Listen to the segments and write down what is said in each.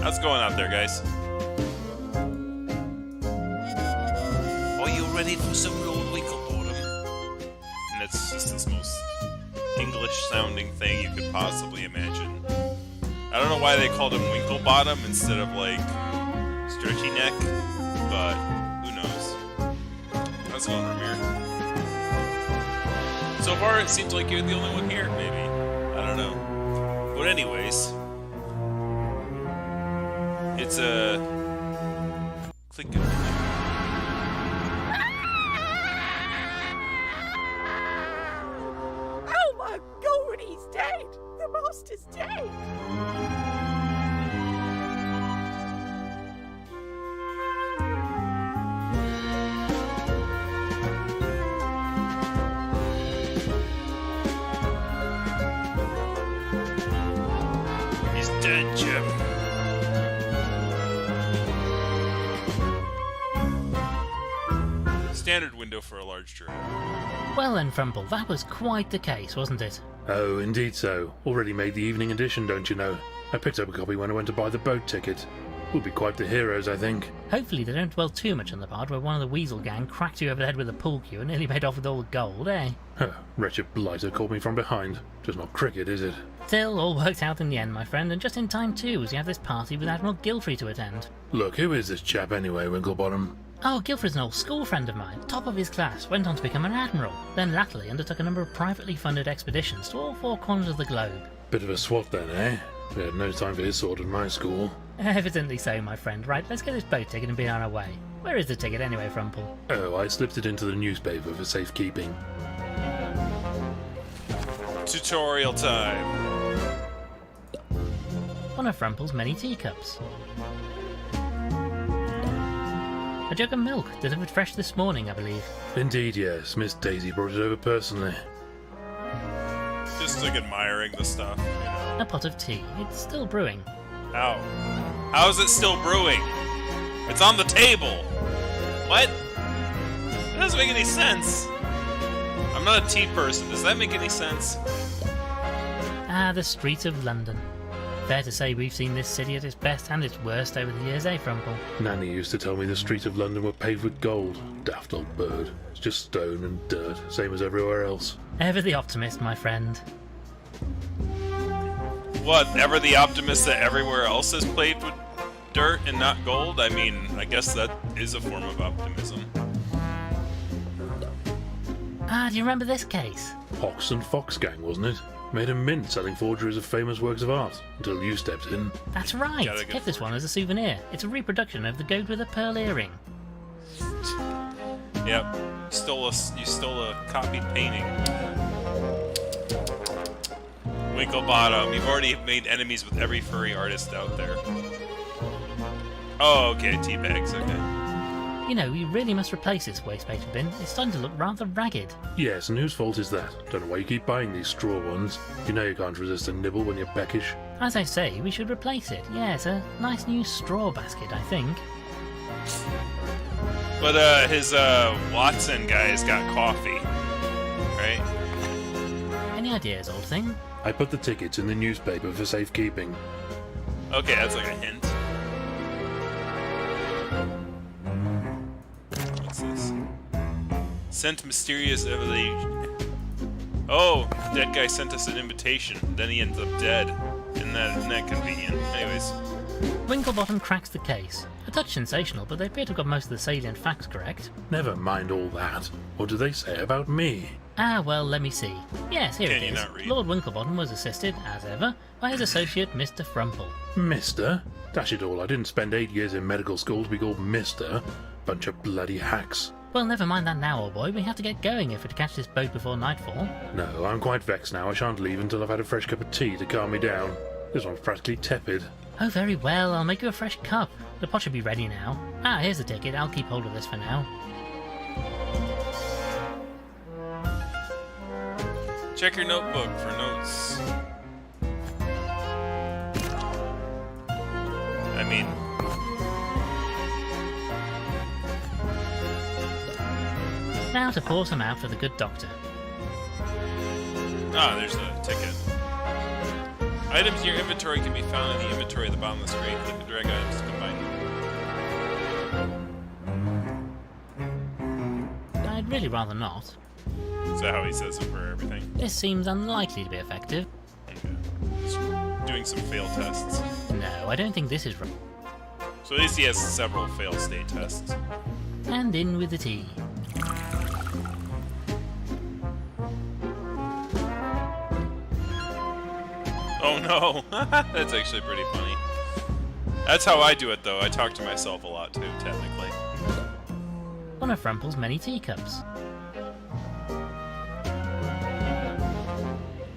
How's it going out there, guys? Are you ready for some Lord Winklebottom? And it's just this most English-sounding thing you could possibly imagine. I don't know why they called him Winklebottom instead of, like, Stretchy Neck, but who knows. How's it going, Ramir? So far, it seems like you're the only one here, maybe. I don't know. But anyways... It's a... Clinking. Oh my god, he's dead! The master's dead! He's dead, Jim. Standard window for a large giraffe. Well then, Frumple, that was quite the case, wasn't it? Oh, indeed so. Already made the evening edition, don't you know? I picked up a copy when I went to buy the boat ticket. We'll be quite the heroes, I think. Hopefully they don't dwell too much on the part where one of the weasel gang cracked you over the head with a pool cue and nearly made off with all the gold, eh? Wretched blighter caught me from behind. Just not cricket, is it? Still, all worked out in the end, my friend, and just in time too, as you have this party with Admiral Gilfrey to attend. Look, who is this chap anyway, Winklebottom? Oh, Gilfrey's an old school friend of mine, top of his class, went on to become an admiral, then latterly undertook a number of privately funded expeditions to all four corners of the globe. Bit of a swot then, eh? We had no time for his sort at my school. Evidently so, my friend. Right, let's get this boat ticket and be on our way. Where is the ticket anyway, Frumple? Oh, I slipped it into the newspaper for safekeeping. Tutorial time. One of Frumple's many teacups. A jug of milk, delivered fresh this morning, I believe. Indeed, yes. Miss Daisy brought it over personally. Just like admiring the stuff, you know. A pot of tea. It's still brewing. How? How is it still brewing? It's on the table! What? That doesn't make any sense. I'm not a tea person. Does that make any sense? Ah, the streets of London. Fair to say we've seen this city at its best and its worst over the years, eh, Frumple? Nanny used to tell me the streets of London were paved with gold. Daft old bird. It's just stone and dirt, same as everywhere else. Ever the optimist, my friend. What, ever the optimist that everywhere else is paved with dirt and not gold? I mean, I guess that is a form of optimism. Ah, do you remember this case? Hawks and Fox gang, wasn't it? Made a mint selling forgeries of famous works of art, until you stepped in. That's right. Gotta go Get this one as a souvenir. It's a reproduction of the goat with a pearl earring. Yep. You stole a copied painting. Winklebottom, you've already made enemies with every furry artist out there. Oh, okay, tea bags, okay. You know, we really must replace this waste paper bin. It's starting to look rather ragged. Yes, and whose fault is that? Don't know why you keep buying these straw ones. You know you can't resist a nibble when you're peckish. As I say, we should replace it. Yeah, it's a nice new straw basket, I think. But, his, Watson guy's got coffee. Right? Any ideas, old thing? I put the tickets in the newspaper for safekeeping. Okay, that's like a hint. What's this? Sent mysterious evaluation. Oh, dead guy sent us an invitation. Then he ends up dead. Isn't that convenient? Anyways. Winklebottom cracks the case. A touch sensational, but they appear to have got most of the salient facts correct. Never mind all that. What do they say about me? Ah, well, let me see. Yes, here Can it you is. not read? Lord Winklebottom was assisted, as ever, by his associate, Mr. Frumple. Mister? Dash it all, I didn't spend 8 years in medical school to be called Mister. Bunch of bloody hacks. Well, never mind that now, old boy. We have to get going if we're to catch this boat before nightfall. No, I'm quite vexed now. I shan't leave until I've had a fresh cup of tea to calm me down. This one's practically tepid. Oh, very well. I'll make you a fresh cup. The pot should be ready now. Ah, here's the ticket. I'll keep hold of this for now. Check your notebook for notes. I mean... Now to pour some out for the good doctor. Ah, there's a ticket. Items in your inventory can be found in the inventory at the bottom of the screen. Click and drag items to combine. I'd really rather not. Is that how he says it for everything? This seems unlikely to be effective. Okay. Just doing some fail tests. No, I don't think this is right. So at least he has several fail state tests. And in with the tea. Oh no! That's actually pretty funny. That's how I do it though. I talk to myself a lot too, technically. One of Frumple's many teacups.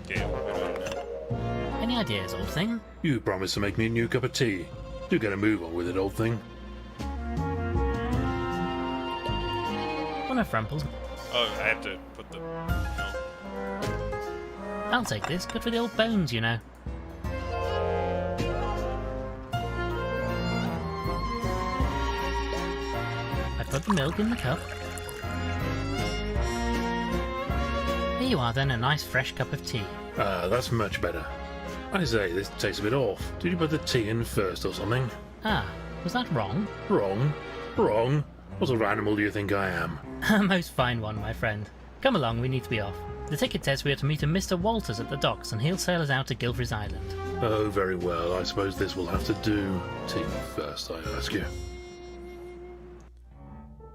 Okay, what do I do now? Any ideas, old thing? You promised to make me a new cup of tea. Do get a move on with it, old thing. One of Frumple's... Oh, I have to put the... No. I'll take this. Good for the old bones, you know. I put the milk in the cup. Here you are then, a nice fresh cup of tea. Ah, that's much better. I say, this tastes a bit off. Did you put the tea in first or something? Ah, was that wrong? Wrong? Wrong? What sort of animal do you think I am? A most fine one, my friend. Come along, we need to be off. The ticket says we are to meet a Mr. Walters at the docks, and he'll sail us out to Gilfrey's Island. Oh, very well. I suppose this will have to do. Tea first, I ask you.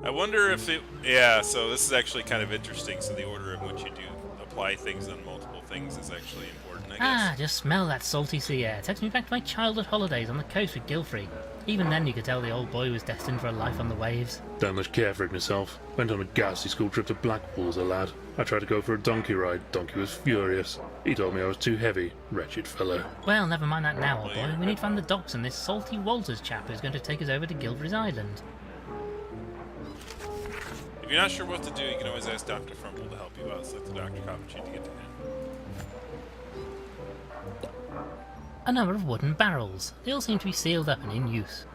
I wonder if it... Yeah, so this is actually kind of interesting. So the order in which you do apply things on multiple things is actually important, I guess. Ah, just smell that salty sea air. Takes me back to my childhood holidays on the coast with Gilfrey. Even then you could tell the old boy was destined for a life on the waves. Don't much care for it myself. Went on a ghastly school trip to Blackpool as a lad. I tried to go for a donkey ride. Donkey was furious. He told me I was too heavy. Wretched fellow. Well, never mind that now, old boy. We need to find the docks and this salty Walters chap who's going to take us over to Gilfrey's Island. If you're not sure what to do, you can always ask Dr. Frumple to help you out. Select the Dr. Copper sheet to get to him. A number of wooden barrels. They all seem to be sealed up and in use.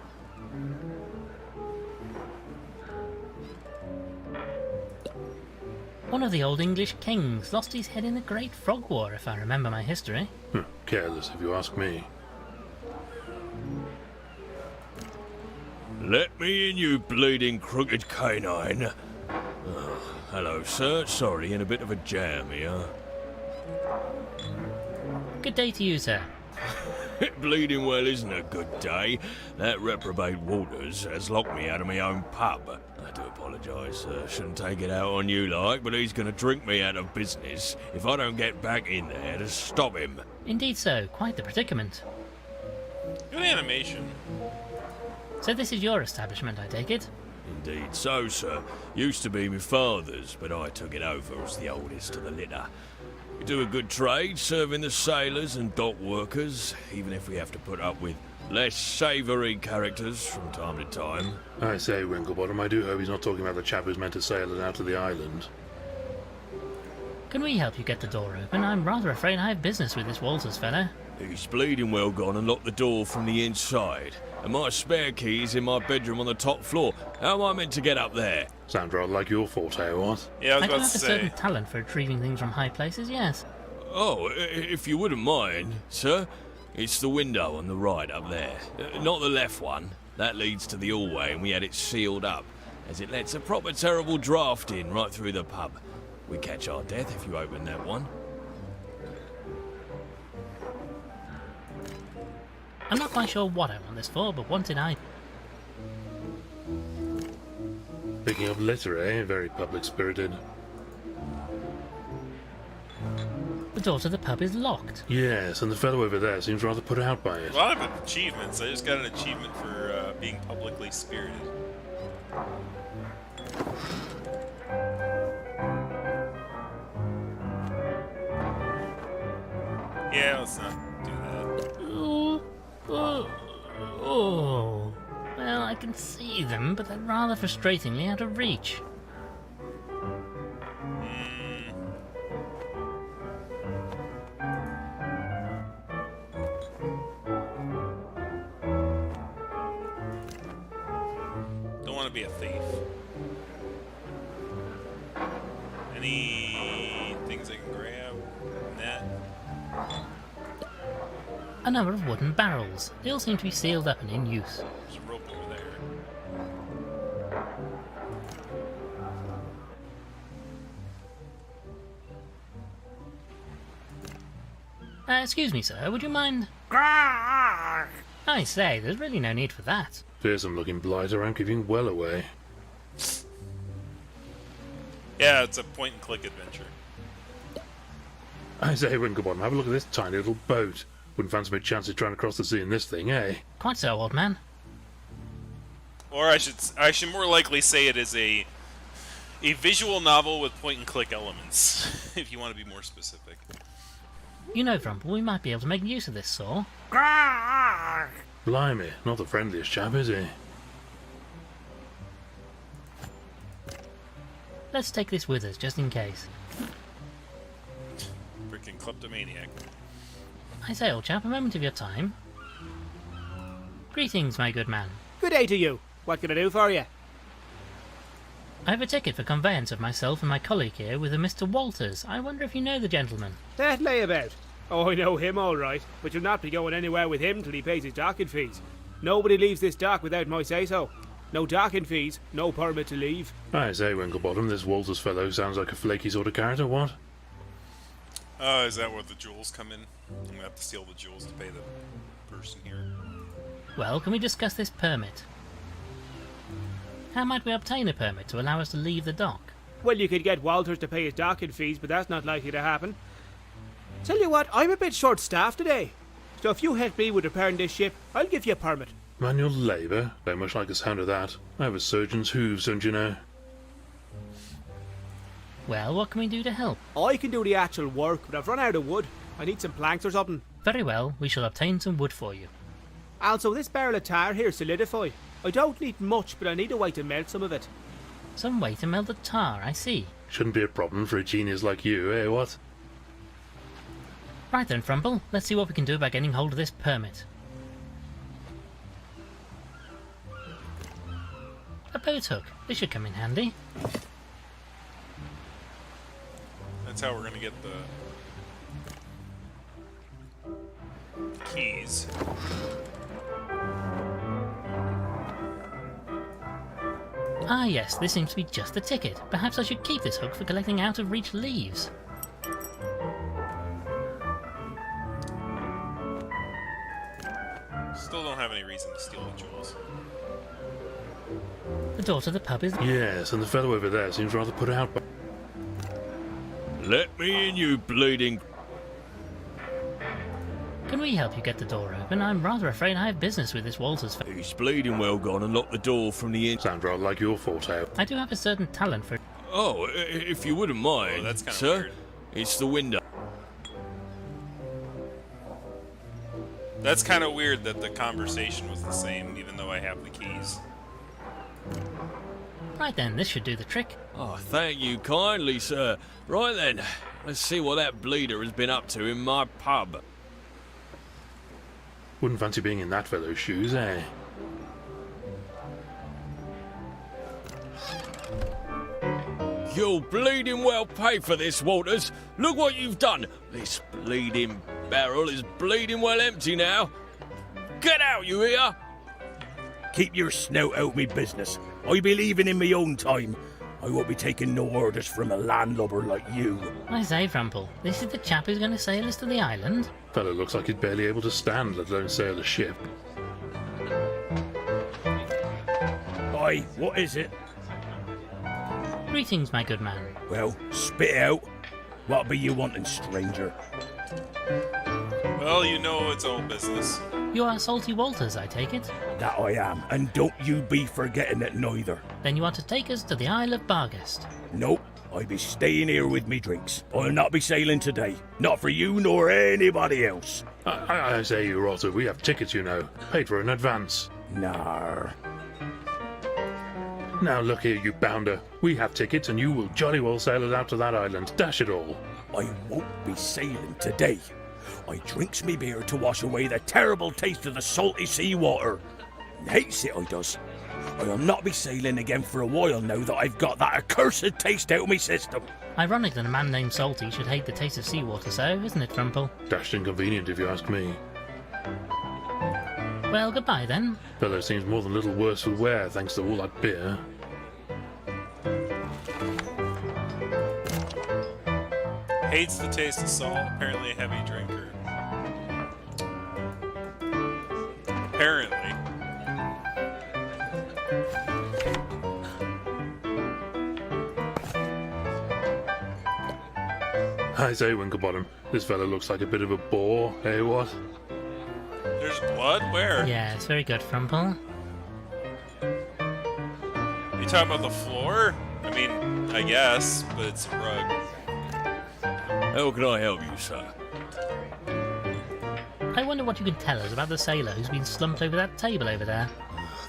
One of the old English kings lost his head in the Great Frog War, if I remember my history. Careless, if you ask me. Let me in, you bleeding crooked canine. Oh, hello, sir. Sorry, in a bit of a jam here. Good day to you, sir. Bleeding well isn't a good day. That reprobate Walters has locked me out of my own pub. I do apologise, sir. Shouldn't take it out on you like, but he's going to drink me out of business if I don't get back in there to stop him. Indeed so. Quite the predicament. Good animation. So this is your establishment, I take it? Indeed so, sir. Used to be my father's, but I took it over as the oldest of the litter. We do a good trade, serving the sailors and dock workers, even if we have to put up with less savoury characters from time to time. I say, Winklebottom, I do hope he's not talking about the chap who's meant to sail us out to the island. Can we help you get the door open? I'm rather afraid I have business with this Walters fellow. He's bleeding well gone and locked the door from the inside. And my spare key is in my bedroom on the top floor. How am I meant to get up there? Sounds rather like your forte, what? Yeah, I was I do about have to a certain say. talent for retrieving things from high places, yes. Oh, if you wouldn't mind, sir. It's the window on the right up there. Not the left one. That leads to the hallway and we had it sealed up, as it lets a proper terrible draught in right through the pub. We catch our death if you open that one. I'm not quite sure what I want this for, but wanted I... Picking up litter, eh? Very public-spirited. The door to the pub is locked. Yes, and the fellow over there seems rather put out by it. A lot of achievements. I just got an achievement for being publicly spirited. Yeah, let's not do that. Oh. Well, I can see them, but they're rather frustratingly out of reach. Don't want to be a thief. Any things I can grab? Net. A number of wooden barrels. They all seem to be sealed up and in use. There's a rope over there. Excuse me, sir, would you mind... I say, there's really no need for that. Fearsome looking blighter, I'm giving well away. Yeah, it's a point-and-click adventure. I say, Winklebottom, have a look at this tiny little boat. Wouldn't fancy my chances trying to cross the sea in this thing, eh? Quite so, old man. Or I should more likely say it is a visual novel with point-and-click elements, if you want to be more specific. You know, Vrumple, we might be able to make use of this saw. Blimey, not the friendliest chap, is he? Let's take this with us, just in case. Freaking kleptomaniac. I say, old chap, a moment of your time. Greetings, my good man. Good day to you. What can I do for you? I have a ticket for conveyance of myself and my colleague here with a Mr. Walters. I wonder if you know the gentleman. That layabout. Oh, I know him all right, but you'll not be going anywhere with him till he pays his docking fees. Nobody leaves this dock without my say-so. No docking fees, no permit to leave. I say, Winklebottom, this Walters fellow sounds like a flaky sort of character, what? Oh, is that where the jewels come in? I'm gonna have to steal the jewels to pay the person here. Well, can we discuss this permit? How might we obtain a permit to allow us to leave the dock? Well, you could get Walters to pay his docking fees, but that's not likely to happen. Tell you what, I'm a bit short-staffed today. So if you help me with repairing this ship, I'll give you a permit. Manual labour? Don't much like the sound of that. I have a surgeon's hooves, don't you know? Well, what can we do to help? I can do the actual work, but I've run out of wood. I need some planks or something. Very well, we shall obtain some wood for you. Also, this barrel of tar here solidify. I don't need much, but I need a way to melt some of it. Some way to melt the tar, I see. Shouldn't be a problem for a genius like you, eh, what? Right then, Frumple, let's see what we can do about getting hold of this permit. A boat hook. This should come in handy. That's how we're gonna get the keys. Ah yes, this seems to be just the ticket. Perhaps I should keep this hook for collecting out-of-reach leaves. Still don't have any reason to steal the jewels. The door to the pub is... Yes, and the fellow over there seems rather put out by... Let me in, you bleeding... Can we help you get the door open? I'm rather afraid I have business with this Walters. He's bleeding well gone and locked the door from the inside. Sounds rather like your forte. I do have a certain talent for... Oh, if you wouldn't mind, Oh, that's kinda sir. weird. It's the window. That's kind of weird that the conversation was the same, even though I have the keys. Right then, this should do the trick. Oh, thank you kindly, sir. Right then, let's see what that bleeder has been up to in my pub. Wouldn't fancy being in that fellow's shoes, eh? You'll bleeding well pay for this, Walters. Look what you've done. This bleeding barrel is bleeding well empty now. Get out, you hear? Keep your snout out me business. I be leaving in me own time. I won't be taking no orders from a landlubber like you. I say, Frumple, this is the chap who's going to sail us to the island? Fellow looks like he's barely able to stand, let alone sail a ship. Aye, what is it? Greetings, my good man. Well, spit it out. What be you wanting, stranger? Well, you know it's all business. You are Salty Walters, I take it? That I am, and don't you be forgetting it neither. Then you want to take us to the Isle of Barghest. Nope, I be staying here with me drinks. I'll not be sailing today. Not for you nor anybody else. I say, you rotter, we have tickets, you know. Paid for in advance. Nar. Now look here, you bounder. We have tickets and you will jolly well sail us out to that island. Dash it all. I won't be sailing today. I drinks me beer to wash away the terrible taste of the salty seawater. And hates it, I does. I'll not be sailing again for a while now that I've got that accursed taste out of me system. Ironic that a man named Salty should hate the taste of seawater so, isn't it, Frumple? Dashed inconvenient if you ask me. Well, goodbye then. Fellow seems more than a little worse for wear thanks to all that beer. Hates the taste of salt. Apparently a heavy drinker. Apparently. I say, Winklebottom, this fellow looks like a bit of a bore, eh what? There's blood? Where? Yeah, it's very good, Frumple. You talking about the floor? I mean, I guess, but it's a rug. How can I help you, sir? I wonder what you can tell us about the sailor who's been slumped over that table over there.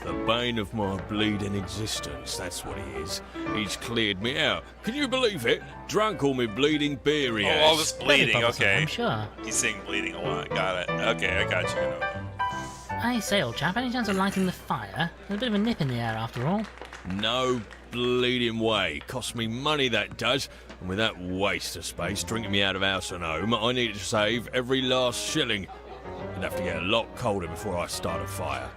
The bane of my bleeding existence, that's what he is. He's cleared me out. Can you believe it? Drunk all my bleeding beer he Oh, has. all this bleeding, Very bothersome, okay. I'm sure. He's saying bleeding a lot. Got it. Okay, I got you. I say, old chap, any chance of lighting the fire? There's a bit of a nip in the air after all. No bleeding way. Cost me money, that does. And with that waste of space drinking me out of house and home, I needed to save every last shilling. I'd have to get a lot colder before I start a fire.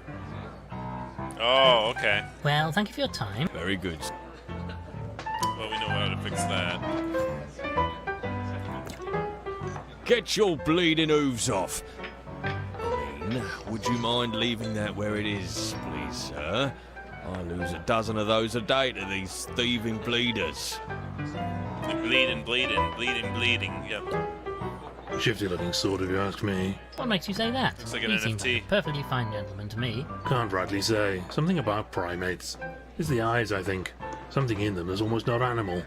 Oh, okay. Well, thank you for your time. Very good. Well, we know how to fix that. Get your bleeding hooves off. I mean, would you mind leaving that where it is, please, sir? I lose a dozen of those a day to these thieving bleeders. Bleeding, bleeding. Yep. Shifty looking sort if you ask me. What makes you say that? Looks like an He seems NFT. like a perfectly fine gentleman to me. Can't rightly say. Something about primates. It's the eyes, I think. Something in them is almost not animal.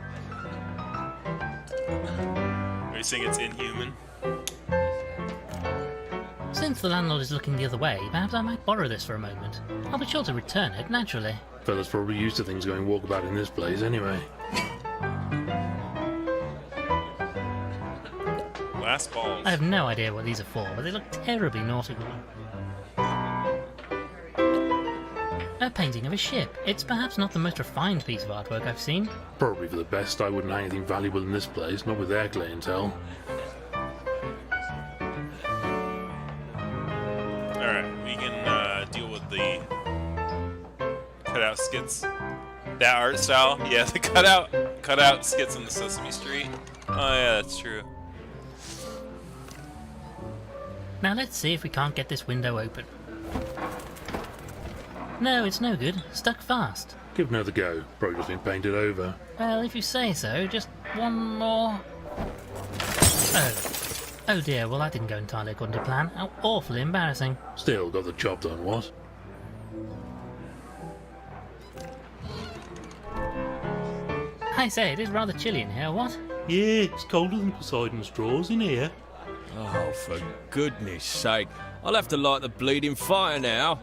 Are you saying it's inhuman? Since the landlord is looking the other way, perhaps I might borrow this for a moment. I'll be sure to return it, naturally. Fella's probably used to things going walkabout in this place anyway. Glass balls. I have no idea what these are for, but they look terribly nautical. A painting of a ship. It's perhaps not the most refined piece of artwork I've seen. Probably for the best. I wouldn't have anything valuable in this place, not with their clientele. Alright, we can deal with the cutout skits. That art style? Yeah, the cutout skits on the Sesame Street. Oh yeah, that's true. Now let's see if we can't get this window open. No, it's no good. Stuck fast. Give another go. Probably just been painted over. Well, if you say so, just one more. Oh. Oh dear, well that didn't go entirely according to plan. How awfully embarrassing. Still got the job done, what? I say, it is rather chilly in here, what? Yeah, it's colder than Poseidon's drawers in here. Oh, for goodness sake. I'll have to light the bleeding fire now.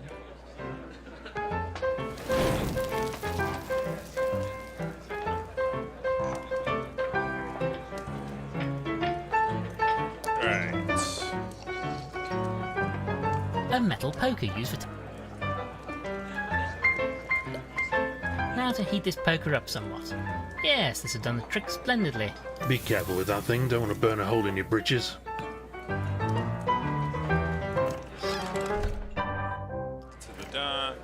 Alright. A metal poker used for... Now to heat this poker up somewhat. Yes, this has done the trick splendidly. Be careful with that thing. Don't want to burn a hole in your britches. To the dock.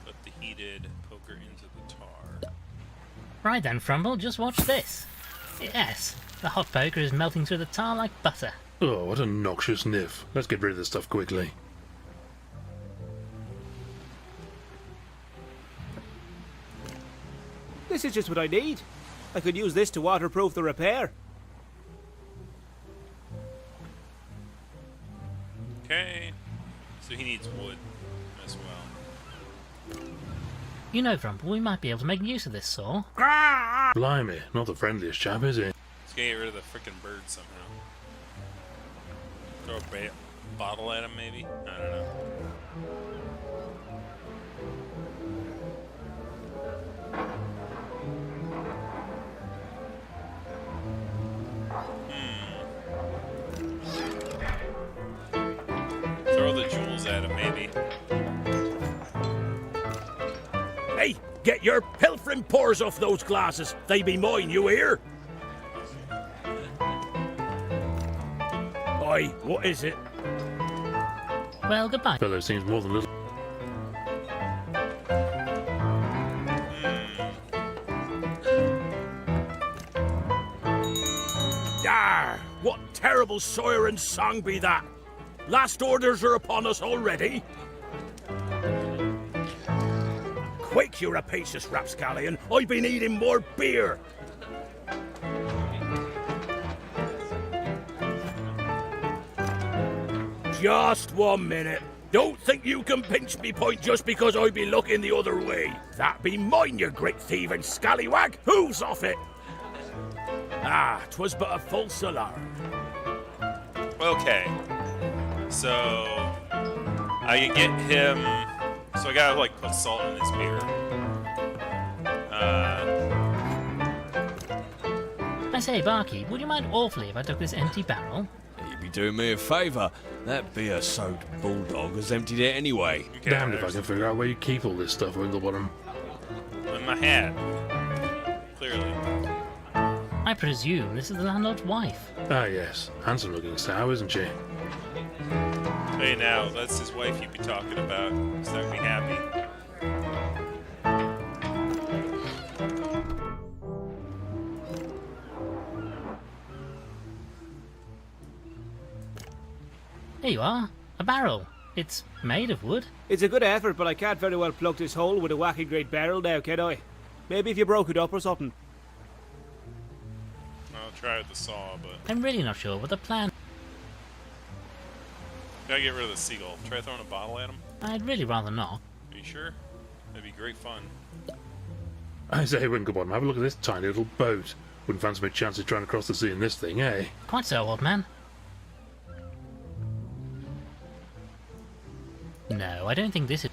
Put the heated poker into the tar. Right then, Frumble, just watch this. Yes, the hot poker is melting through the tar like butter. Oh, what a noxious niff. Let's get rid of this stuff quickly. This is just what I need. I could use this to waterproof the repair. Okay. So he needs wood as well. You know, Frumble, we might be able to make use of this saw. Blimey, not the friendliest chap, is he? Let's get rid of the frickin' bird somehow. Throw a bottle at him, maybe? I don't know. Throw the jewels at him, maybe. Hey, get your pilfering paws off those glasses. They be mine, you hear? Oi, what is it? Well, goodbye. Fellow seems more than little. Yar! What terrible siren song be that? Last orders are upon us already. Quick, you rapacious rapscallion. I've been eating more beer. Just 1 minute. Don't think you can pinch me point just because I be looking the other way. That be mine, you great thieving scallywag. Who's off it? Ah, 'twas but a false alarm. Okay. So I can get him. So I gotta like put salt in his beer. I say, barkeep, would you mind awfully if I took this empty barrel? You'd be doing me a favour. That beer-soaked bulldog has emptied it anyway. Okay, Damned if I can figure out where you keep all this stuff, Winklebottom. in my hat. Clearly. I presume this is the landlord's wife. Ah, yes. Handsome looking sow, isn't she? Hey, now that's his wife you'd be talking about. So I'd be happy. Here you are. A barrel. It's made of wood. It's a good effort, but I can't very well plug this hole with a wacky great barrel now, can I? Maybe if you broke it up or something. I'll try with the saw, but I'm really not sure what the plan... gotta get rid of the seagull. Try throwing a bottle at him. I'd really rather not. Are you sure? That'd be great fun. I say, Winklebottom, have a look at this tiny little boat. Wouldn't fancy my chances trying to cross the sea in this thing, eh? Quite so, old man. No, I don't think this is...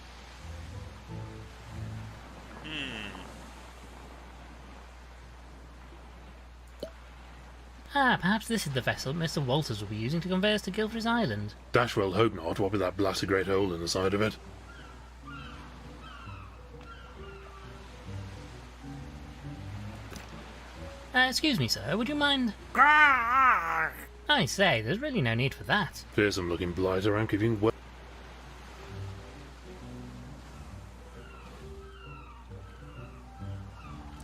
Ah, perhaps this is the vessel Mr. Walters will be using to convey us to Guilford's Island. Dash well hope not, what with that blasted great hole in the side of it. Excuse me, sir, would you mind... Grrr! I say, there's really no need for that. Fearsome looking blighter, I'm keeping well.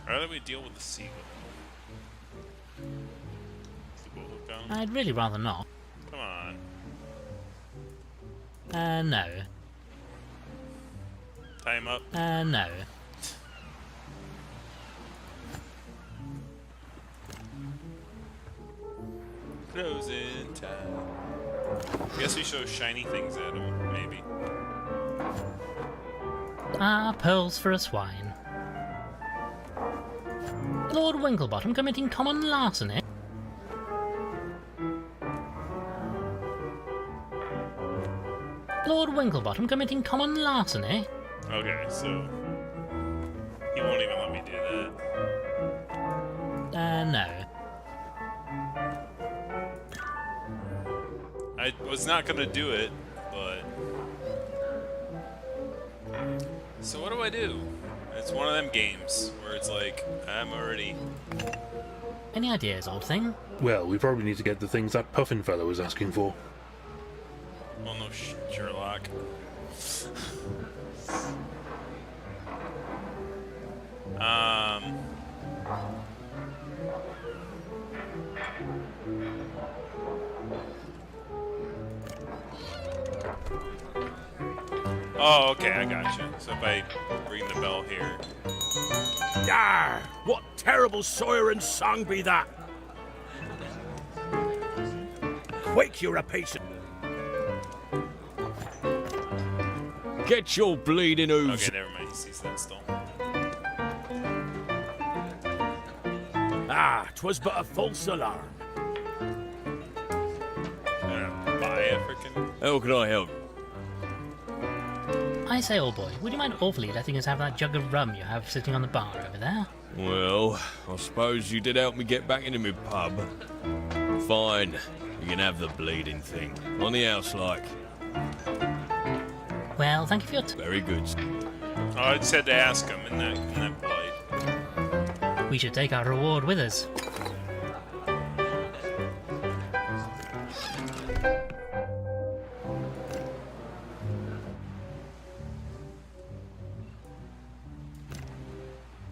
How do we deal with the seagull? Is the boat hooked down? I'd really rather not. Come on. No. Tie him up. No. Closing time. I guess we show shiny things at him, maybe. Ah, pearls for a swine. Lord Winklebottom committing common larceny? Lord Winklebottom committing common larceny? Okay, so he won't even let me do that. No. I was not gonna do it, but so what do I do? It's one of them games where it's like I'm already. Any ideas, old thing? Well, we probably need to get the things that Puffin fellow was asking for. Well, no, Sherlock. Oh, okay, I gotcha. So if I ring the bell here. Yar! What terrible siren song be that? Quick, you rapacious... Get your bleeding hooves. Okay, never mind. He sees that still. Ah, 'twas but a false alarm. Buy a frickin'. How can I help? I say, old boy, would you mind awfully letting us have that jug of rum you have sitting on the bar over there? Well, I suppose you did help me get back into my pub. Fine, you can have the bleeding thing. On the house, like. Well, thank you for your Very good. Oh, I just had to ask him in that polite. We should take our reward with us.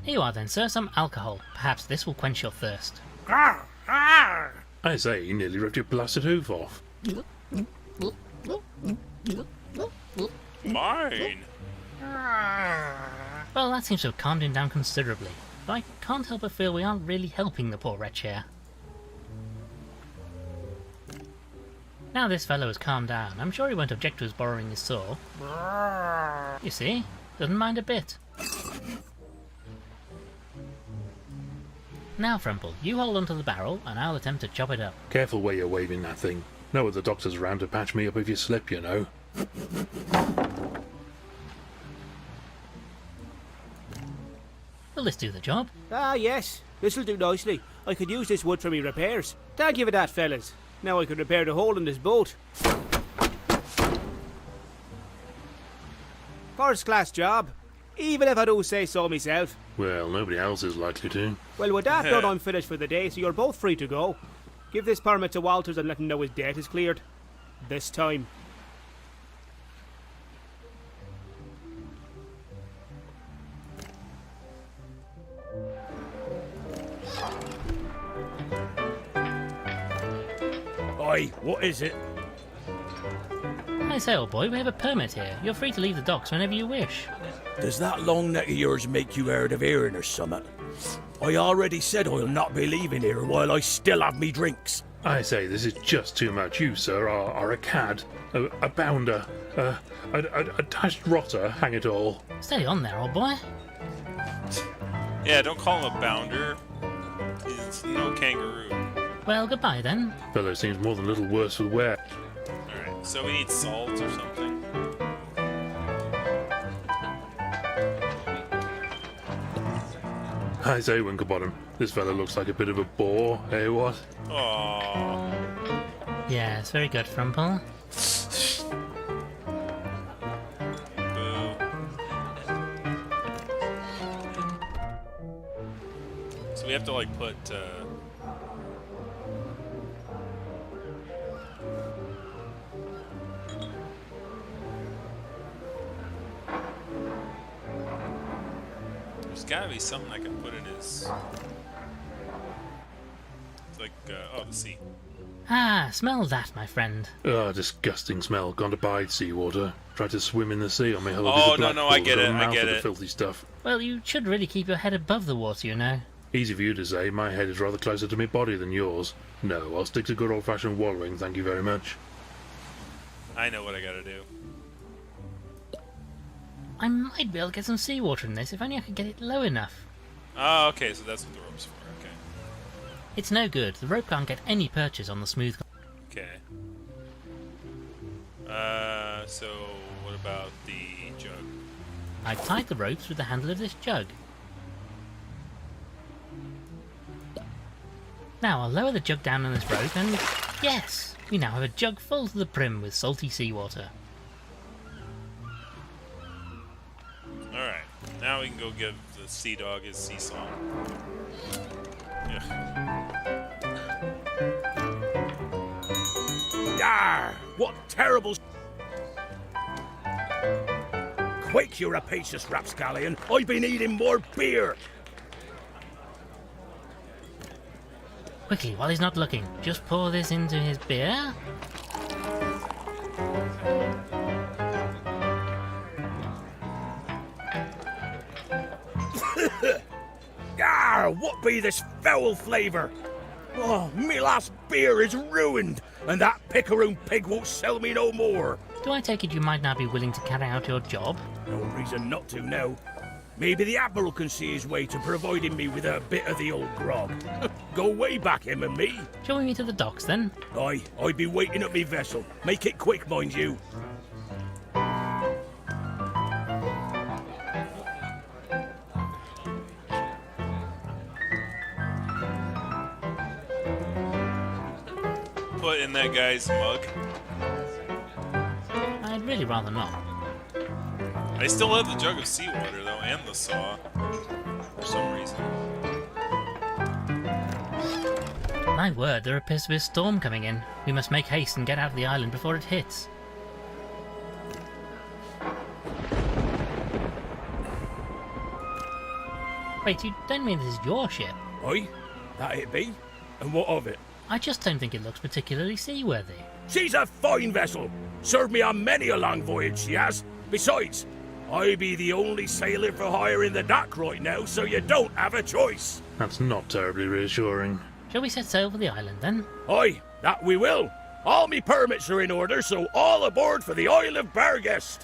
Here you are then, sir, some alcohol. Perhaps this will quench your thirst. I say, you nearly ripped your blasted hoof off. Mine! Well, that seems to have calmed him down considerably. But I can't help but feel we aren't really helping the poor wretch here. Now this fellow has calmed down, I'm sure he won't object to us borrowing his saw. You see? Doesn't mind a bit. Now, Frumple, you hold onto the barrel, and I'll attempt to chop it up. Careful where you're waving that thing. No other doctor's around to patch me up if you slip, you know. Will this do the job? Ah, yes. This'll do nicely. I could use this wood for me repairs. Thank you for that, fellas. Now I can repair the hole in this boat. First class job. Even if I do say so myself. Well, nobody else is likely to. Well, with that done, I'm finished for the day, so you're both free to go. Give this permit to Walters and let him know his debt is cleared. This time. Oi, what is it? I say, old boy, we have a permit here. You're free to leave the docks whenever you wish. Does that long neck of yours make you hard of hearing or something? I already said I'll not be leaving here while I still have me drinks. I say, this is just too much. You, sir, are a cad, a bounder, a dashed rotter, hang it all. Steady on there, old boy. Yeah, don't call him a bounder. He's no kangaroo. Well, goodbye then. Fellow seems more than a little worse for wear. Alright, so we need salt or something. I say, Winklebottom, this fellow looks like a bit of a bore, eh, what? Aww. Yes, very good, Frumple. Boo. So we have to, like, put, There's gotta be something I can put in his... It's like, oh, the sea. Ah, smell that, my friend. Ah, disgusting smell. Gone to bide seawater. Tried to swim in the sea on my whole Oh, no, I get it, I get it. Filthy stuff. Well, you should really keep your head above the water, you know. Easy for you to say. My head is rather closer to my body than yours. No, I'll stick to good old-fashioned wallowing, thank you very much. I know what I gotta do. I might be able to get some seawater in this, if only I could get it low enough. Oh, okay, so that's what the rope's for, okay. It's no good. The rope can't get any purchase on the smooth... Okay. So what about the jug? I've tied the rope through the handle of this jug. Now I'll lower the jug down on this rope and... yes! We now have a jug full to the brim with salty seawater. Alright, now we can go give the sea dog his sea song. Yar! What terrible... Quick, you rapacious rapscallion! I've been eating more beer! Quickly, while he's not looking, just pour this into his beer. Yar! What be this foul flavour? Oh, me last beer is ruined, and that picaroon pig won't sell me no more. Do I take it you might not be willing to carry out your job? No reason not to now. Maybe the Admiral can see his way to providing me with a bit of the old grog. Go way back, him and me. Shall we meet at the docks then? Aye, I'd be waiting at me vessel. Make it quick, mind you. Put in that guy's mug. I'd really rather not. I still have the jug of seawater, though, and the saw. For some reason. My word, there appears to be a storm coming in. We must make haste and get out of the island before it hits. Wait, you don't mean this is your ship? Aye, that it be. And what of it? I just don't think it looks particularly seaworthy. She's a fine vessel. Served me on many a long voyage, she has. Besides, I be the only sailor for hire in the dock right now, so you don't have a choice. That's not terribly reassuring. Shall we set sail for the island then? Aye, that we will. All me permits are in order, so all aboard for the Isle of Barguest.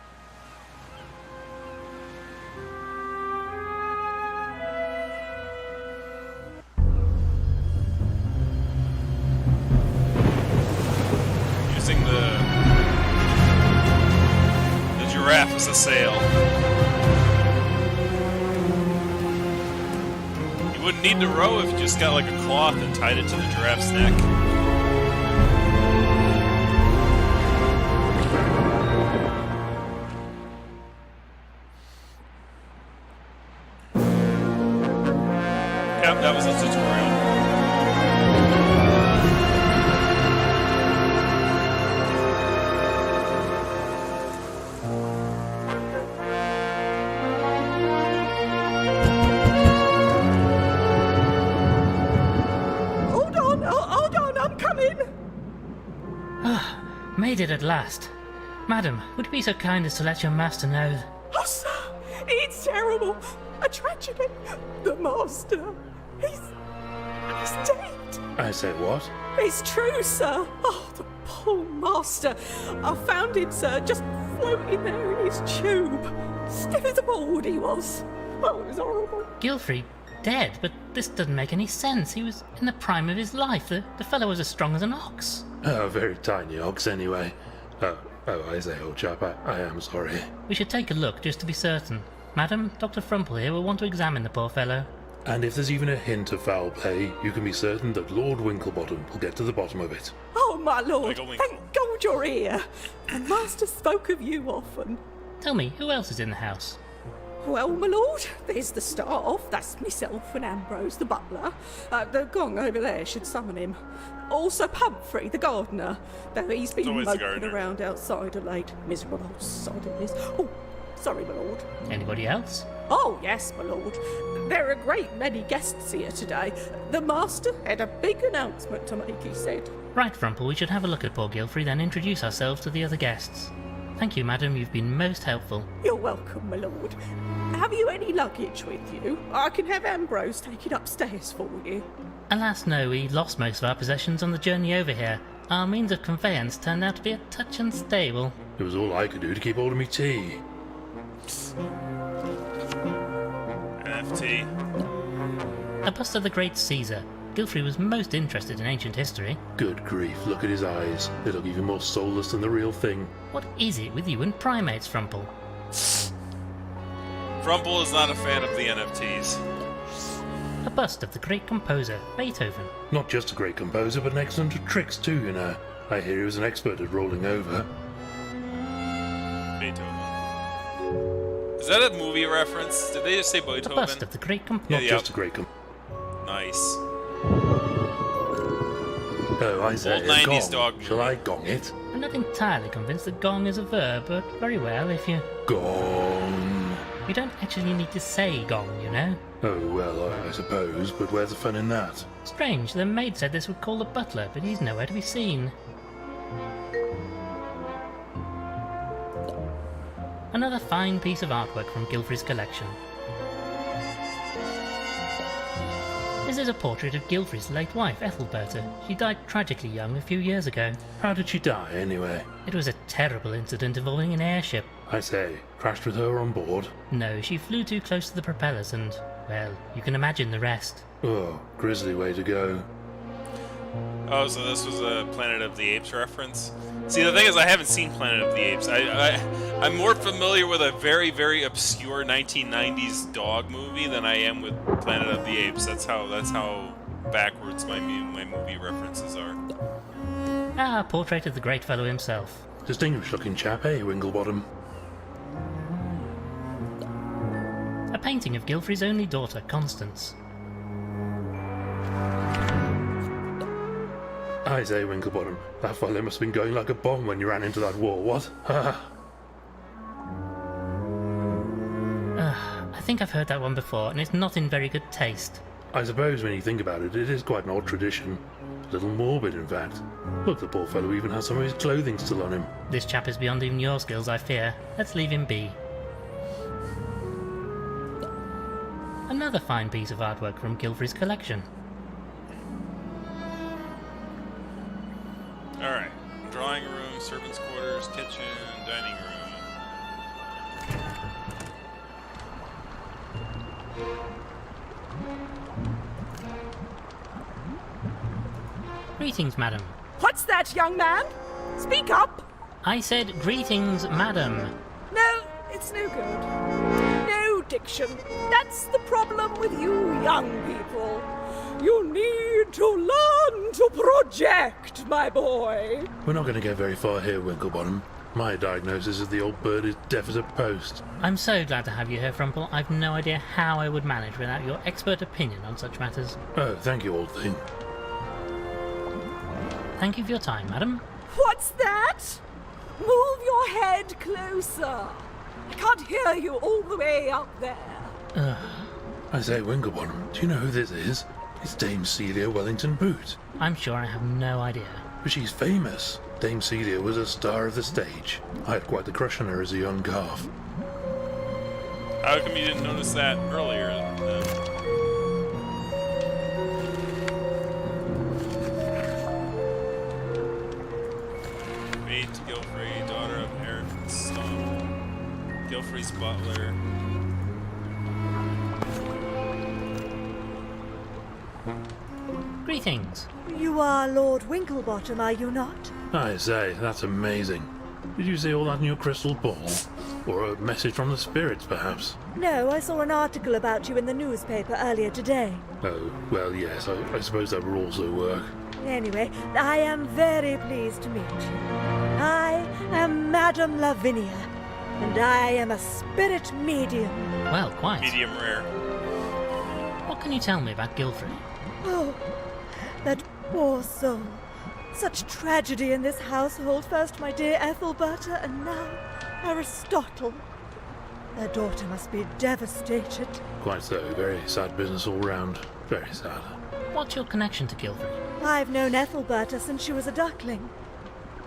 Using the giraffe as a sail. You wouldn't need to row if you just got like a cloth and tied it to the giraffe's neck. Yep, that was a tutorial. Hold on, I'm coming. Made it at last. Madam, would you be so kind as to let your master know? Oh, sir, it's terrible. A tragedy. The master, he's dead. I say what? It's true, sir. Oh, the poor master. I found him, sir, just floating there in his tube. Stiff as a board he was. Oh, it was horrible. Gilfrey, dead? But this doesn't make any sense. He was in the prime of his life. The fellow was as strong as an ox. A very tiny ox, anyway. I say, old chap, I am sorry. We should take a look just to be certain. Madam, Dr. Frumple here will want to examine the poor fellow. And if there's even a hint of foul play, you can be certain that Lord Winklebottom will get to the bottom of it. Oh, my lord, Like a winkle. thank God you're here. The master spoke of you often. Tell me, who else is in the house? Well, my lord, there's the staff. That's myself and Ambrose, the butler. The gong over there should summon him. Also Pumphrey, the gardener, though he's been always the moping gardener. around outside of late. Miserable old sod it is. Oh, sorry, my lord. Anybody else? Oh, yes, my lord. There are a great many guests here today. The master had a big announcement to make, he said. Right, Frumple, we should have a look at poor Gilfrey, then introduce ourselves to the other guests. Thank you, madam, you've been most helpful. You're welcome, my lord. Have you any luggage with you? I can have Ambrose take it upstairs for you. Alas, no, we lost most of our possessions on the journey over here. Our means of conveyance turned out to be a touch unstable. It was all I could do to keep hold of me tea. NFT. A bust of the great Caesar. Gilfrey was most interested in ancient history. Good grief, look at his eyes. They look even more soulless than the real thing. What is it with you and primates, Frumple? Frumple is not a fan of the NFTs. A bust of the great composer, Beethoven. Not just a great composer, but an excellent at tricks too, you know. I hear he was an expert at rolling over. Beethoven. Is that a movie reference? Did they just say A Beethoven? bust of the great composer. Not Yeah, just a great Nice. Oh, I say, Old a 90s gong. dog Shall movie. I gong it? I'm not entirely convinced that gong is a verb, but very well if you... Gong. You don't actually need to say gong, you know. Oh, well, I suppose, but where's the fun in that? Strange, the maid said this would call the butler, but he's nowhere to be seen. Another fine piece of artwork from Gilfrey's collection. This is a portrait of Gilfrey's late wife, Ethelberta. She died tragically young a few years ago. How did she die, anyway? It was a terrible incident involving an airship. I say, crashed with her on board? No, she flew too close to the propellers and, well, you can imagine the rest. Oh, grisly way to go. Oh, so this was a Planet of the Apes reference? See, the thing is, I haven't seen Planet of the Apes. I'm more familiar with a very, very obscure 1990s dog movie than I am with Planet of the Apes. That's how backwards my movie references are. Ah, a portrait of the great fellow himself. Distinguished looking chap, eh, Winklebottom? A painting of Gilfrey's only daughter, Constance. I say, Winklebottom, that fellow must have been going like a bomb when you ran into that wall, what? Ha ha. I think I've heard that one before, and it's not in very good taste. I suppose when you think about it, it is quite an odd tradition. A little morbid, in fact. Look, the poor fellow even has some of his clothing still on him. This chap is beyond even your skills, I fear. Let's leave him be. Another fine piece of artwork from Gilfrey's collection. Alright. Drawing room, servants' quarters, kitchen, dining room. Greetings, madam. What's that, young man? Speak up! I said greetings, madam. No, it's no good. No diction. That's the problem with you young people. You need to learn to project, my boy. We're not going to get very far here, Winklebottom. My diagnosis is the old bird is deaf as a post. I'm so glad to have you here, Frumple. I've no idea how I would manage without your expert opinion on such matters. Oh, thank you, old thing. Thank you for your time, madam. What's that? Move your head closer. I can't hear you all the way up there. I say, Winklebottom, do you know who this is? It's Dame Celia Wellington Boot. I'm sure I have no idea. But she's famous. Dame Celia was a star of the stage. I had quite the crush on her as a young calf. How come you didn't notice that earlier? Maid to Gilfrey, daughter of Stone. Gilfrey's butler. Greetings. You are Lord Winklebottom, are you not? I say, that's amazing. Did you see all that in your crystal ball? Or a message from the spirits, perhaps? No, I saw an article about you in the newspaper earlier today. Oh, well, yes, I suppose that would also work. Anyway, I am very pleased to meet you. I am Madame Lavinia, and I am a spirit medium. Well, quite. Medium rare. What can you tell me about Gilfrey? Oh, that poor soul. Such tragedy in this household. First my dear Ethelberta, and now Aristotle. Their daughter must be devastated. Quite so. Very sad business all round. Very sad. What's your connection to Gilfrey? I've known Ethelberta since she was a duckling.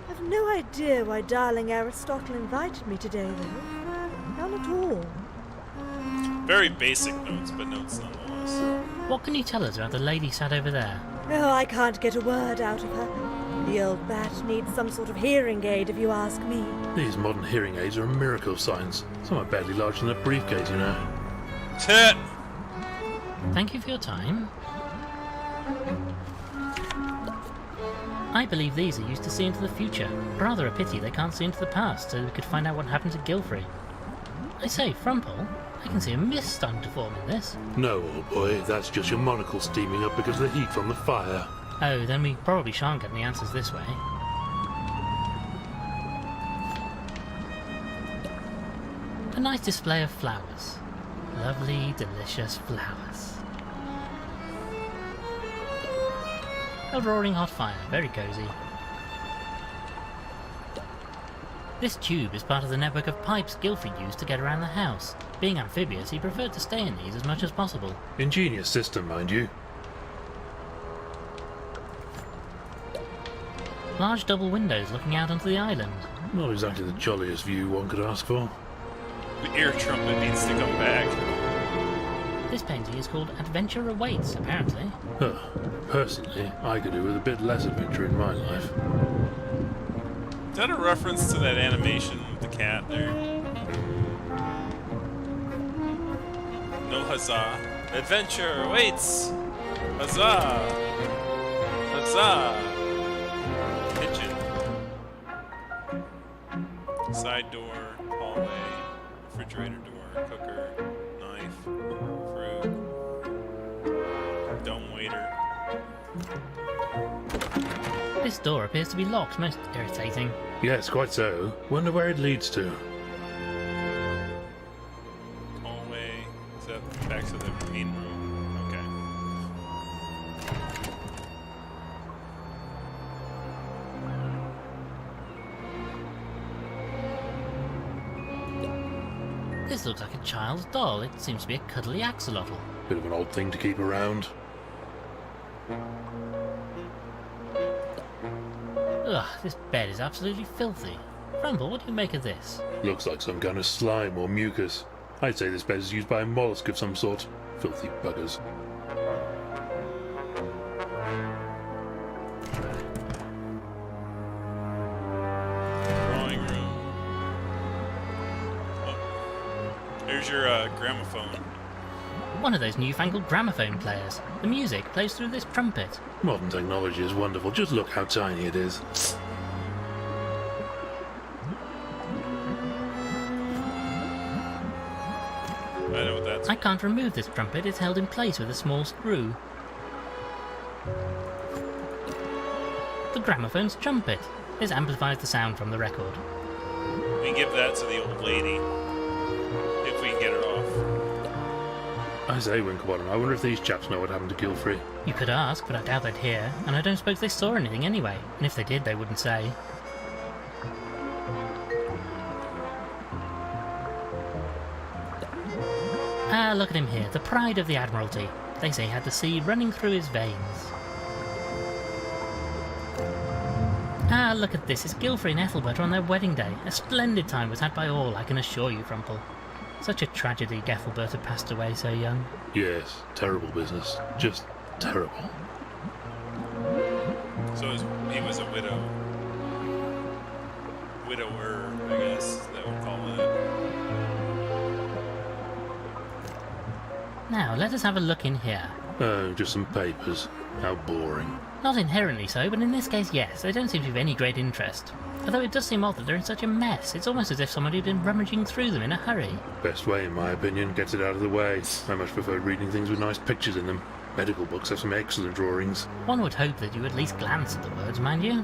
I've no idea why darling Aristotle invited me today, though. None at all. Very basic notes, but notes nonetheless. What can you tell us about the lady sat over there? Oh, I can't get a word out of her. The old bat needs some sort of hearing aid, if you ask me. These modern hearing aids are a miracle of science. Some are barely larger than a briefcase, you know. Tit! Thank you for your time. I believe these are used to see into the future. Rather a pity they can't see into the past, so we could find out what happened to Gilfrey. I say, Frumple, I can see a mist starting to form in this. No, old boy, that's just your monocle steaming up because of the heat from the fire. Oh, then we probably shan't get any answers this way. A nice display of flowers. Lovely, delicious flowers. A roaring hot fire, very cosy. This tube is part of the network of pipes Gilfrey used to get around the house. Being amphibious, he preferred to stay in these as much as possible. Ingenious system, mind you. Large double windows looking out onto the island. Not exactly the jolliest view one could ask for. The ear trumpet needs to come back. This painting is called Adventure Awaits, apparently. Huh. Personally, I could do with a bit less adventure in my life. Is that a reference to that animation with the cat there? No huzzah. Adventure awaits! Huzzah! Huzzah! Kitchen. Side door, hallway, refrigerator door, cooker, knife, fruit, dumb waiter. This door appears to be locked, most irritating. Yes, quite so. Wonder where it leads to. Hallway, is that back to the main room? Okay. This looks like a child's doll. It seems to be a cuddly axolotl. Bit of an odd thing to keep around. Ugh, this bed is absolutely filthy. Frumple, what do you make of this? Looks like some kind of slime or mucus. I'd say this bed is used by a mollusk of some sort. Filthy buggers. Drawing room. Oh. Here's your gramophone. One of those newfangled gramophone players. The music plays through this trumpet. Modern technology is wonderful. Just look how tiny it is. I know what that's. I can't remove this trumpet. It's held in place with a small screw. The gramophone's trumpet. This amplifies the sound from the record. We can give that to the old lady. If we can get her off. I say, Winklebottom, I wonder if these chaps know what happened to Gilfrey. You could ask, but I doubt they'd hear, and I don't suppose they saw anything anyway, and if they did, they wouldn't say. Ah, look at him here, the pride of the Admiralty. They say he had the sea running through his veins. Ah, look at this, it's Gilfrey and Ethelbert on their wedding day. A splendid time was had by all, I can assure you, Frumple. Such a tragedy Ethelbert had passed away so young. Yes, terrible business. Just terrible. So he was a widow. Widower, I guess that would call it. Now, let us have a look in here. Oh, just some papers. How boring. Not inherently so, but in this case, yes. They don't seem to be of any great interest. Although it does seem odd that they're in such a mess. It's almost as if somebody had been rummaging through them in a hurry. Best way, in my opinion, gets it out of the way. I much prefer reading things with nice pictures in them. Medical books have some excellent drawings. One would hope that you at least glance at the words, mind you.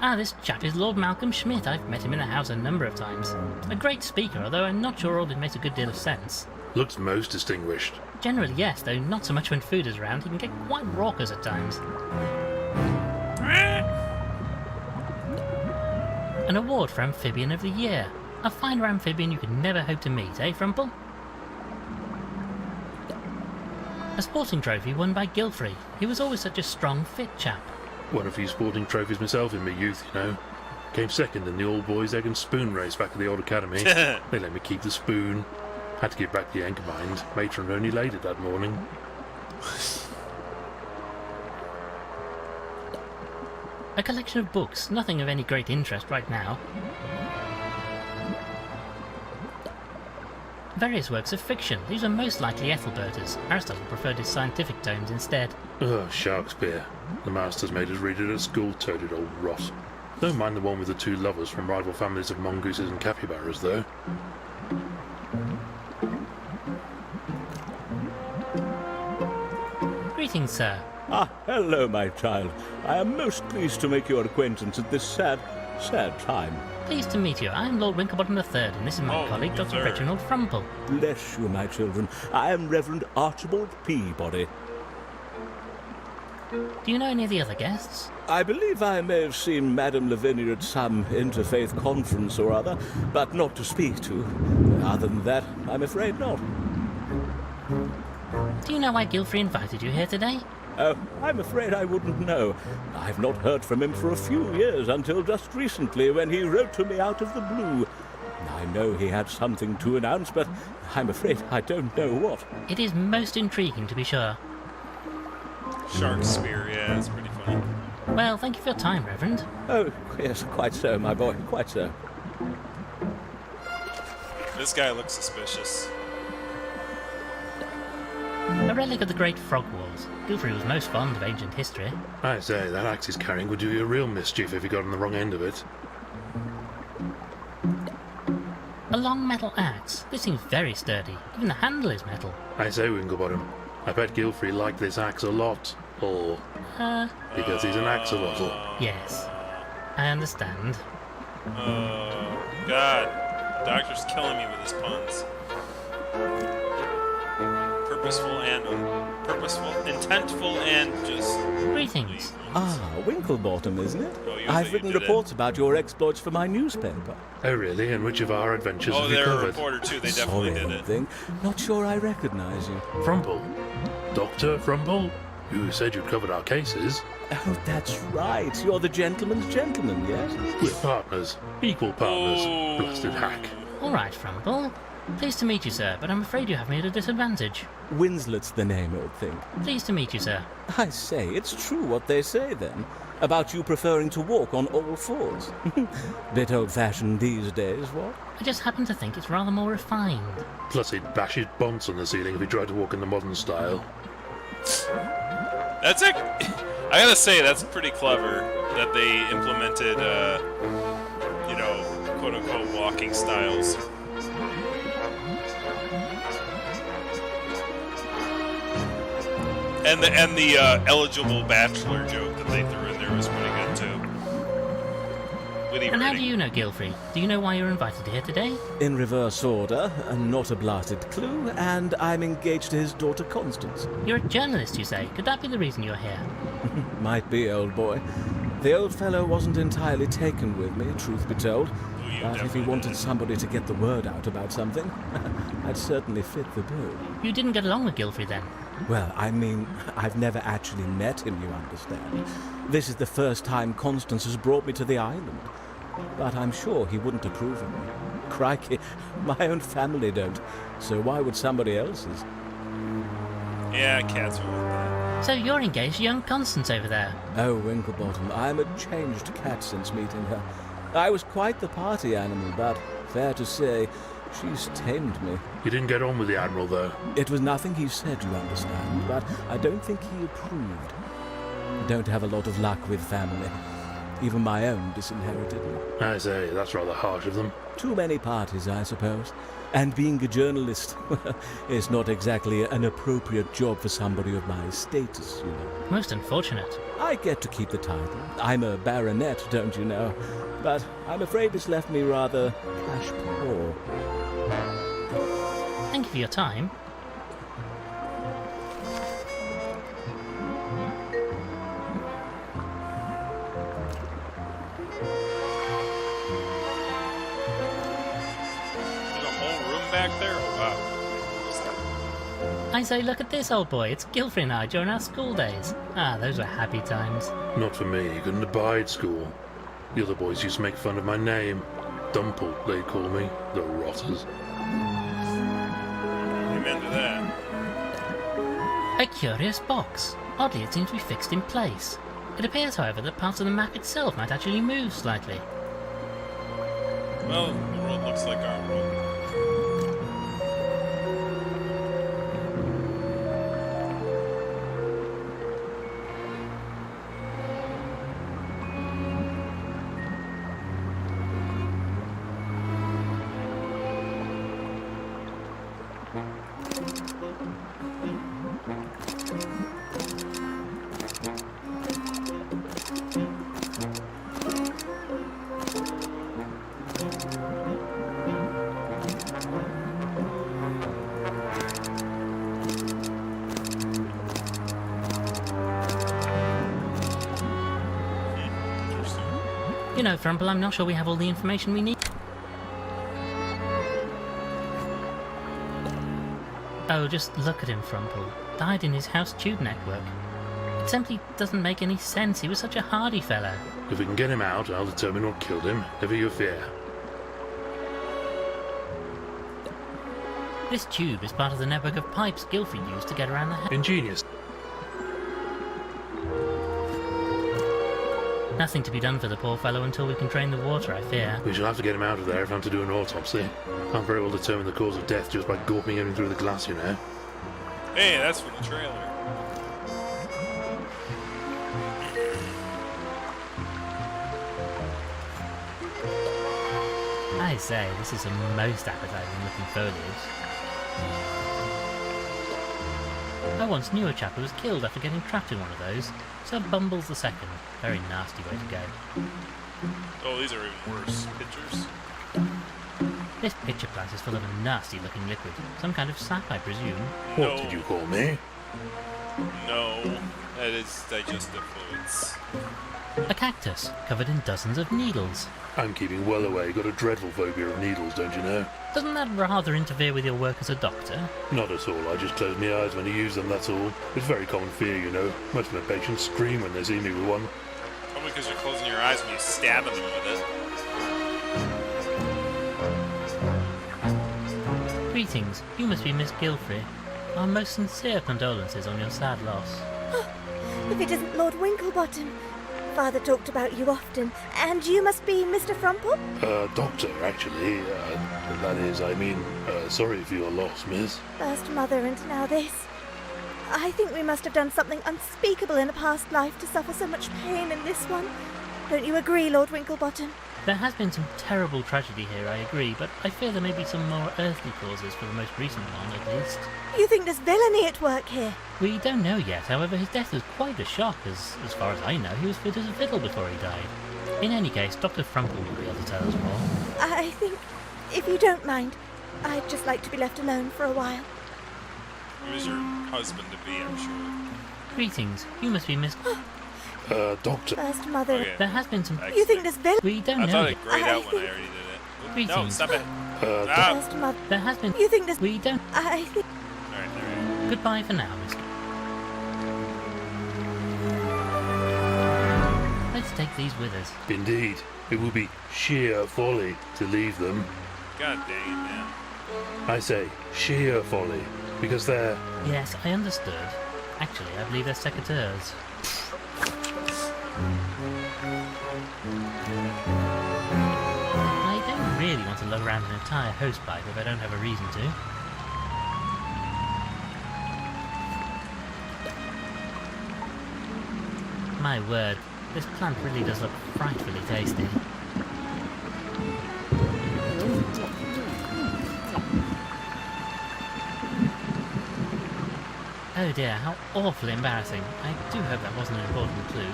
Ah, this chap is Lord Malcolm Schmidt. I've met him in the house a number of times. A great speaker, although I'm not sure all it makes a good deal of sense. Looks most distinguished. Generally, yes, though not so much when food is around. He can get quite raucous at times. An award for Amphibian of the Year. A finer amphibian you could never hope to meet, eh, Frumple? A sporting trophy won by Gilfrey. He was always such a strong, fit chap. Won a few sporting trophies myself in my youth, you know. Came second in the all-boys egg and spoon race back at the old academy. They let me keep the spoon. Had to give back the anchor mind. Matron only laid it that morning. A collection of books, nothing of any great interest right now. Various works of fiction. These are most likely Ethelbert's. Aristotle preferred his scientific tomes instead. Ugh, Shakespeare. The masters made us read it at school, toted old rot. Don't mind the one with the two lovers from rival families of mongooses and capybaras, though. Greetings, sir. Ah, hello, my child. I am most pleased to make your acquaintance at this sad time. Pleased to meet you. I am Lord Winklebottom III, and this is my colleague, Dr. sir. Reginald Frumple. Bless you, my children. I am Reverend Archibald Peabody. Do you know any of the other guests? I believe I may have seen Madame Lavinia at some interfaith conference or other, but not to speak to. Other than that, I'm afraid not. Do you know why Gilfrey invited you here today? Oh, I'm afraid I wouldn't know. I've not heard from him for a few years, until just recently when he wrote to me out of the blue. I know he had something to announce, but I'm afraid I don't know what. It is most intriguing, to be sure. Shark spear, yeah, it's pretty funny. Well, thank you for your time, Reverend. Oh, yes, quite so, my boy, quite so. This guy looks suspicious. A relic of the Great Frog Wars. Gilfrey was most fond of ancient history. I say, that axe he's carrying would do you a real mischief if he got on the wrong end of it. A long metal axe. This seems very sturdy. Even the handle is metal. I say, Winklebottom, I bet Gilfrey liked this axe a lot. Or because he's an axolotl. Yes. I understand. Oh, God. Doctor's killing me with his puns. Purple intentful, and just... Greetings. Ah, Winklebottom, isn't it? Oh, you I've did written it. reports about your exploits for my newspaper. Oh, really? And which of our adventures Oh, have you they're a covered? reporter, too. They definitely Sorry, did old it. thing. Not sure I recognize you. Frumple? Dr. Frumple? You said you'd covered our cases. Oh, that's right. You're the gentleman's gentleman, yes? We're partners. Equal partners. Oh. Blasted hack. All right, Frumple. Pleased to meet you, sir, but I'm afraid you have me at a disadvantage. Winslet's the name, old thing. Pleased to meet you, sir. I say, it's true what they say, then, about you preferring to walk on all fours. Bit old-fashioned these days, what? I just happen to think it's rather more refined. Plus he'd bash his bonds on the ceiling if he tried to walk in the modern style. That's it. I gotta say, that's pretty clever that they implemented, quote-unquote walking styles. And the eligible bachelor joke that they threw in there was pretty good too. Witty And how do writing. you know Gilfrey? Do you know why you're invited here today? In reverse order, not a blasted clue, and I'm engaged to his daughter Constance. You're a journalist, you say. Could that be the reason you're here? Might be, old boy. The old fellow wasn't entirely taken with me, truth be told. you But if he definitely wanted did. somebody to get the word out about something, I'd certainly fit the bill. You didn't get along with Gilfrey then? Well, I mean, I've never actually met him, you understand. This is the first time Constance has brought me to the island. But I'm sure he wouldn't approve of me. Crikey, my own family don't. So why would somebody else's? Yeah, cats are like that. So you're engaged to young Constance over there. Oh, Winklebottom, I'm a changed cat since meeting her. I was quite the party animal, but fair to say, she's tamed me. You didn't get on with the Admiral, though. It was nothing he said, you understand, but I don't think he approved. Don't have a lot of luck with family. Even my own disinherited me. I say, that's rather harsh of them. Too many parties, I suppose. And being a journalist is not exactly an appropriate job for somebody of my status, you know. Most unfortunate. I get to keep the title. I'm a baronet, don't you know? But I'm afraid it's left me rather cash poor. Thank you for your time. There's a whole room back there? Oh, wow. What's that? I say, look at this, old boy. It's Gilfrey and I during our school days. Ah, those were happy times. Not for me. Couldn't abide school. The other boys used to make fun of my name. Dumple, they'd call me. The rotters. Amen to that. A curious box. Oddly, it seems to be fixed in place. It appears, however, that parts of the map itself might actually move slightly. Well, the world looks like our world. You know, Frumple, I'm not sure we have all the information we need. Oh, just look at him, Frumple. Died in his house tube network. It simply doesn't make any sense. He was such a hardy fellow. If we can get him out, I'll determine what killed him. Never you fear. This tube is part of the network of pipes Gilfrey used to get around the house. Ingenious. Nothing to be done for the poor fellow until we can drain the water, I fear. We shall have to get him out of there if I'm to do an autopsy. Can't very well determine the cause of death just by gawping him through the glass, you know. Hey, that's from the trailer. I say, this is a most appetizing looking foliage. I once knew a chap who was killed after getting trapped in one of those. Sir Bumbles II. Very nasty way to go. Oh, these are even worse. Pictures? This pitcher plant is full of a nasty-looking liquid. Some kind of sap, I presume. What did you call me? No, that is digestive fluids. A cactus, covered in dozens of needles. I'm keeping well away. Got a dreadful phobia of needles, don't you know? Doesn't that rather interfere with your work as a doctor? Not at all. I just close my eyes when I use them, that's all. It's a very common fear, you know. Most of my patients scream when they see me with one. Probably because you're closing your eyes when you stab them with it. Greetings, you must be Miss Gilfrey. Our most sincere condolences on your sad loss. If it isn't Lord Winklebottom. Father talked about you often. And you must be Mr. Frumple? Doctor, actually. That is, I mean, sorry for your loss, miss. First mother and now this. I think we must have done something unspeakable in a past life to suffer so much pain in this one. Don't you agree, Lord Winklebottom? There has been some terrible tragedy here, I agree, but I fear there may be some more earthly causes for the most recent one, at least. You think there's villainy at work here? We don't know yet, however, his death was quite a shock, as far as I know, he was fit as a fiddle before he died. In any case, Dr. Frumple will be able to tell us more. I think, if you don't mind, I'd just like to be left alone for a while. He was your husband-to-be, I'm sure. Greetings, you must be Miss... Doctor. First mother... Okay. There has been some... You think there's villainy? We don't I know thought yet. it grayed out when I think- already did it. Greetings. No, stop it. First mother... There has been... You think there's... We don't... I think... Alright, there Goodbye for now, Miss... Let's take these with us. Indeed. It would be sheer folly to leave them. God dang it, man. I say, sheer folly. Because they're... Yes, I understood. Actually, I believe they're secateurs. I don't really want to lug around an entire hosepipe if I don't have a reason to. My word, this plant really does look frightfully tasty. Oh dear, how awfully embarrassing. I do hope that wasn't an important clue.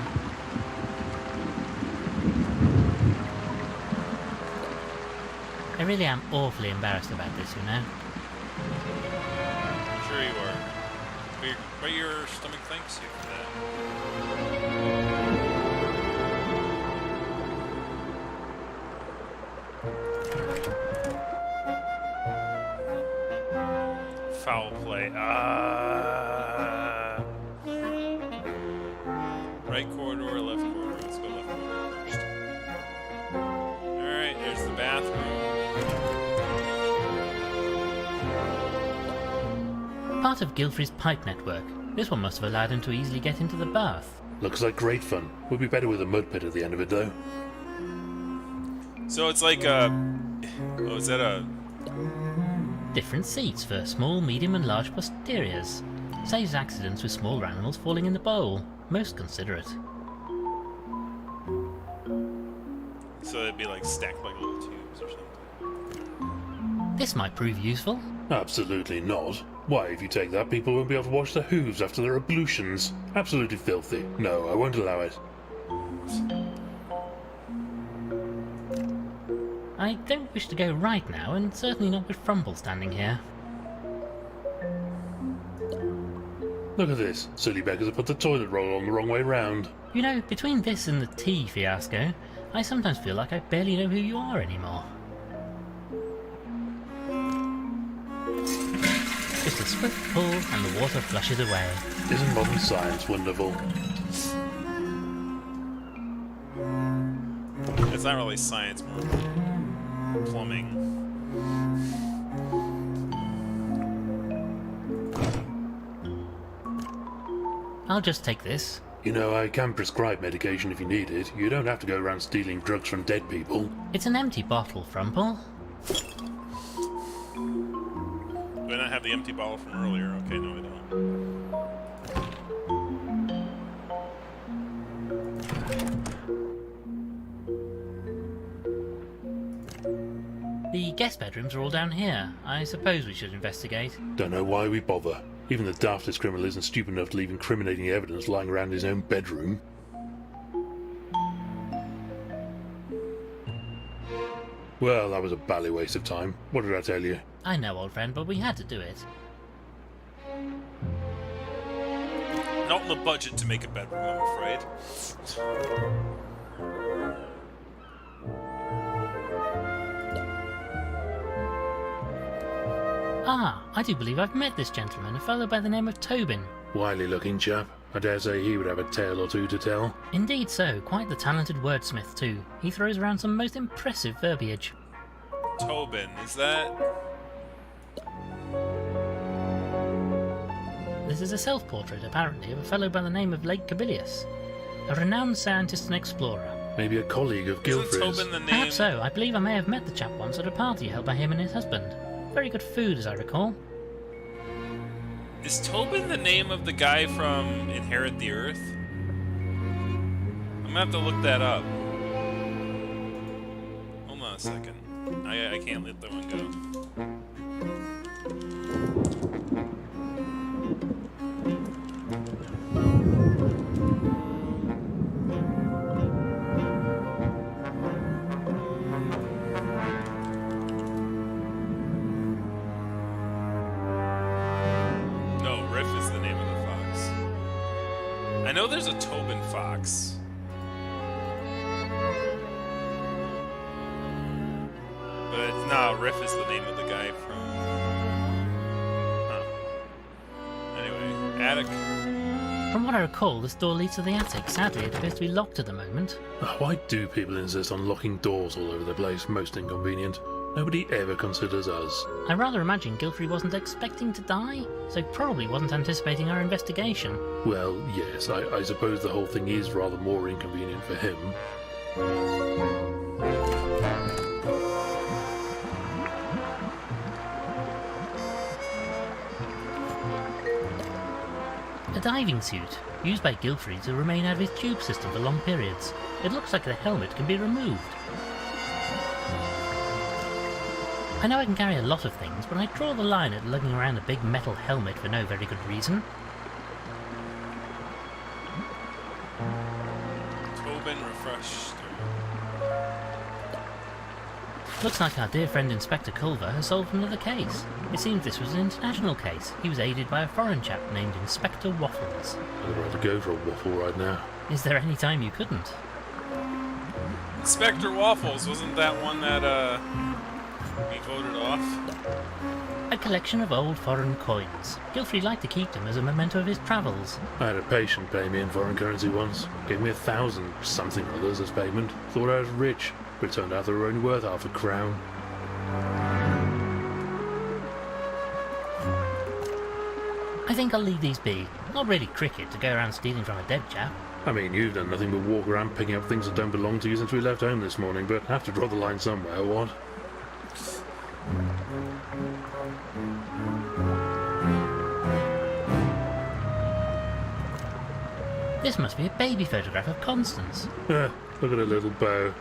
I really am awfully embarrassed about this, you know. I'm sure you are. But your stomach thanks you for that. Foul play. Right corridor, left corridor. Let's go left corridor first. Alright, there's the bathroom. Part of Gilfrey's pipe network. This one must have allowed him to easily get into the bath. Looks like great fun. Would be better with a mud pit at the end of it, though. So it's like a... Oh, is that a... Different seats for small, medium and large posteriors. Saves accidents with small animals falling in the bowl. Most considerate. So it'd be like stacked like little tubes or something. This might prove useful. Absolutely not. Why, if you take that, people won't be able to wash their hooves after their ablutions. Absolutely filthy. No, I won't allow it. I don't wish to go right now, and certainly not with Frumple standing here. Look at this. Silly beggars have put the toilet roll on the wrong way round. You know, between this and the tea fiasco, I sometimes feel like I barely know who you are anymore. Just a swift pull and the water flushes away. Isn't modern science wonderful? It's not really science, more plumbing. I'll just take this. You know, I can prescribe medication if you need it. You don't have to go around stealing drugs from dead people. It's an empty bottle, Frumple. Do I not have the empty bottle from earlier? Okay, no, I don't. The guest bedrooms are all down here. I suppose we should investigate. Don't know why we bother. Even the daftest criminal isn't stupid enough to leave incriminating evidence lying around his own bedroom. Well, that was a bally waste of time. What did I tell you? I know, old friend, but we had to do it. Not in the budget to make a bedroom, I'm afraid. Ah, I do believe I've met this gentleman, a fellow by the name of Tobin. Wily looking chap. I dare say he would have a tale or two to tell. Indeed so, quite the talented wordsmith too. He throws around some most impressive verbiage. Tobin, is that... This is a self-portrait, apparently, of a fellow by the name of Lake Cabilius, a renowned scientist and explorer. Maybe a colleague of Isn't Gilfrey's. Tobin the name... Perhaps so. I believe I may have met the chap once at a party held by him and his husband. Very good food, as I recall. Is Tobin the name of the guy from Inherit the Earth? I'm gonna have to look that up. Hold on a second. I can't let that one go. No, Riff is the name of the fox. I know there's a Tobin fox. But nah, Riff is the name of the guy from... Huh. Anyway, attic. From what I recall, this door leads to the attic. Sadly, it appears to be locked at the moment. Why do people insist on locking doors all over the place? Most inconvenient. Nobody ever considers us. I rather imagine Gilfrey wasn't expecting to die, so probably wasn't anticipating our investigation. Well, yes, I suppose the whole thing is rather more inconvenient for him. A diving suit, used by Gilfrey to remain out of his tube system for long periods. It looks like the helmet can be removed. I know I can carry a lot of things, but I draw the line at lugging around a big metal helmet for no very good reason. Tobin refreshed. Looks like our dear friend Inspector Culver has solved another case. It seems this was an international case. He was aided by a foreign chap named Inspector Waffles. I'd rather go for a waffle right now. Is there any time you couldn't? Inspector Waffles, wasn't that one that, we voted off? A collection of old foreign coins. Gilfrey liked to keep them as a memento of his travels. I had a patient pay me in foreign currency once. Gave me 1,000 something others as payment. Thought I was rich, but it turned out they were only worth half a crown. I think I'll leave these be. Not really cricket to go around stealing from a dead chap. I mean, you've done nothing but walk around picking up things that don't belong to you since we left home this morning, but have to draw the line somewhere, what? This must be a baby photograph of Constance. Look at her little bow.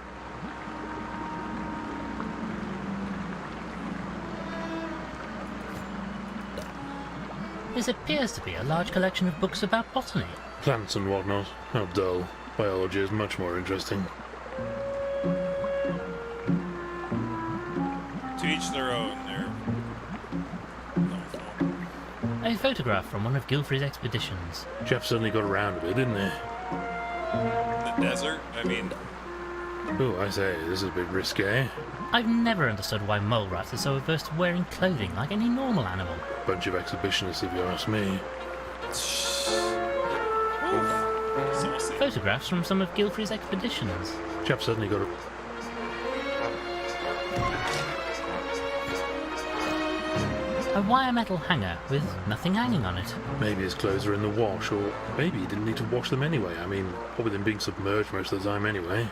This appears to be a large collection of books about botany. Plants and whatnot. How dull. Biology is much more interesting. To each their own, A photograph from one of Gilfrey's expeditions. Chap certainly got around a bit, didn't he? The desert? I mean... Oh, I say, this is a bit risque. I've never understood why mole rats are so averse to wearing clothing like any normal animal. Bunch of exhibitionists, if you ask me. Saucy. Photographs from some of Gilfrey's expeditions. Chap certainly got a... A wire metal hanger with nothing hanging on it. Maybe his clothes are in the wash, or maybe he didn't need to wash them anyway. I mean, what with him being submerged most of the time anyway.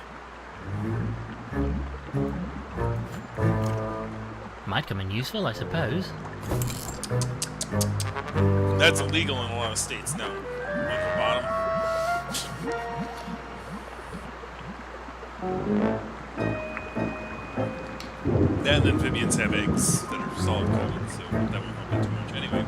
Might come in useful, I suppose. That's illegal in a lot of states now. Winklebottom. Then amphibians have eggs that are solid colored, so that won't help me too much anyway.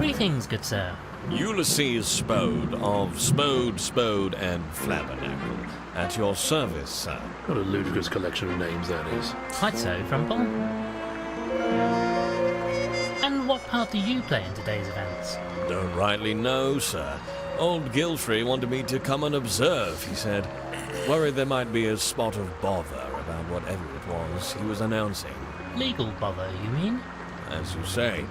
Greetings, good sir. Ulysses Spode of Spode, and Flabbernacle. At your service, sir. What a ludicrous collection of names that is. Quite so, Frumple. And what part do you play in today's events? Don't rightly know, sir. Old Gilfrey wanted me to come and observe, he said. Worried there might be a spot of bother about whatever it was he was announcing. Legal bother, you mean? As you say.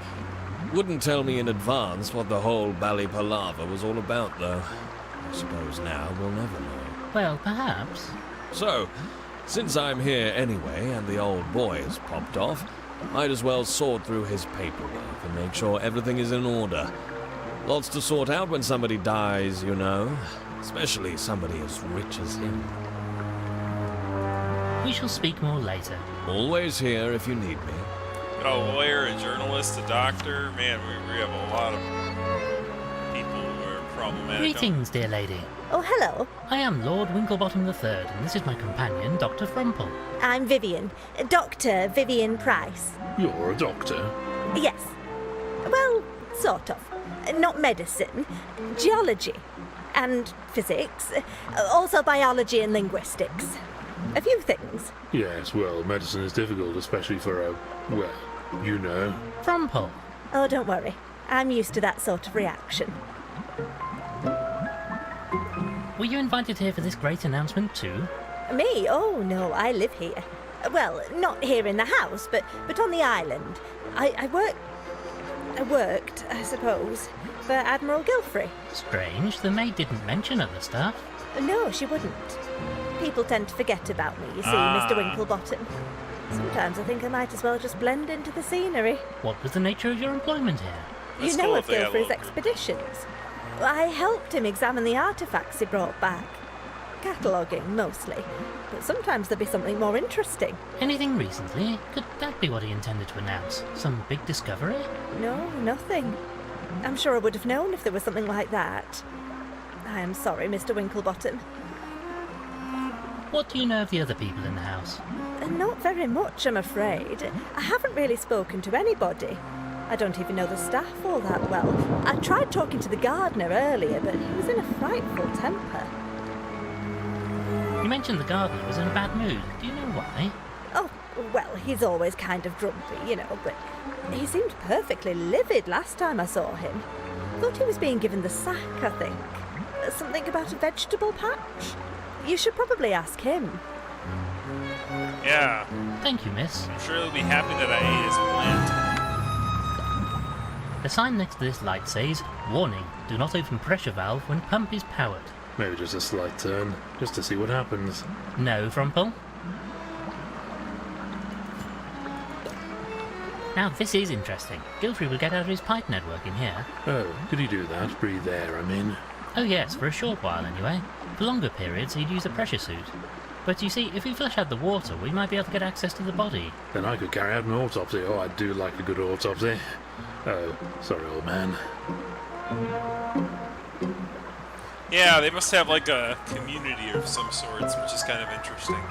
Wouldn't tell me in advance what the whole bally palaver was all about, though. I suppose now we'll never know. Well, perhaps. So, since I'm here anyway and the old boy has popped off, might as well sort through his paperwork and make sure everything is in order. Lots to sort out when somebody dies, you know. Especially somebody as rich as him. We shall speak more later. Always here if you need me. A lawyer, a journalist, a doctor. Man, we have a lot of people who are problematic. Greetings, dear lady. Oh, hello. I am Lord Winklebottom III, and this is my companion, Dr. Frumple. I'm Vivian. Dr. Vivian Price. You're a doctor. Yes. Well, sort of. Not medicine. Geology. And physics. Also biology and linguistics. A few things. Yes, well, medicine is difficult, especially for a, well, you know. Frumple. Oh, don't worry. I'm used to that sort of reaction. Were you invited here for this great announcement too? Me? Oh, no, I live here. Well, not here in the house, but on the island. I worked, I suppose, for Admiral Gilfrey. Strange, the maid didn't mention other stuff. No, she wouldn't. People tend to forget about me, you see, Mr. Winklebottom. Sometimes I think I might as well just blend into the scenery. What was the nature of your employment here? That's You know cool of if they had a Gilfrey's little- expeditions. I helped him examine the artefacts he brought back. Cataloguing, mostly. But sometimes there'd be something more interesting. Anything recently? Could that be what he intended to announce? Some big discovery? No, nothing. I'm sure I would have known if there was something like that. I am sorry, Mr. Winklebottom. What do you know of the other people in the house? Not very much, I'm afraid. I haven't really spoken to anybody. I don't even know the staff all that well. I tried talking to the gardener earlier, but he was in a frightful temper. You mentioned the gardener was in a bad mood. Do you know why? Oh, well, he's always kind of grumpy, you know, but he seemed perfectly livid last time I saw him. Thought he was being given the sack, I think. Something about a vegetable patch. You should probably ask him. Yeah, Thank you, miss. I'm sure they'll be happy that I ate his plant. The sign next to this light says, "Warning, do not open pressure valve when pump is powered." Maybe just a slight turn, just to see what happens. No, Frumple. Now this is interesting. Gilfrey will get out of his pipe network in here. Oh, could he do that? Breathe air, I mean. Oh yes, for a short while anyway. For longer periods he'd use a pressure suit. But you see, if we flush out the water, we might be able to get access to the body. Then I could carry out an autopsy. Oh, I do like a good autopsy. Oh, sorry, old man. Yeah, they must have like a community of some sorts, which is kind of interesting.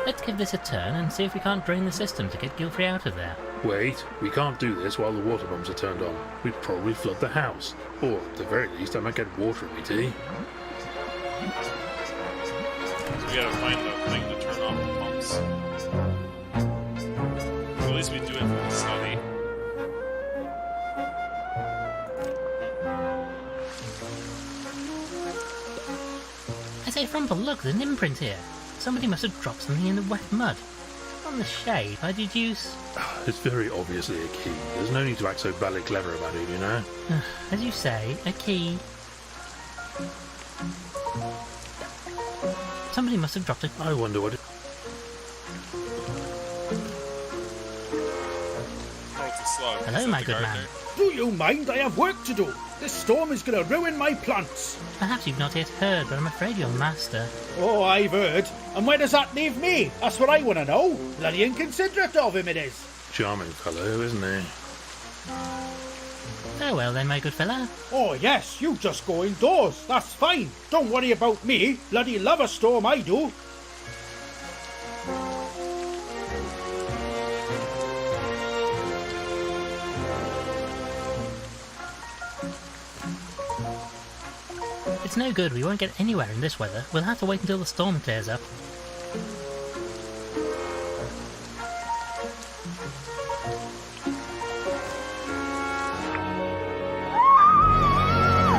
Let's give this a turn and see if we can't drain the system to get Gilfrey out of there. Wait, we can't do this while the water pumps are turned on. We'd probably flood the house. Or, at the very least, I might get water in my tea. We gotta find a thing to turn off the pumps. At least we do it for the study. I say, Frumple, look, there's an imprint here. Somebody must have dropped something in the wet mud. On the shape, I deduce... It's very obviously a key. There's no need to act so badly clever about it, you know? As you say, a key. Somebody must have dropped it. I wonder what it... Oh, it's a slug. Hello, Is that my the good gardener? man. Do you mind? I have work to do. This storm is going to ruin my plants. Perhaps you've not yet heard, but I'm afraid your master... Oh, I've heard. And where does that leave me? That's what I want to know. Bloody inconsiderate of him it is. Charming fellow, isn't he? Oh well then, my good fella. Oh, yes, you just go indoors. That's fine. Don't worry about me. Bloody love a storm, I do. It's no good, we won't get anywhere in this weather. We'll have to wait until the storm clears up.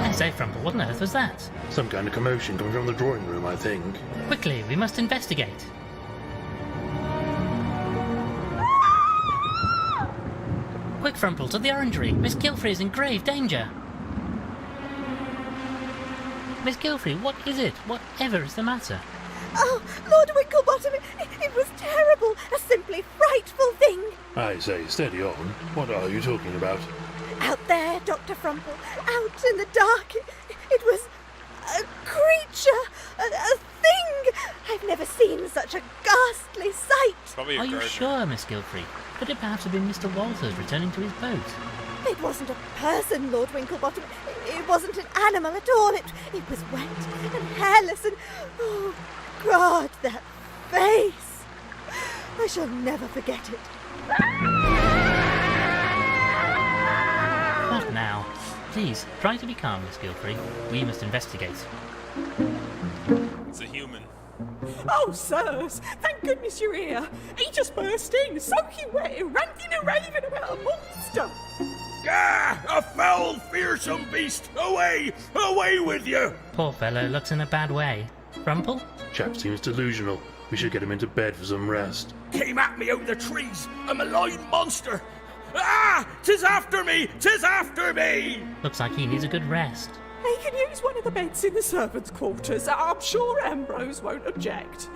I say, Frumple, what on earth was that? Some kind of commotion coming from the drawing room, I think. Quickly, we must investigate. Quick, Frumple, to the orangery! Miss Gilfrey is in grave danger! Miss Gilfrey, what is it? Whatever is the matter? Oh, Lord Winklebottom, it was terrible, a simply frightful thing. I say, steady on. What are you talking about? Out there, Dr. Frumple, out in the dark, it was a creature, a thing. I've never seen such a ghastly sight. Probably a Are you gardener. sure, Miss Gilfrey? Could it perhaps have been Mr. Walters returning to his boat? It wasn't a person, Lord Winklebottom. It wasn't an animal at all. It was wet and hairless and... Oh, God, that face! I shall never forget it. What now? Please, try to be calm, Miss Gilfrey. We must investigate. It's a human. Oh, sirs, thank goodness you're here. He just burst in, soaking wet, ranting and raving about a monster. Ah, a foul, fearsome beast! Away! Away with you! Poor fellow looks in a bad way. Frumple? Chap seems delusional. We should get him into bed for some rest. Came at me out of the trees, a malign monster! Ah! 'Tis after me! 'Tis after me! Looks like he needs a good rest. He can use one of the beds in the servants' quarters. I'm sure Ambrose won't object.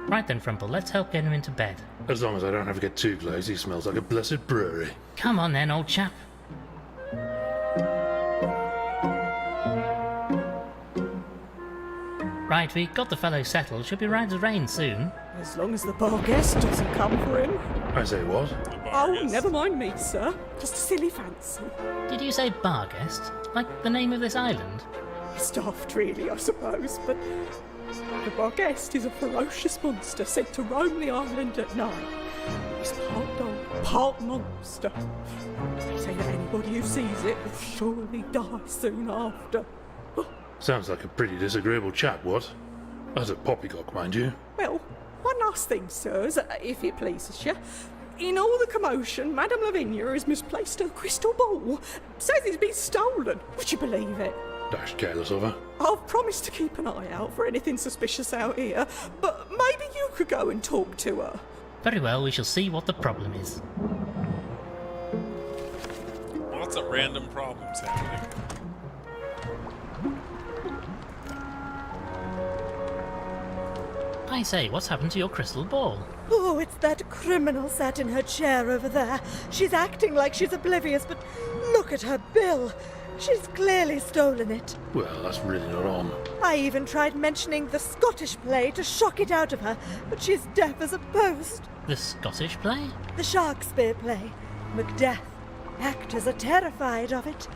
Right then, Frumple, let's help get him into bed. As long as I don't have to get too close, he smells like a blessed brewery. Come on then, old chap. Right, we got the fellow settled. Should be right as rain soon. As long as the bar guest doesn't come for him. I say what? The bar Oh, guest. never mind me, sir. Just a silly fancy. Did you say Barguest? Like the name of this island? It's daft, really, I suppose, but the bar guest is a ferocious monster sent to roam the island at night. He's part dog, part monster. They say that anybody who sees it will surely die soon after. Sounds like a pretty disagreeable chap, what? As a poppycock, mind you. Well, one last thing, sirs, if it pleases you. In all the commotion, Madame Lavinia has misplaced her crystal ball. Says it's been stolen. Would you believe it? Dashed careless of her. I've promised to keep an eye out for anything suspicious out here, but maybe you could go and talk to her. Very well, we shall see what the problem is. Lots of random problems happening. I say, what's happened to your crystal ball? Oh, it's that criminal sat in her chair over there. She's acting like she's oblivious, but look at her bill. She's clearly stolen it. Well, that's really not on. I even tried mentioning the Scottish play to shock it out of her, but she's deaf as a post. The Scottish play? The Shakespeare play. Macbeth. Actors are terrified of it.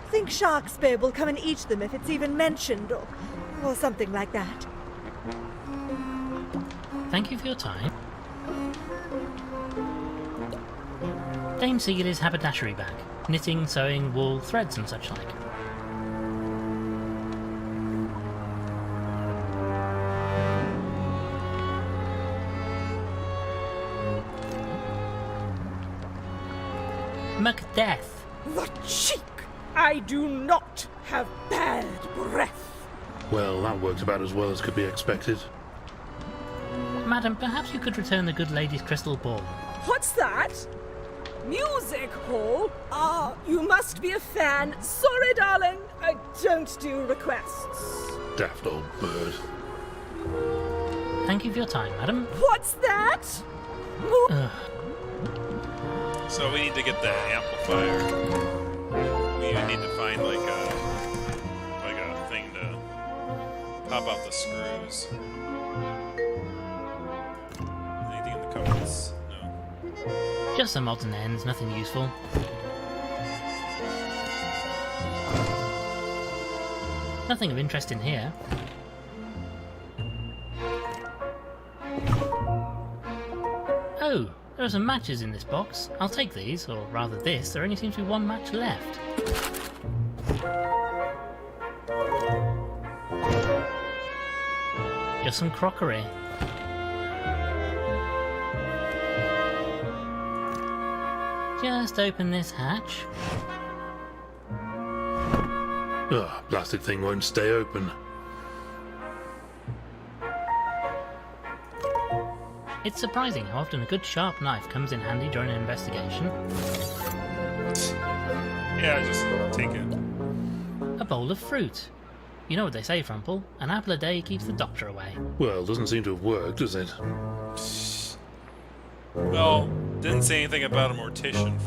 Think Shakespeare will come and eat them if it's even mentioned, or something like that. Thank you for your time. Dame Seeley's haberdashery bag. Knitting, sewing, wool, threads and such like. Macbeth. The cheek! I do not have bad breath. Well, that works about as well as could be expected. Madam, perhaps you could return the good lady's crystal ball. What's that? Music hall? Ah, you must be a fan. Sorry, darling, I don't do requests. Daft old bird. Thank you for your time, madam. What's that? Ugh. So we need to get the amplifier. We even need to find like a thing to pop out the screws. Anything in the cupboards? No. Just some odds and ends, nothing useful. Nothing of interest in here. Oh, there are some matches in this box. I'll take these, or rather this. There only seems to be one match left. just some crockery. Just open this hatch. Ugh, blasted thing won't stay open. It's surprising how often a good sharp knife comes in handy during an investigation. Yeah, just take it. A bowl of fruit. You know what they say, Frumple? An apple a day keeps the doctor away. Well, doesn't seem to have worked, does it? Well, didn't say anything about a mortician.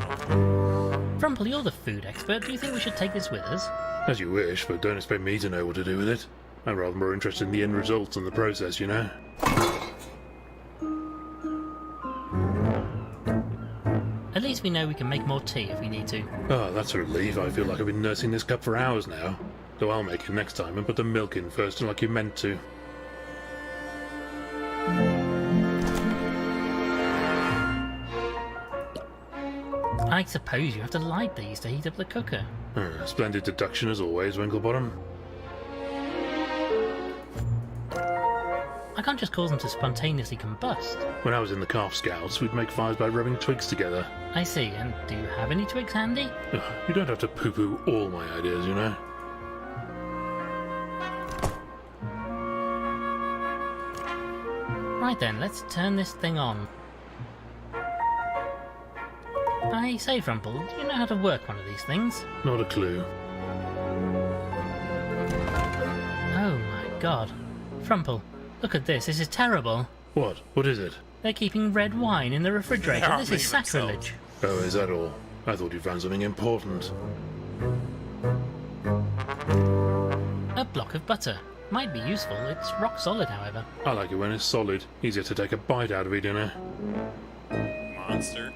Frumple, you're the food expert. Do you think we should take this with us? As you wish, but don't expect me to know what to do with it. I'm rather more interested in the end results than the process, you know. At least we know we can make more tea if we need to. Ah, that's a relief. I feel like I've been nursing this cup for hours now. So I'll make it next time and put the milk in first, like you meant to. I suppose you have to light these to heat up the cooker. Splendid deduction as always, Winklebottom. I can't just cause them to spontaneously combust. When I was in the Calf Scouts, we'd make fires by rubbing twigs together. I see, and do you have any twigs handy? Ugh, you don't have to poo-poo all my ideas, you know. Right then, let's turn this thing on. I say, Frumple, do you know how to work one of these things? Not a clue. Oh my god. Frumple, look at this is terrible. What? What is it? They're keeping red wine in the refrigerator. They This are is sacrilege. Oh, is that all? I thought you found something important. A block of butter. Might be useful. It's rock solid, however. I like it when it's solid. Easier to take a bite out of it, you know. Monster.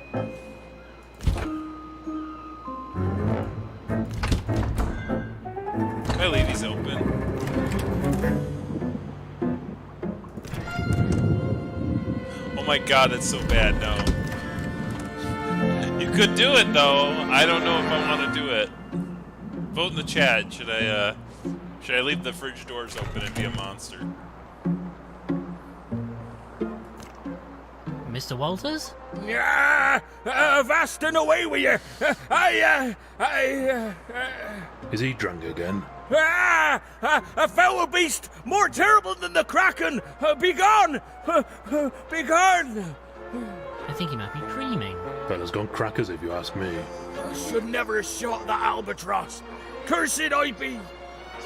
I leave these open. Oh my god, that's so bad, no. You could do it though. I don't know if I want to do it. Vote in the chat. Should I leave the fridge doors open and be a monster? Mr. Walters? Yeah, vast and away with you. Is he drunk again? A foul beast more terrible than the Kraken. Begone! Begone! I think he might be dreaming. Fella's gone crackers if you ask me. I should never have shot that albatross. Cursed I be.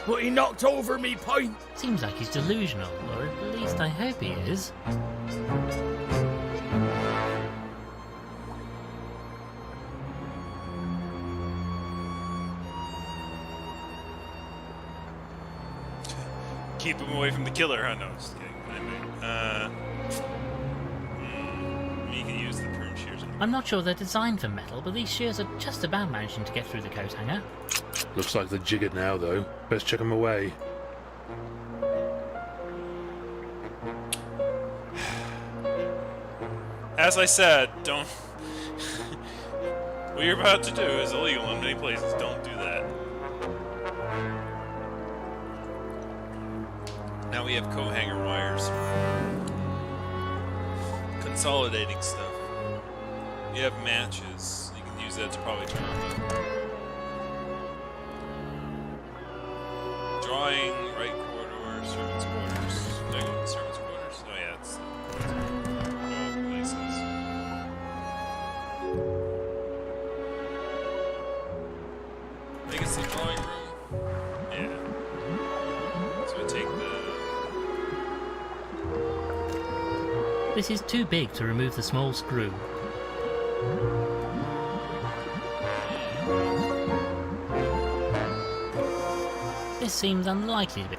But he knocked over me pint. Seems like he's delusional, or at least I hope he is. Keep him away from the killer, huh? No, just kidding. You can use the prune shears. I'm not sure they're designed for metal, but these shears are just about managing to get through the coat hanger. Looks like they're jiggered now, though. Best check them away. As I said, don't... What you're about to do is illegal in many places. Don't do that. Now we have co-hanger wires. Consolidating stuff. You have matches. You can use that to probably turn on them. Drawing, right corridor, servants' quarters. Did I go to the servants' quarters? Oh yeah, it's all places. I think it's the drawing room. Yeah. So I take the... This is too big to remove the small screw. This seems unlikely to be.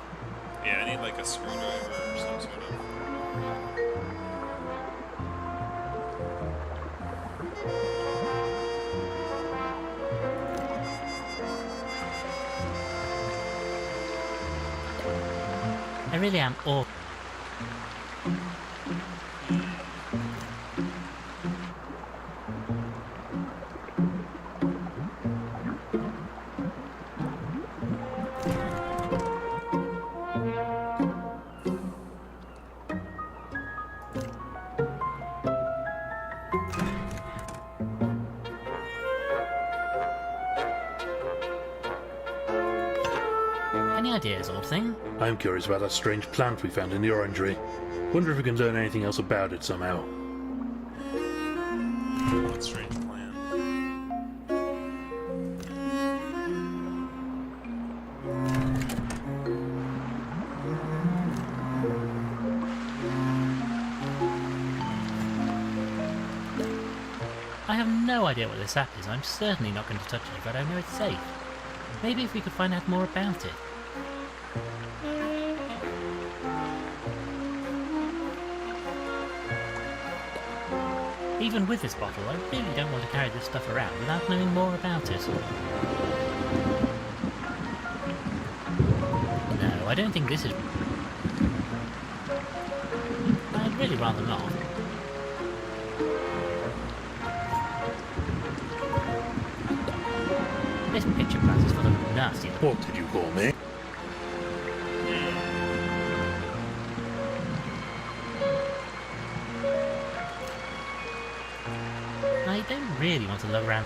Yeah, I need like a screwdriver or some sort of... I really am awful. Any ideas, old thing? I'm curious about that strange plant we found in the orangery. Wonder if we can learn anything else about it somehow. What strange plan? I have no idea what this app is. I'm certainly not going to touch it if I don't know it's safe. Maybe if we could find out more about it. Even with this bottle, I really don't want to carry this stuff around without knowing more about it. No, I don't think this is... I'd really rather not. This picture glass is full of nasty... What did you call me? I don't really want to look around.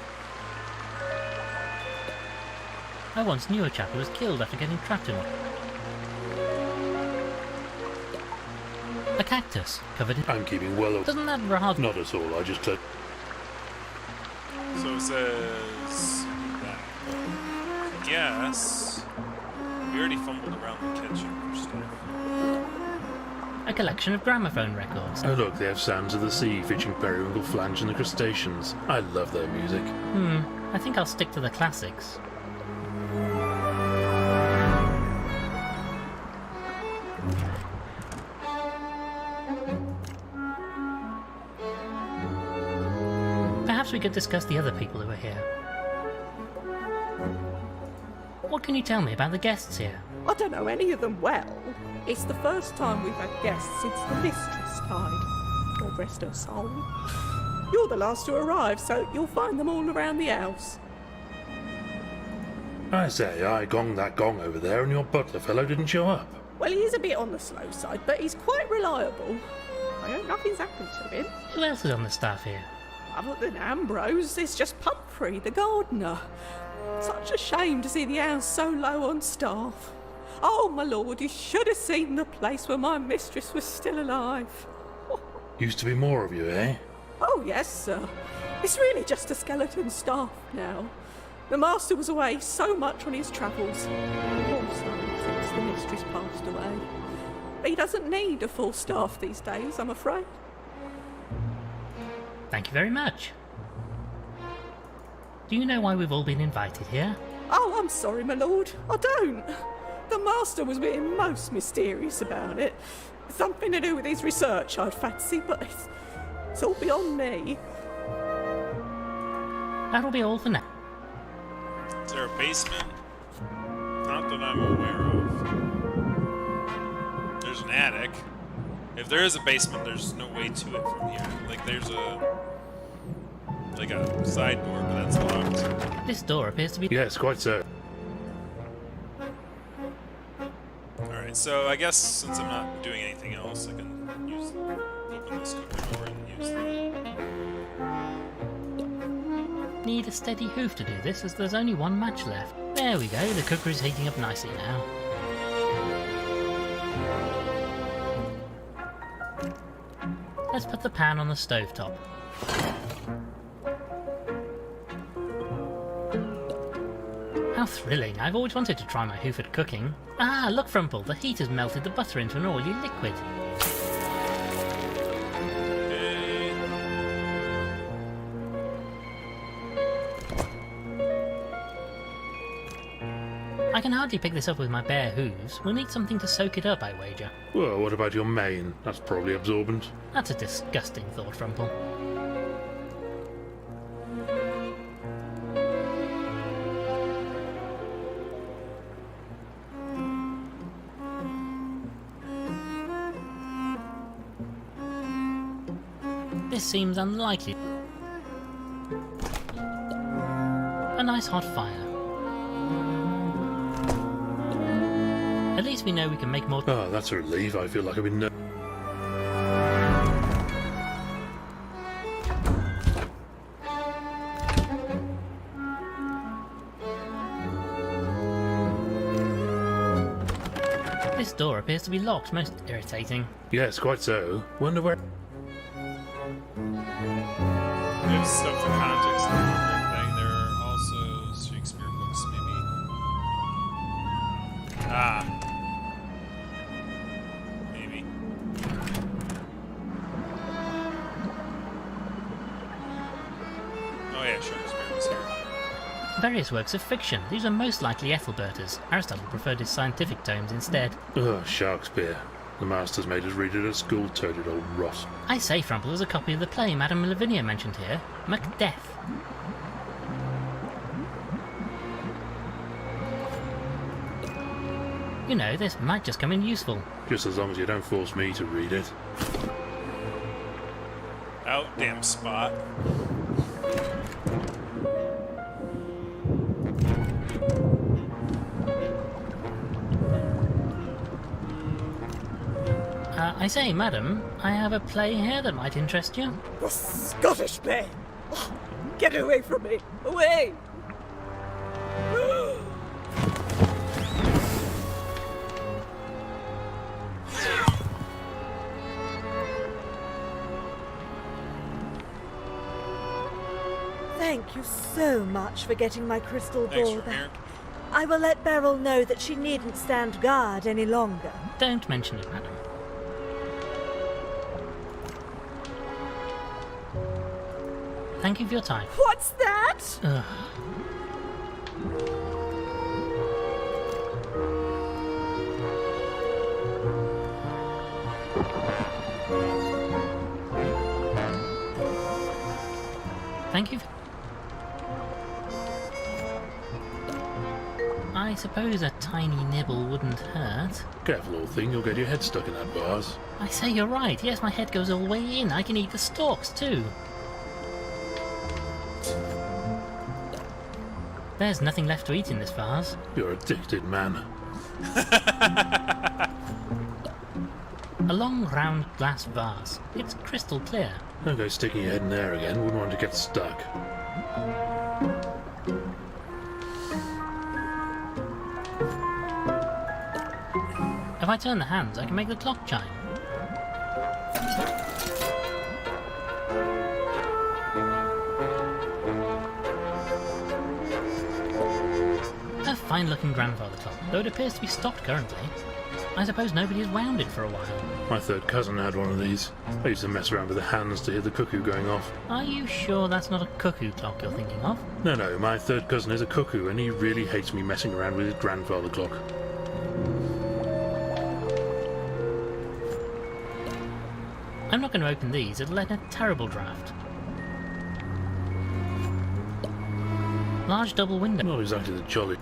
I once knew a chap who was killed after getting trapped in one. A cactus, covered in... I'm keeping well over. Doesn't that rather... Not at all, I just clicked. So it says that. Yes. We already fumbled around the kitchen for stuff. A collection of gramophone records. Oh look, they have Sounds of the Sea featuring Periwinkle, Flange and the Crustaceans. I love their music. I think I'll stick to the classics. Perhaps we could discuss the other people who are here. What can you tell me about the guests here? I don't know any of them well. It's the first time we've had guests since the mistress died. God rest her soul. You're the last to arrive, so you'll find them all around the house. I say, I gonged that gong over there and your butler fellow didn't show up. Well, he is a bit on the slow side, but he's quite reliable. I hope nothing's happened to him. Who else is on the staff here? Other than Ambrose, there's just Pumphrey, the gardener. Such a shame to see the house so low on staff. Oh, my lord, you should have seen the place when my mistress was still alive. Used to be more of you, eh? Oh, yes, sir. It's really just a skeleton staff now. The master was away so much on his travels. Also, since the mistress passed away. He doesn't need a full staff these days, I'm afraid. Thank you very much. Do you know why we've all been invited here? Oh, I'm sorry, my lord. I don't. The master was being most mysterious about it. Something to do with his research, I'd fancy, but it's all beyond me. That'll be all for now. Is there a basement? Not that I'm aware of. There's an attic. If there is a basement, there's no way to it from here. Like, there's a side door, but that's locked. This door appears to be... Yes, quite so. Alright, so I guess since I'm not doing anything else, I can open this cooker door and use the... Need a steady hoof to do this, as there's only one match left. There we go, the cooker is heating up nicely now. Let's put the pan on the stovetop. How thrilling! I've always wanted to try my hoof at cooking. Ah, look, Frumple, the heat has melted the butter into an oily liquid. I can hardly pick this up with my bare hooves. We'll need something to soak it up, I wager. Well, what about your mane? That's probably absorbent. That's a disgusting thought, Frumple. This seems unlikely. A nice hot fire. At least we know we can make more... Oh, that's a relief. I feel like I've been... This door appears to be locked, most irritating. Yes, quite so. Wonder where... There's stuff for context and everything. There are also Shakespeare books, maybe. Ah. Maybe. Oh yeah, Shakespeare was here. Various works of fiction. These are most likely Ethelberta's. Aristotle preferred his scientific tomes instead. Ugh, Shakespeare. The masters made us read it at school, toted old rot. I say, Frumple, there's a copy of the play Madame Lavinia mentioned here. Macbeth. You know, this might just come in useful. Just as long as you don't force me to read it. Oh, damn spot. I say, madam, I have a play here that might interest you. The Scottish play! Oh, get away from me! Away! Thank you so much for getting my crystal Thanks, ball Ramir. back. I will let Beryl know that she needn't stand guard any longer. Don't mention it, madam. Thank you for your time. What's that? Ugh. Thank you. I suppose a tiny nibble wouldn't hurt. Careful, old thing, you'll get your head stuck in that vase. I say you're right. Yes, my head goes all the way in. I can eat the stalks too. There's nothing left to eat in this vase. You're addicted, man. A long, round glass vase. It's crystal clear. Don't go sticking your head in there again. Wouldn't want to get stuck. If I turn the hands, I can make the clock chime. A fine-looking grandfather clock, though it appears to be stopped currently. I suppose nobody has wound it for a while. My third cousin had one of these. I used to mess around with the hands to hear the cuckoo going off. Are you sure that's not a cuckoo clock you're thinking of? No, my third cousin is a cuckoo and he really hates me messing around with his grandfather clock. I'm not going to open these, it'll let in a terrible draft. Large double window. Not exactly the jolly.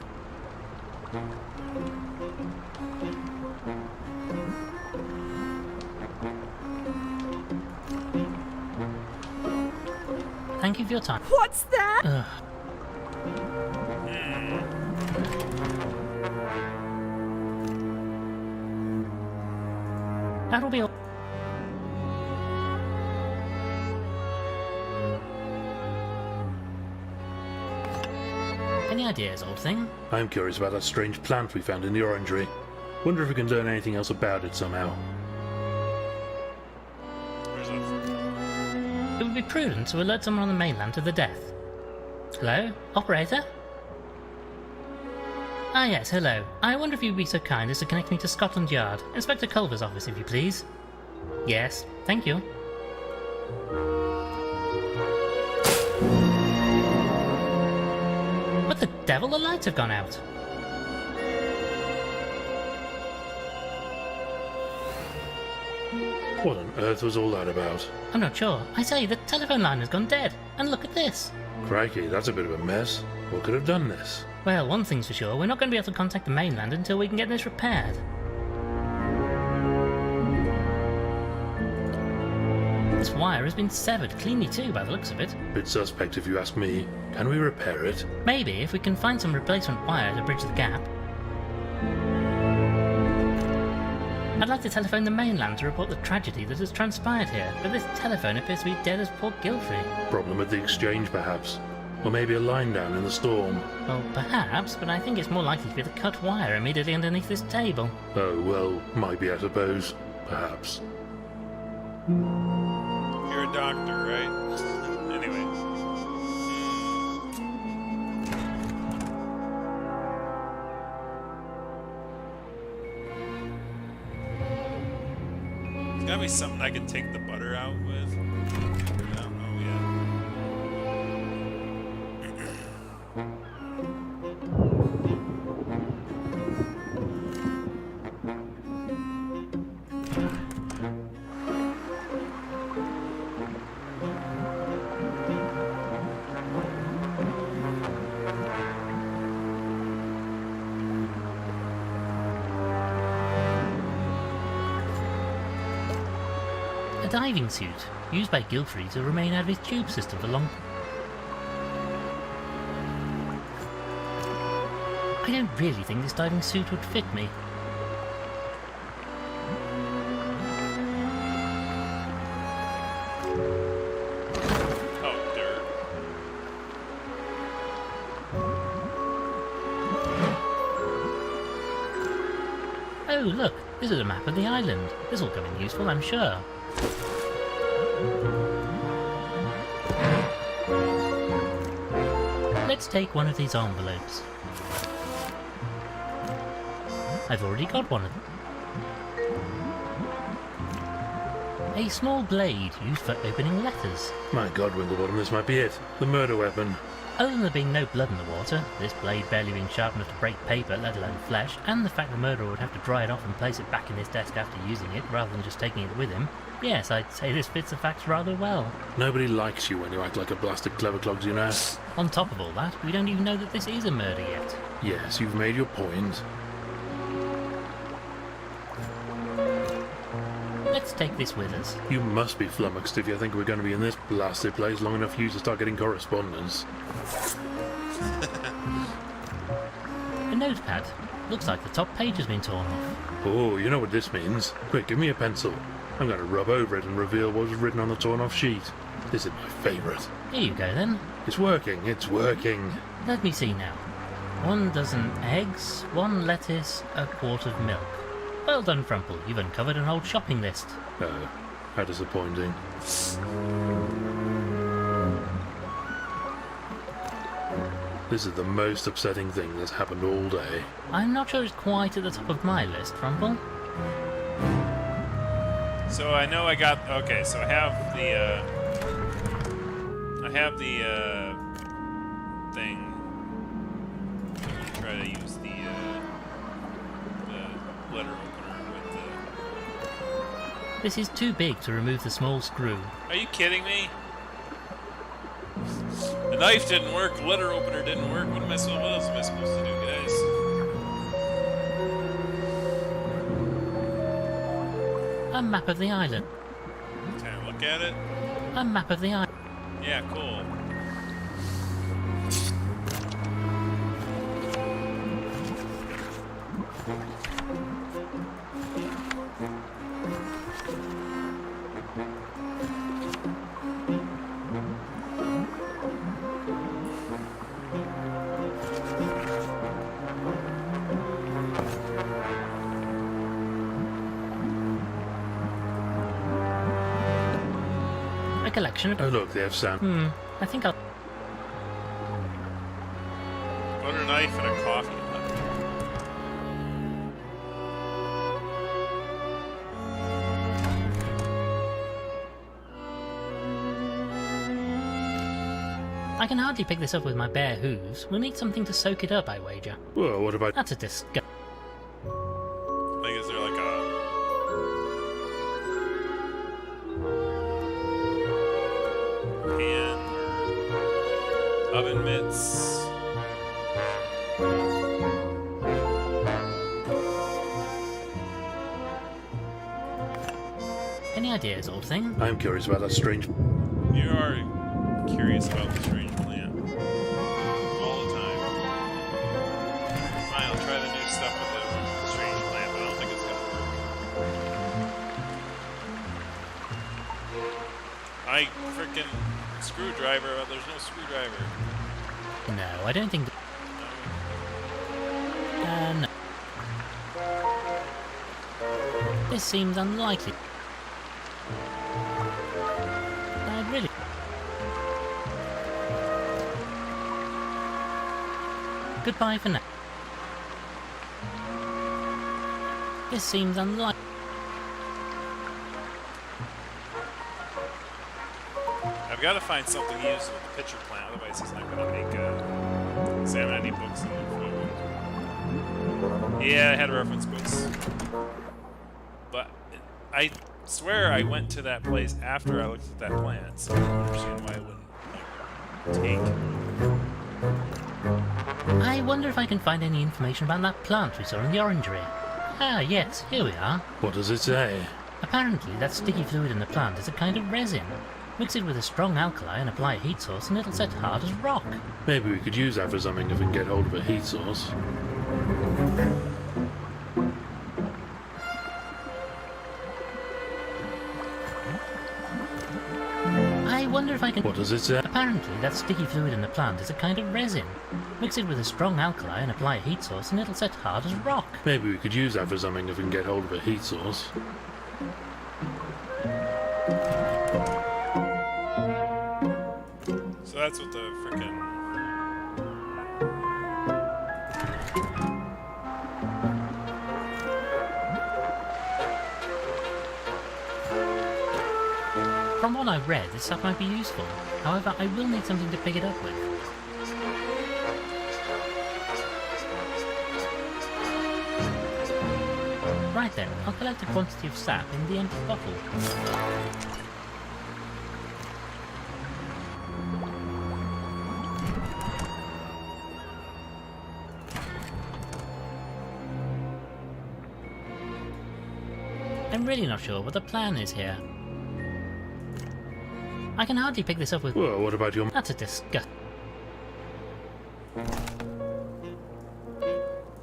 Thank you for your time. What's that? Ugh. That'll be all. Any ideas, old thing? I'm curious about that strange plant we found in the orangery. Wonder if we can learn anything else about it somehow. Where's that? It would be prudent to alert someone on the mainland to the death. Hello? Operator? Ah yes, hello. I wonder if you'd be so kind as to connect me to Scotland Yard. Inspector Culver's office, if you please. Yes, thank you. What the devil? The lights have gone out. What on earth was all that about? I'm not sure. I say, the telephone line has gone dead. And look at this. Crikey, that's a bit of a mess. What could have done this? Well, one thing's for sure, we're not going to be able to contact the mainland until we can get this repaired. This wire has been severed cleanly too, by the looks of it. Bit suspect if you ask me. Can we repair it? Maybe, if we can find some replacement wire to bridge the gap. I'd like to telephone the mainland to report the tragedy that has transpired here, but this telephone appears to be dead as poor Gilfrey. Problem at the exchange, perhaps. Or maybe a line down in the storm. Well, perhaps, but I think it's more likely to be the cut wire immediately underneath this table. Oh, well, might be, I suppose. Perhaps. You're a doctor, right? Anyway. There's gotta be something I can take the butter out with. Oh, yeah. A diving suit, used by Gilfrey to remain out of his tube system for long... I don't really think this diving suit would fit me. Oh, dirt. Oh, look, this is a map of the island. This will come in useful, I'm sure. Let's take one of these envelopes. I've already got one of them. A small blade used for opening letters. My God, Winklebottom, this might be it. The murder weapon. Other than there being no blood in the water, this blade barely being sharp enough to break paper, let alone flesh, and the fact the murderer would have to dry it off and place it back in his desk after using it, rather than just taking it with him, yes, I'd say this fits the facts rather well. Nobody likes you when you act like a blasted clever clogs, you know. On top of all that, we don't even know that this is a murder yet. Yes, you've made your point. Let's take this with us. You must be flummoxed if you think we're going to be in this blasted place long enough for you to start getting correspondence. A notepad. Looks like the top page has been torn off. Oh, you know what this means. Quick, give me a pencil. I'm going to rub over it and reveal what was written on the torn off sheet. This is my favourite. Here you go then. It's working, it's working. Let me see now. 1 dozen eggs, 1 lettuce, a quart of milk. Well done, Frumple. You've uncovered an old shopping list. Oh, how disappointing. This is the most upsetting thing that's happened all day. I'm not sure it's quite at the top of my list, Frumple. So I know I got... Okay, so I have the thing. I'm gonna try to use the letter opener with the... This is too big to remove the small screw. Are you kidding me? The knife didn't work, the letter opener didn't work. What else am I supposed to do, guys? A map of the island. Can I look at it? A map of the island. Yeah, cool. A collection of... Oh look, they have sand. I think I'll... Butter knife and a coffee mug. I can hardly pick this up with my bare hooves. We'll need something to soak it up, I wager. Well, what about... That's a disgust... Like, is there like a... pan or oven mitts? Any ideas, old thing? I'm curious about that strange... You are curious about the strange plant. All the time. Fine, I'll try the new stuff with the strange plant, but I don't think it's gonna work. I freaking screwdriver, but there's no screwdriver. No, I don't think... no. This seems unlikely. I'd really... Goodbye for now. This seems unlikely. I've got to find something to use with the pitcher plant, otherwise he's not going to make examine any books in the food. Yeah, I had reference books. But I swear I went to that place after I looked at that plant, so I don't understand why I wouldn't take. I wonder if I can find any information about that plant we saw in the orangery. Ah, yes, here we are. What does it say? Apparently, that sticky fluid in the plant is a kind of resin. Mix it with a strong alkali and apply a heat source and it'll set hard as rock. Maybe we could use that for something if we can get hold of a heat source. I wonder if I can... What does it say? Apparently, that sticky fluid in the plant is a kind of resin. Mix it with a strong alkali and apply a heat source and it'll set hard as rock. Maybe we could use that for something if we can get hold of a heat source. So that's what the frickin'... From what I've read, this stuff might be useful. However, I will need something to pick it up with. Right then, I'll collect a quantity of sap in the empty bottle. I'm really not sure what the plan is here. I can hardly pick this up with... Well, what about your... That's a disgust...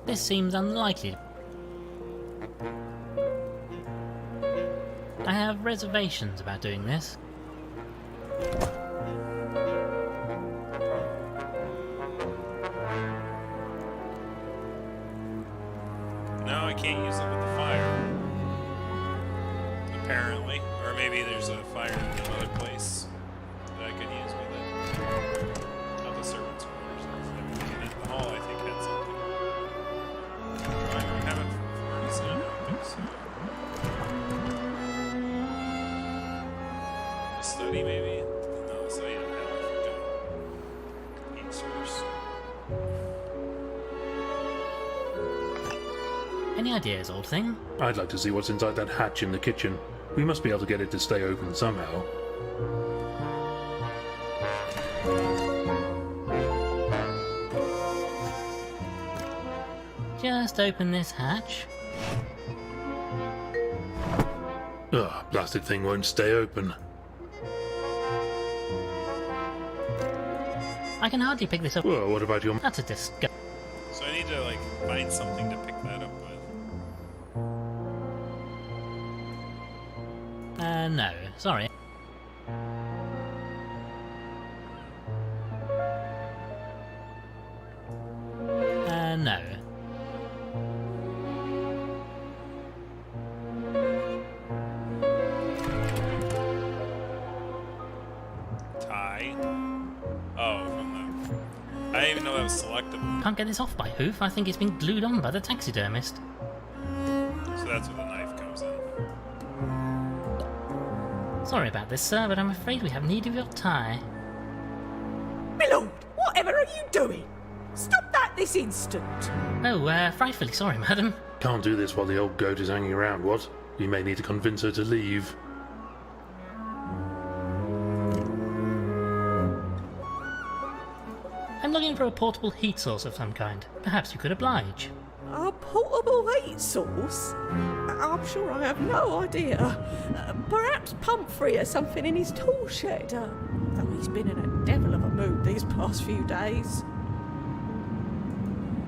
This seems unlikely. I have reservations about doing this. No, I can't use it with the fire. Apparently. Or maybe there's a fire in another place that I could use with it. Not the servants' quarters. Everything in the hall, I think, had something. I haven't already seen it, I don't think so. The study, maybe? No, the study doesn't have a heat source. Any ideas, old thing? I'd like to see what's inside that hatch in the kitchen. We must be able to get it to stay open somehow. Just open this hatch. Ugh, blasted thing won't stay open. I can hardly pick this up. Well, what about your... That's a disgust... So I need to, like, find something to pick that up with. No, sorry. No. Tie. Oh, from the... I didn't even know that was selectable. Can't get this off by hoof. I think it's been glued on by the taxidermist. So that's where the knife comes in. Sorry about this, sir, but I'm afraid we have need of your tie. My lord, whatever are you doing? Stop that this instant! Oh, frightfully sorry, madam. Can't do this while the old goat is hanging around, what? We may need to convince her to leave. I'm looking for a portable heat source of some kind. Perhaps you could oblige. A portable heat source? I'm sure I have no idea. Perhaps Pumphrey has something in his tool shed. Though he's been in a devil of a mood these past few days.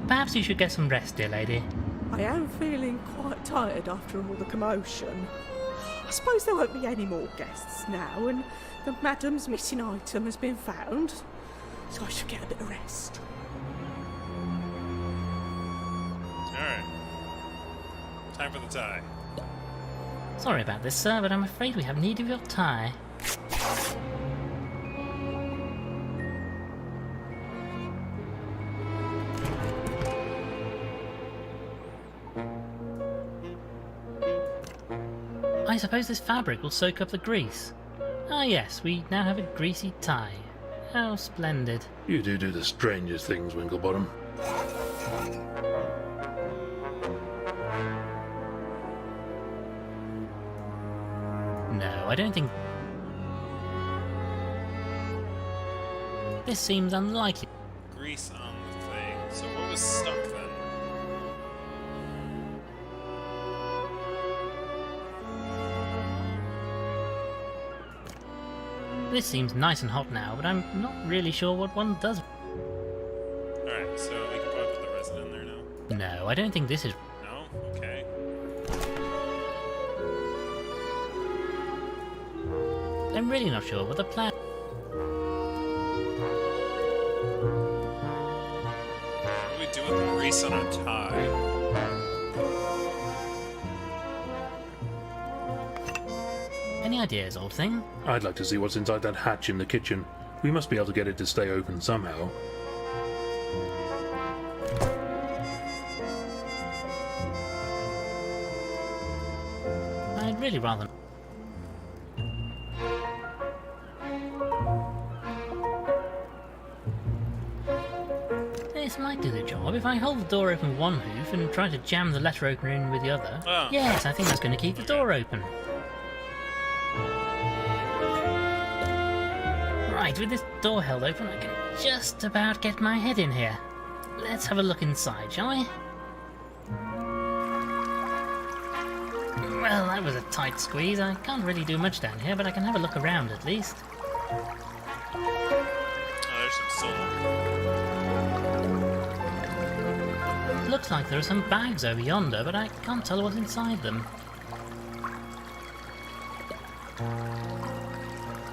Perhaps you should get some rest, dear lady. I am feeling quite tired after all the commotion. I suppose there won't be any more guests now, and the madam's missing item has been found. so I should get a bit of rest. Alright. Time for the tie. Sorry about this, sir, but I'm afraid we have need of your tie. I suppose this fabric will soak up the grease. Ah yes, we now have a greasy tie. How splendid. You do the strangest things, Winklebottom. No, I don't think... This seems unlikely. Grease on the thing. So what was stuck then? This seems nice and hot now, but I'm not really sure what one does. Alright, so we can probably put the resin in there now. No, I don't think this is... No? Okay. I'm really not sure what the plan... What do we do with grease on a tie? Any ideas, old thing? I'd like to see what's inside that hatch in the kitchen. We must be able to get it to stay open somehow. I'd really rather... This might do the job. If I hold the door open with one hoof and try to jam the letter opener in with the other... Oh. Yes, I think that's going to keep the door open. Right, with this door held open, I can just about get my head in here. Let's have a look inside, shall we? Well, that was a tight squeeze. I can't really do much down here, but I can have a look around at least. Oh, there's some soul. Looks like there are some bags over yonder, but I can't tell what's inside them.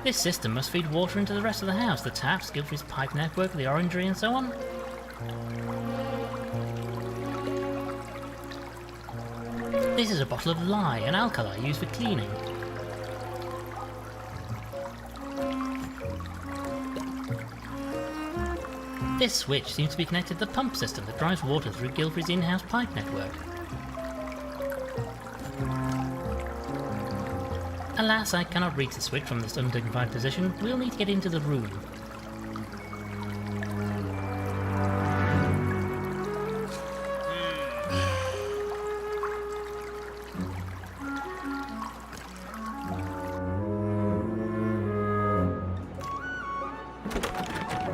This system must feed water into the rest of the house, the taps, Gilfrey's pipe network, the orangery and so on. This is a bottle of lye, an alkali used for cleaning. This switch seems to be connected to the pump system that drives water through Gilfrey's in-house pipe network. Alas, I cannot reach the switch from this undignified position. We'll need to get into the room.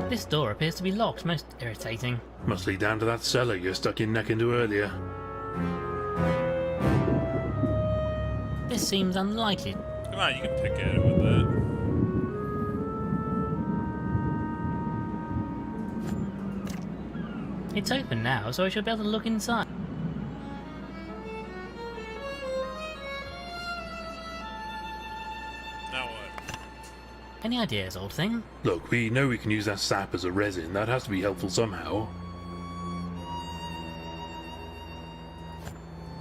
This door appears to be locked, most irritating. Must lead down to that cellar you stuck your neck into earlier. This seems unlikely. Come on, you can pick at it with that. It's open now, so I should be able to look inside. Now what? Any ideas, old thing? Look, we know we can use that sap as a resin. That has to be helpful somehow.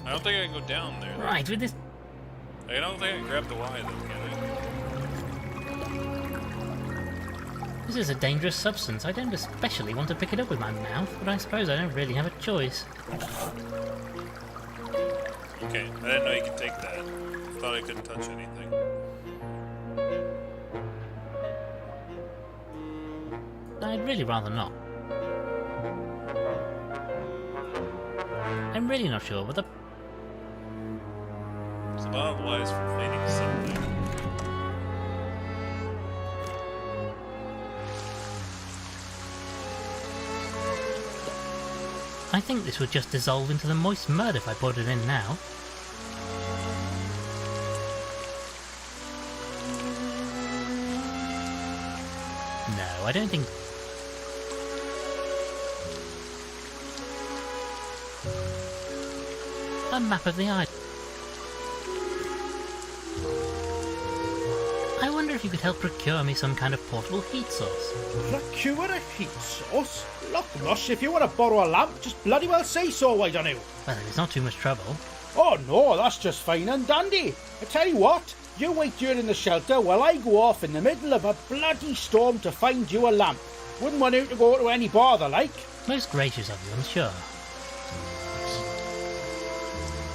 I don't think I can go down there. Right, with this... I don't think I can grab the Y though, can I? This is a dangerous substance. I don't especially want to pick it up with my mouth, but I suppose I don't really have a choice. Okay, I didn't know you could take that. I thought I couldn't touch anything. I'd really rather not. I'm really not sure what the... There's a lot of Y's for cleaning something. I think this would just dissolve into the moist mud if I poured it in now. No, I don't think... A map of the island. I wonder wonder if you could help procure me some kind of portable heat source. Procure a heat source? Look, Mush, if you want to borrow a lamp, just bloody well say so, why don't you? Well, if it's not too much trouble. Oh no, that's just fine and dandy. I tell you what, you wait here in the shelter while I go off in the middle of a bloody storm to find you a lamp. Wouldn't want you to go to any bother, like. Most gracious of you, I'm sure.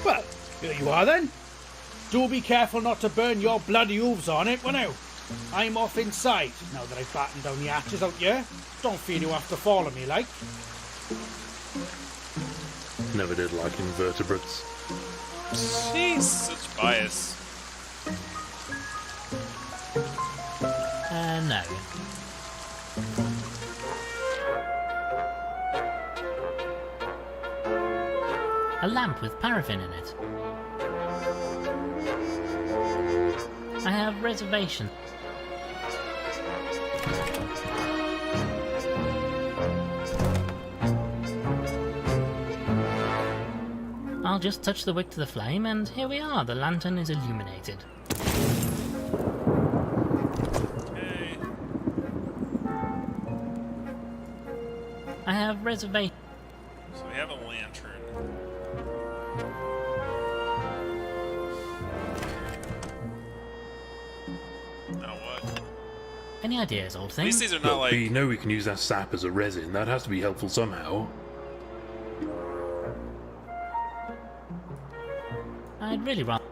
Well, here you are then. Do be careful not to burn your bloody hooves on it, won't you? I'm off inside, now that I've battened down the hatches out here. Don't feel you have to follow me, like. Never did like invertebrates. Jeez, such bias. No. A lamp with paraffin in it. I have reservation. I'll just touch the wick to the flame and here we are, the lantern is illuminated. Okay. I have reservation. So we have a lantern. Now what? Any ideas, old At thing? least these are not Look, like... we know we can use that sap as a resin. That has to be helpful somehow. I'd really rather...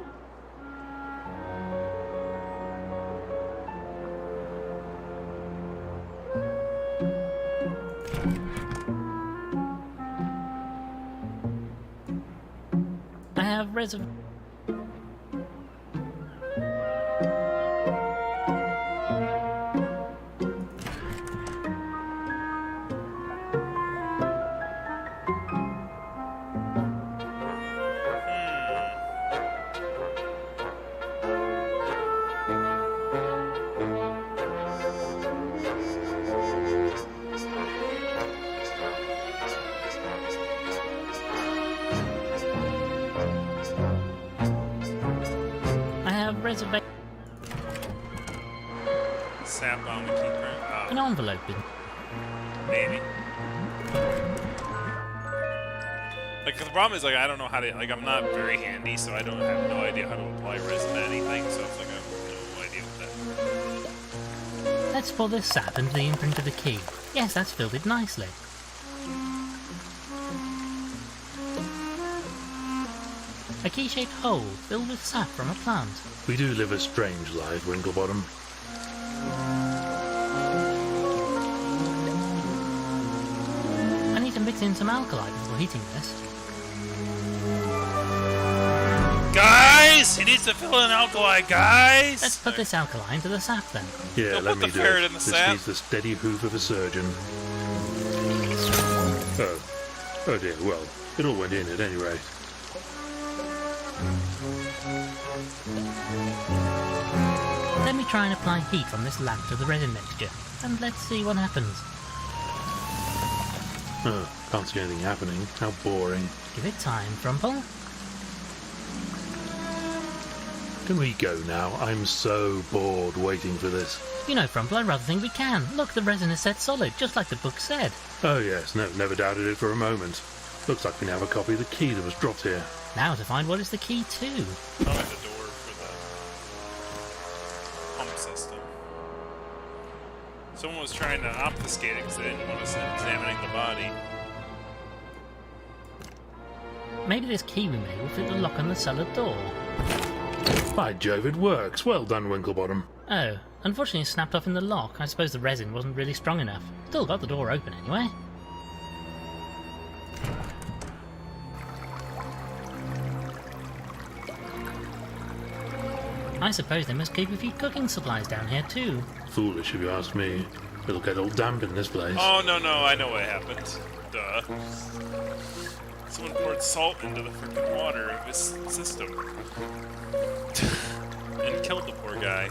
I have reservation. Reservation. Sap on the keeper. Oh, An envelope in. maybe. Like, the problem is, like, I don't know how to, like, I'm not very handy, so I don't have no idea how to apply resin to anything, so it's like, I have no idea with that. Let's pour this sap into the imprint of the key. Yes, that's filled it nicely. A key-shaped hole filled with sap from a plant. We do live a strange life, Winklebottom. I need to mix in some alkali before heating this. Guys! He needs to fill in alkali, guys! Let's put this alkali into the sap then. Yeah, Don't let put me the do ferret it. in the This sap. needs the steady hoof of a surgeon. Oh dear, well, it all went in at any rate. Let me try and apply heat from this lamp to the resin mixture, and let's see what happens. Oh, can't see anything happening. How boring. Give it time, Frumple. Can we go now? I'm so bored waiting for this. You know, Frumple, I rather think we can. Look, the resin is set solid, just like the book said. Oh yes, no, never doubted it for a moment. Looks like we now have a copy of the key that was dropped here. Now to find what is the key to. Probably the door for the pump system. Someone was trying to obfuscate it because they didn't want us examining the body. Maybe this key we made will fit the lock on the cellar door. By Jove, it works. Well done, Winklebottom. Oh, unfortunately it snapped off in the lock. I suppose the resin wasn't really strong enough. Still got the door open anyway. I suppose they must keep a few cooking supplies down here too. Foolish if you ask me. It'll get all damp in this place. Oh, no, I know what happened. Duh. Someone poured salt into the freaking water of his system. And killed the poor guy.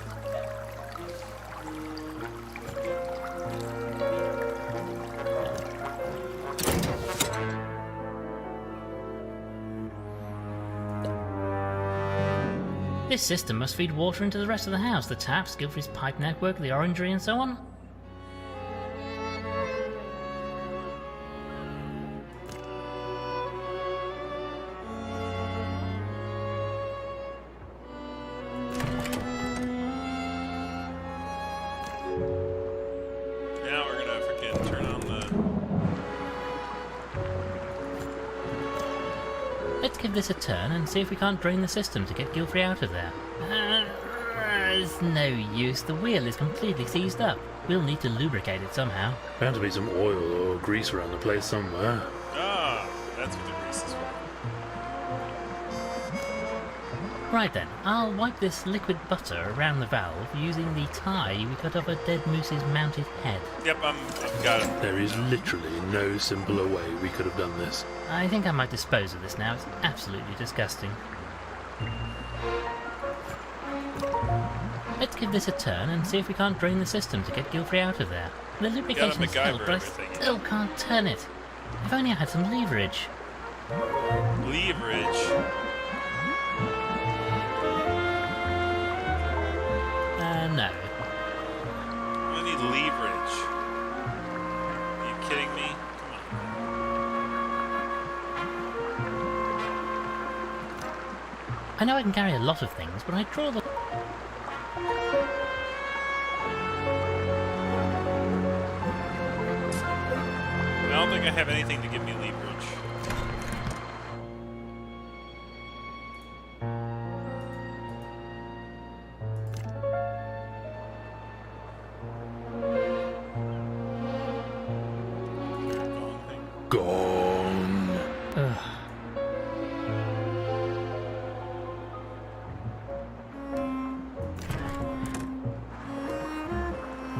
This system must feed water into the rest of the house, the taps, Gilfrey's pipe network, the orangery and so on. Now we're gonna freaking turn on the... Let's give this a turn and see if we can't drain the system to get Gilfrey out of there. It's no use, the wheel is completely seized up. We'll need to lubricate it somehow. Bound to be some oil or grease around the place somewhere. Ah, that's what the grease is for. Right then, I'll wipe this liquid butter around the valve using the tie we cut off a dead moose's mounted head. Yep, I've got it. There is literally no simpler way we could have done this. I think I might dispose of this now, it's absolutely disgusting. Let's give this a turn and see if we can't drain the system to get Gilfrey out of there. The lubrication's held, but I still can't turn it. If only I had some leverage. Leverage? No. I need leverage. Are you kidding me? Come on. I know I can carry a lot of things, but I draw the... I don't think I have anything to give me leverage. Gone. Ugh.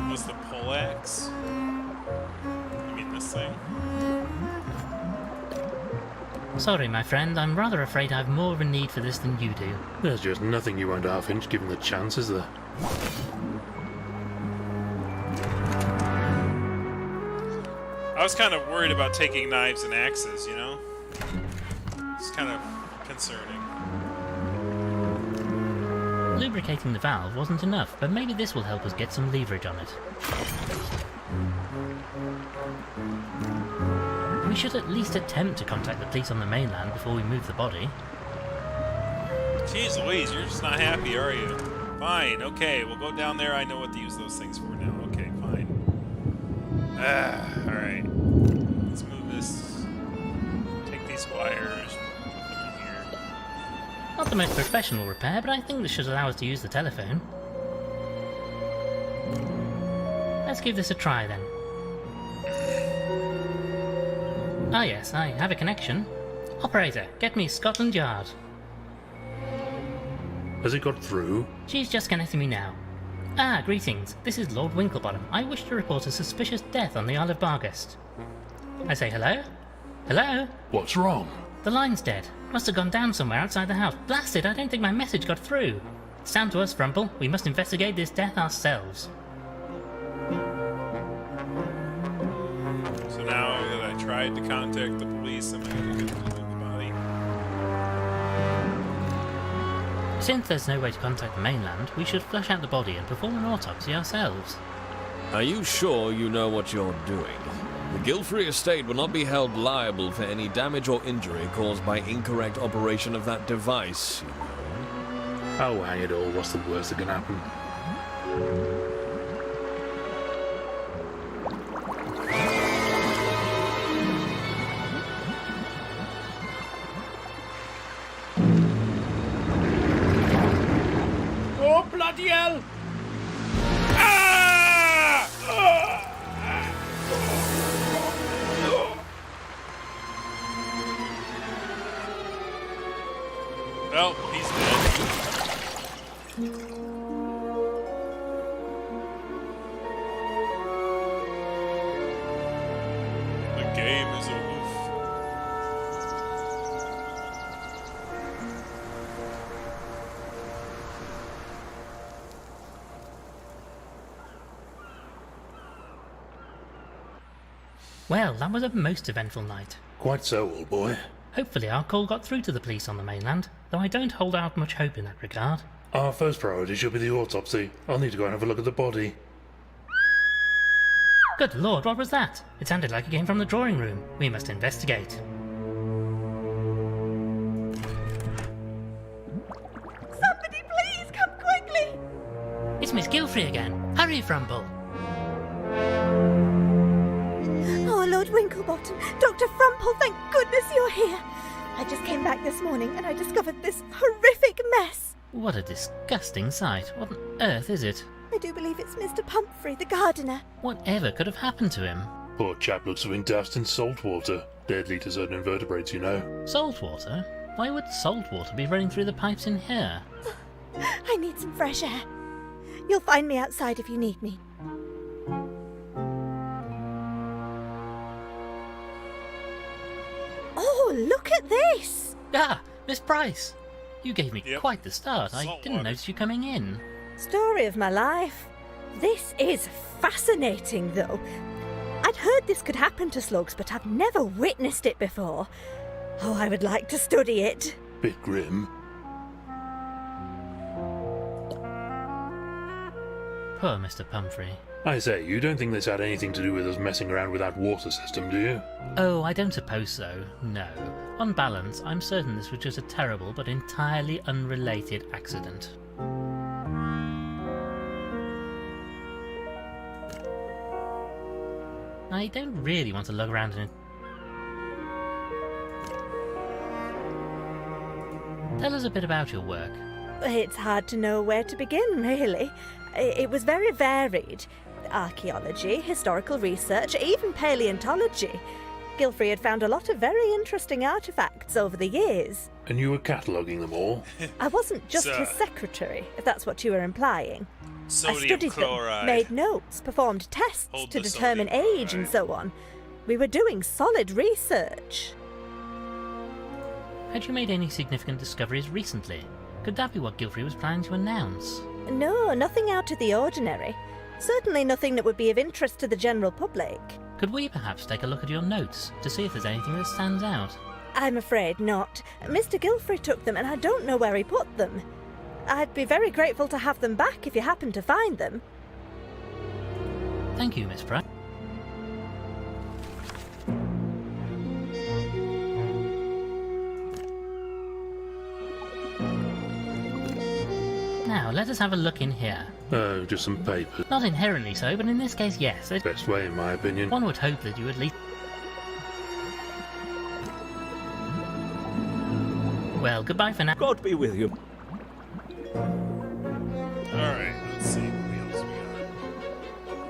Was the poleaxe? I mean this thing? Sorry, my friend, I'm rather afraid I've more of a need for this than you do. There's just nothing you won't half-inch given the chance, is there? I was kind of worried about taking knives and axes, you know? It's kind of concerning. Lubricating the valve wasn't enough, but maybe this will help us get some leverage on it. We should at least attempt to contact the police on the mainland before we move the body. Jeez Louise, you're just not happy, are you? Fine, okay, we'll go down there. I know what to use those things for now. Okay, fine. Alright. Let's move this. Take these wires, put them in here. Not the most professional repair, but I think this should allow us to use the telephone. Let's give this a try then. Ah yes, I have a connection. Operator, get me Scotland Yard. Has it got through? She's just connecting me now. Ah, greetings. This is Lord Winklebottom. I wish to report a suspicious death on the Isle of Bargast. I say hello? Hello? What's wrong? The line's dead. Must have gone down somewhere outside the house. Blast it, I don't think my message got through. It's down to us, Frumple. We must investigate this death ourselves. So now that I tried to contact the police, am I going to get to the body? Since there's no way to contact the mainland, we should flush out the body and perform an autopsy ourselves. Are you sure you know what you're doing? The Gilfrey estate will not be held liable for any damage or injury caused by incorrect operation of that device, you know. Oh, hang it all, what's the worst that can happen? Oh, bloody hell! Well, he's dead. The game is over. Well, that was a most eventful night. Quite so, old boy. Hopefully our call got through to the police on the mainland, though I don't hold out much hope in that regard. Our first priority should be the autopsy. I'll need to go and have a look at the body. Good lord, what was that? It sounded like it came from the drawing room. We must investigate. Somebody please come quickly! It's Miss Gilfrey again. Hurry, Frumple. Oh, Lord Winklebottom, Dr. Frumple, thank goodness you're here. I just came back this morning and I discovered this horrific mess. What a disgusting sight. What on earth is it? I do believe it's Mr. Pumphrey, the gardener. Whatever could have happened to him? Poor chap looks to have been doused in salt water. Deadly to certain invertebrates, you know. Salt water? Why would salt water be running through the pipes in here? I need some fresh air. You'll find me outside if you need me. Oh, look at this! Ah, Miss Price! You gave me Yep. quite the start. I Salt didn't water. notice you coming in. Story of my life. This is fascinating, though. I'd heard this could happen to slugs, but I've never witnessed it before. Oh, I would like to study it. Bit grim. Poor Mr. Pumphrey. I say, you don't think this had anything to do with us messing around with that water system, do you? Oh, I don't suppose so. No. On balance, I'm certain this was just a terrible but entirely unrelated accident. I don't really want to lug around in it. Tell us a bit about your work. It's hard to know where to begin, really. It was very varied. Archaeology, historical research, even paleontology. Gilfrey had found a lot of very interesting artefacts over the years. And you were cataloguing them all? I wasn't just So- his secretary, if that's what you were implying. I Sodium studied chloride. them, made notes, performed tests Hold to the determine sodium age and chloride. so on. We were doing solid research. Had you made any significant discoveries recently? Could that be what Gilfrey was planning to announce? No, nothing out of the ordinary. Certainly nothing that would be of interest to the general public. Could we perhaps take a look at your notes to see if there's anything that stands out? I'm afraid not. Mr. Gilfrey took them and I don't know where he put them. I'd be very grateful to have them back if you happen to find them. Thank you, Miss Price. Now, let us have a look in here. Oh, just some papers. Not inherently so, but in this case, yes. Best way, in my opinion. One would hope that you at least... Well, goodbye for now. God be with you. Alright, let's see what else we got.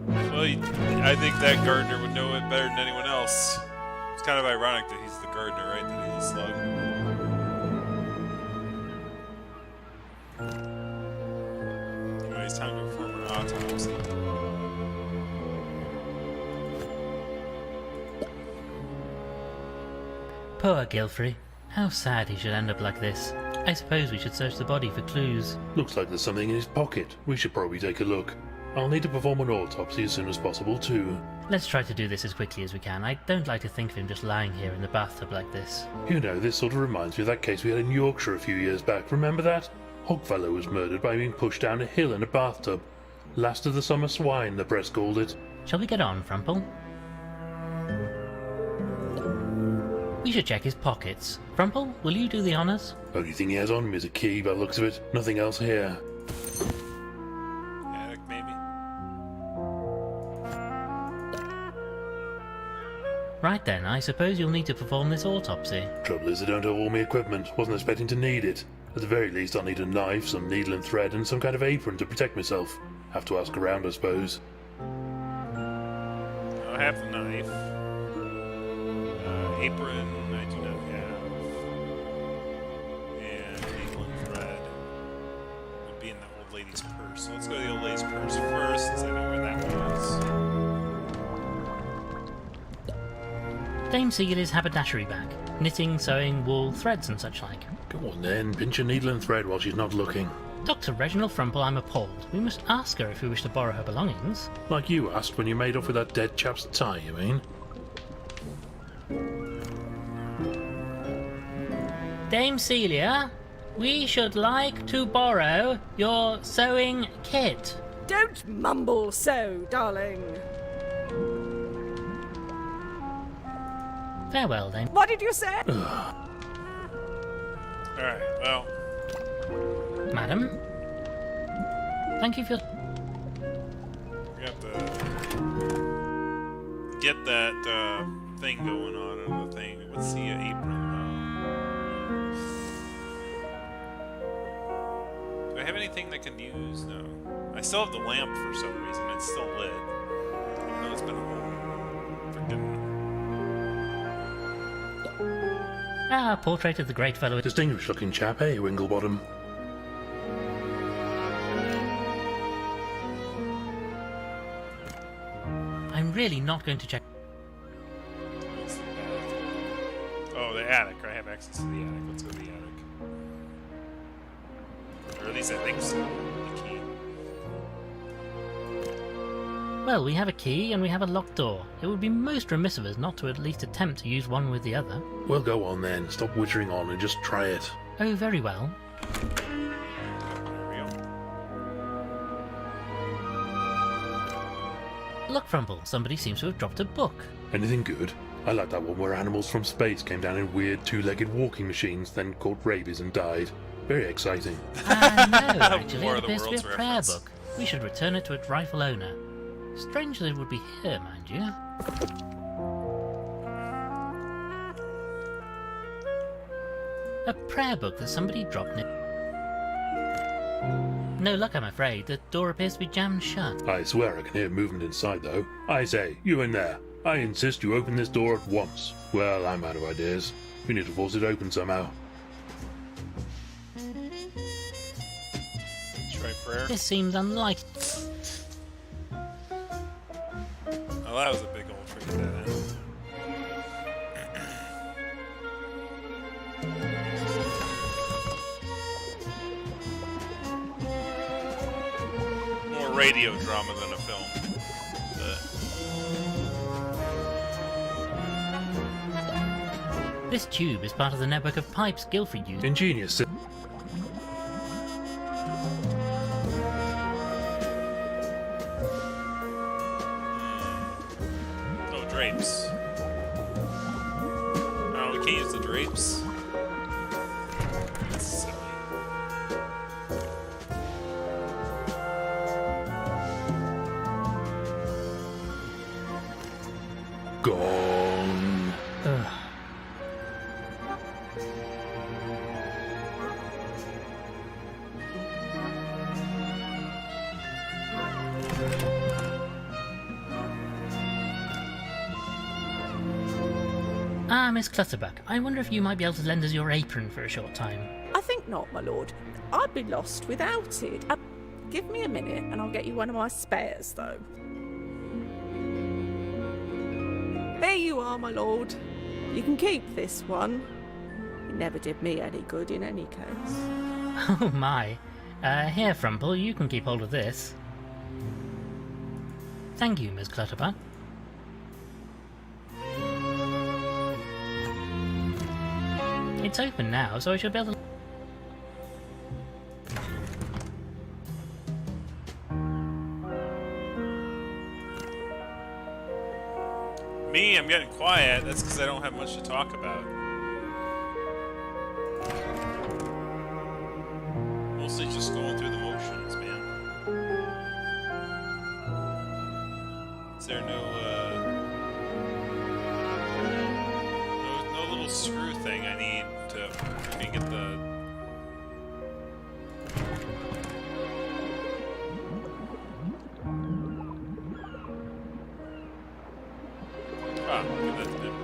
Well, I think that gardener would know it better than anyone else. It's kind of ironic that he's the gardener, right? That he's a slug. Anyway, it's time to perform an autopsy. Poor Gilfrey. How sad he should end up like this. I suppose we should search the body for clues. Looks like there's something in his pocket. We should probably take a look. I'll need to perform an autopsy as soon as possible, too. Let's try to do this as quickly as we can. I don't like to think of him just lying here in the bathtub like this. You know, this sort of reminds me of that case we had in Yorkshire a few years back. Remember that? Hogfellow was murdered by being pushed down a hill in a bathtub. Last of the summer swine, the press called it. Shall we get on, Frumple? We should check his pockets. Frumple, will you do the honours? Only thing he has on him is a key, by the looks of it. Nothing else here. Attic, maybe? Right then, I suppose you'll need to perform this autopsy. Trouble is, I don't have all my equipment. Wasn't expecting to need it. At the very least, I'll need a knife, some needle and thread, and some kind of apron to protect myself. Have to ask around, I suppose. I have the knife. Apron, I do not have. And needle and thread would be in the old lady's purse. So let's go to the old lady's purse first, since I know where that was. Dame Seagilly's haberdashery bag. Knitting, sewing, wool, threads and such like. Go on then, pinch a needle and thread while she's not looking. Dr. Reginald Frumple, I'm appalled. We must ask her if we wish to borrow her belongings. Like you asked when you made off with that dead chap's tie, you mean? Dame Celia, we should like to borrow your sewing kit. Don't mumble so, darling. Farewell, Dame. What did you say? Alright, well, Madam? Thank you for... we have to get that thing going on and the thing. What's the apron? Do I have anything that can use? No. I still have the lamp for some reason. It's still lit. Even though it's been a whole freaking... Ah, portrait of the great fellow. Distinguished looking chap, eh, Winklebottom? I'm really not going to check... What's the bathroom? Oh, the attic. I have access to the attic. Let's go to the attic. Or at least I think so. The key. Well, we have a key and we have a locked door. It would be most remiss of us not to at least attempt to use one with the other. Well, go on then. Stop wittering on and just try it. Oh, very well. There we go. Look, Frumple, somebody seems to have dropped a book. Anything good? I like that one where animals from space came down in weird two-legged walking machines, then caught rabies and died. Very exciting. No, actually, War it of the appears to be a Worlds prayer reference. book. We should return it to its rightful owner. Strange that it would be here, mind you. A prayer book that somebody dropped near... No luck, I'm afraid. The door appears to be jammed shut. I swear I can hear movement inside, though. I say, you in there. I insist you open this door at once. Well, I'm out of ideas. We need to force it open somehow. Try prayer. This seems unlikely. Oh, that was a big old trick at that end. More radio drama than a film. This tube is part of the network of pipes Gilfrey used. Ingenious. Oh, drapes. Oh, we can't use the drapes. That's silly. Gone. Ugh. Ah, Miss Clutterbuck, I wonder if you might be able to lend us your apron for a short time. I think not, my lord. I'd be lost without it. Give me a minute and I'll get you one of my spares, though. There you are, my lord. You can keep this one. It never did me any good in any case. Oh my. Here, Frumple, you can keep hold of this. Thank you, Miss Clutterbuck. It's open now, so I should be able to... Me, I'm getting quiet. That's because I don't have much to talk about. Mostly just going through the motions, man. Is there no little screw thing I need to maybe get the... Ah, give that to them.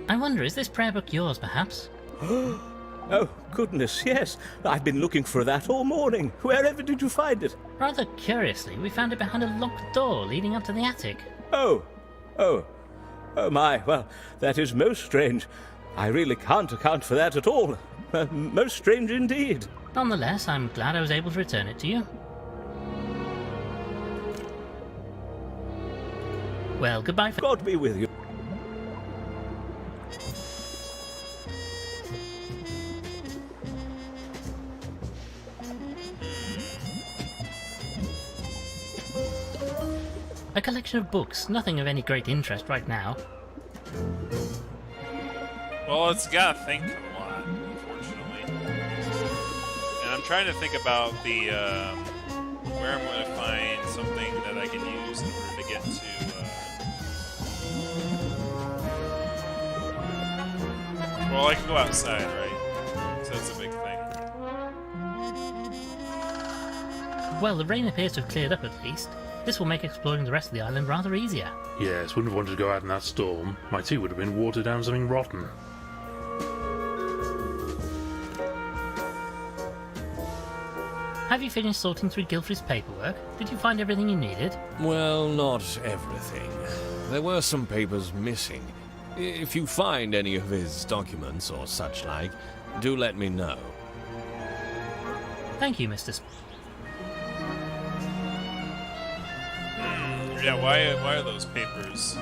I wonder, is this prayer book yours, perhaps? Oh, goodness, yes. I've been looking for that all morning. Wherever did you find it? Rather curiously, we found it behind a locked door leading up to the attic. Oh my, well, that is most strange. I really can't account for that at all. Most strange indeed. Nonetheless, I'm glad I was able to return it to you. Well, goodbye for... God be with you. collection of books, nothing of any great interest right now. Well, it's gotta think a lot, unfortunately. And I'm trying to think about the where I'm going to find something that I can use in order to get to. Well, I can go outside, right? So that's a big thing. Well, the rain appears to have cleared up at least. This will make exploring the rest of the island rather easier. Yes, wouldn't have wanted to go out in that storm. My tea would have been watered down something rotten. Have you finished sorting through Gilfrey's paperwork? Did you find everything you needed? Well, not everything. There were some papers missing. If you find any of his documents or such like, do let me know. Thank you, Mr. Yeah, why are those papers?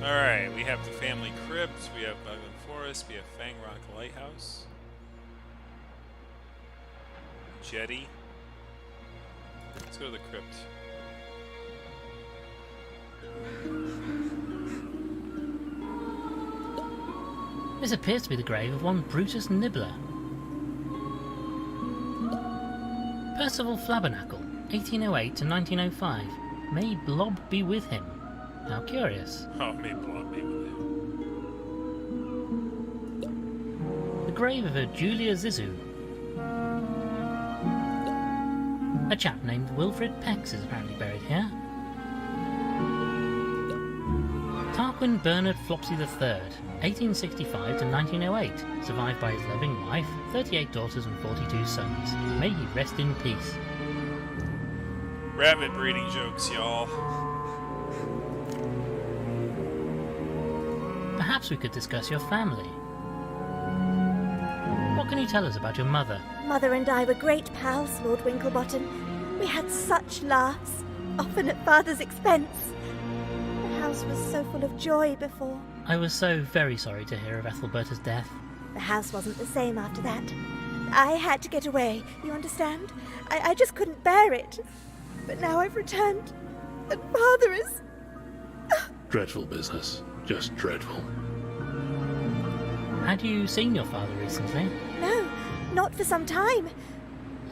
Alright, we have the family crypt, we have Bugland Forest, we have Fang Rock Lighthouse. Jetty. Let's go to the crypt. This appears to be the grave of one Brutus Nibbler. Percival Flabernacle, 1808 to 1905. May Blob be with him. How curious. Oh, may Blob be with him. The grave of a Julia Zizou. A chap named Wilfred Pex is apparently buried here. Tarquin Bernard Flopsy III, 1865 to 1908, survived by his loving wife, 38 daughters and 42 sons. May he rest in peace. Rabbit breeding jokes, y'all. Perhaps we could discuss your family. What can you tell us about your mother? Mother and I were great pals, Lord Winklebottom. We had such laughs, often at Father's expense. The house was so full of joy before. I was so very sorry to hear of Ethelberta's death. The house wasn't the same after that. I had to get away, you understand? I just couldn't bear it. But now I've returned, and Father is... Dreadful business. Just dreadful. Had you seen your father recently? No, not for some time.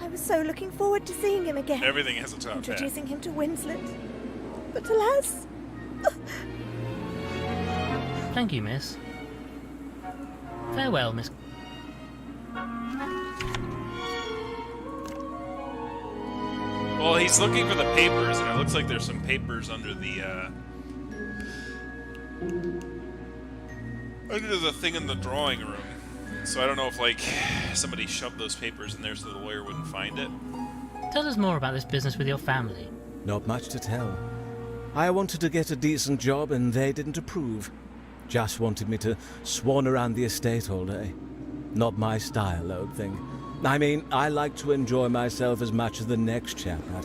I was so looking forward to seeing him again. Everything has a top hat. Introducing him to Winslet. But alas... Thank you, miss. Farewell, miss. Well, he's looking for the papers, and it looks like there's some papers under the thing in the drawing room. So I don't know if, like, somebody shoved those papers in there so the lawyer wouldn't find it. Tell us more about this business with your family. Not much to tell. I wanted to get a decent job and they didn't approve. Just wanted me to swan around the estate all day. Not my style, old thing. I mean, I like to enjoy myself as much as the next chap, but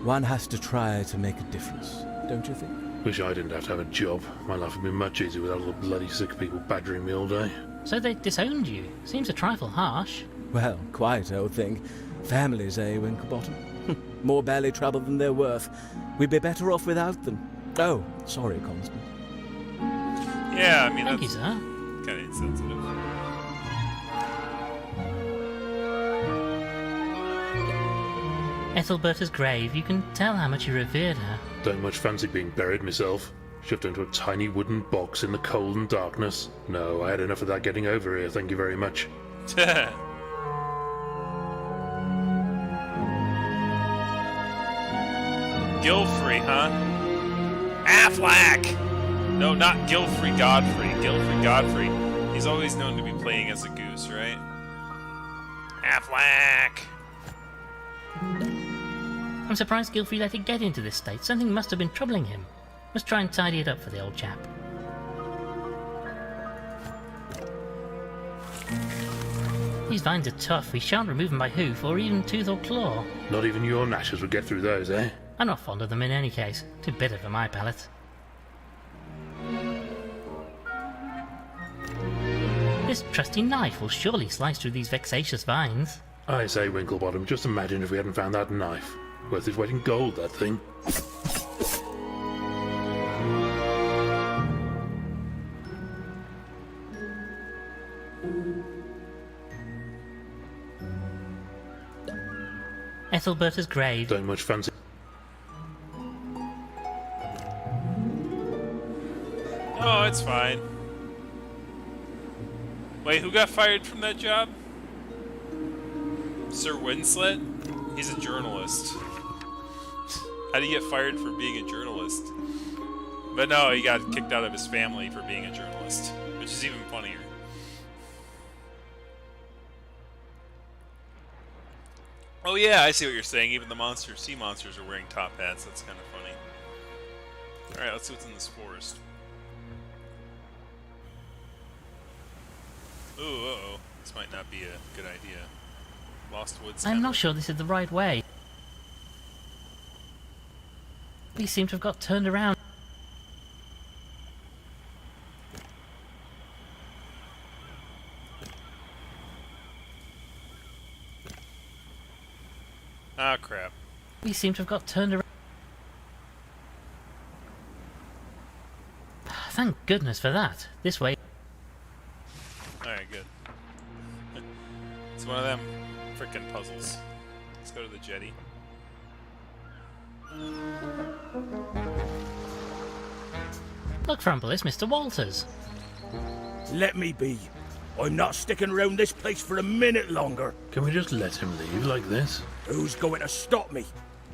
one has to try to make a difference, don't you think? Wish I didn't have to have a job. My life would be much easier without all the bloody sick people badgering me all day. So they disowned you. Seems a trifle harsh. Well, quite, old thing. Families, eh, Winklebottom? More belly trouble than they're worth. We'd be better off without them. Oh, sorry, Constant. Yeah, I mean, Thank you, that's sir. kind of insensitive. Ethelberta's grave, you can tell how much you revered her. Don't much fancy being buried myself. Shoved into a tiny wooden box in the cold and darkness. No, I had enough of that getting over here, thank you very much. Gilfrey, huh? Affleck! No, not Gilfrey Godfrey. Gilfrey Godfrey. He's always known to be playing as a goose, right? Affleck! I'm surprised Gilfrey let it get into this state. Something must have been troubling him. Must try and tidy it up for the old chap. These vines are tough. We shan't remove them by hoof or even tooth or claw. Not even your gnashers would get through those, eh? I'm not fond of them in any case. Too bitter for my palate. This trusty knife will surely slice through these vexatious vines. I say, Winklebottom, just imagine if we hadn't found that knife. Worth its weight in gold, that thing. Ethelberta's grave. Don't much fancy. Oh, it's fine. Wait, who got fired from that job? Sir Winslet? He's a journalist. How do you get fired for being a journalist? But no, he got kicked out of his family for being a journalist, which is even funnier. Oh yeah, I see what you're saying. Even the sea monsters are wearing top hats. That's kind of funny. Alright, let's see what's in this forest. Ooh, uh-oh. This might not be a good idea. Lost Woods. I'm not sure this is the right way. We seem to have got turned around. Ah, crap. We seem to have got turned around. Thank goodness for that. This way. Alright, good. It's one of them frickin' puzzles. Let's go to the jetty. Look, Frumple, it's Mr. Walters. Let me be. I'm not sticking around this place for a minute longer. Can we just let him leave like this? Who's going to stop me?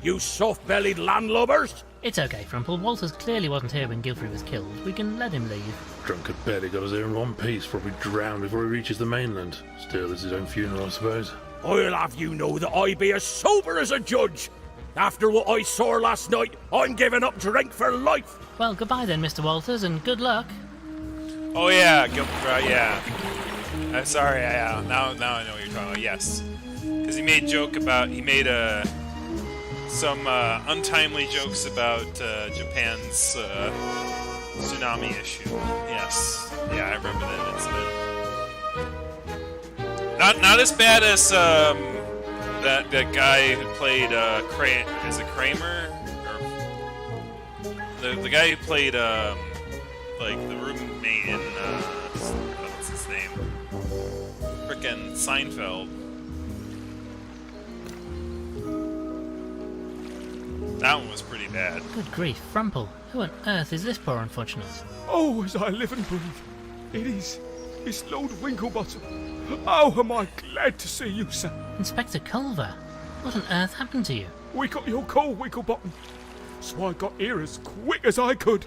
You soft-bellied landlubbers? It's okay, Frumple. Walters clearly wasn't here when Gilfrey was killed. We can let him leave. Drunkard barely got us here in one piece, probably drowned before he reaches the mainland. Still, it's his own funeral, I suppose. I'll have you know that I be as sober as a judge. After what I saw last night, I'm giving up drink for life. Well, goodbye then, Mr. Walters, and good luck. Oh yeah, yeah. I'm sorry, yeah. Now I know what you're talking about. Yes, because he made some untimely jokes about Japan's tsunami issue. Yes, yeah, I remember that incident. Not as bad as that guy who played is it Kramer? Or the guy who played like the roommate in what's his name? Frickin' Seinfeld. That one was pretty bad. Good grief, Frumple. Who on earth is this poor unfortunate? Oh, as I live and breathe. It's Lord Winklebottom. Oh, am I glad to see you, sir. Inspector Culver, what on earth happened to you? We got your call, Winklebottom. So I got here as quick as I could.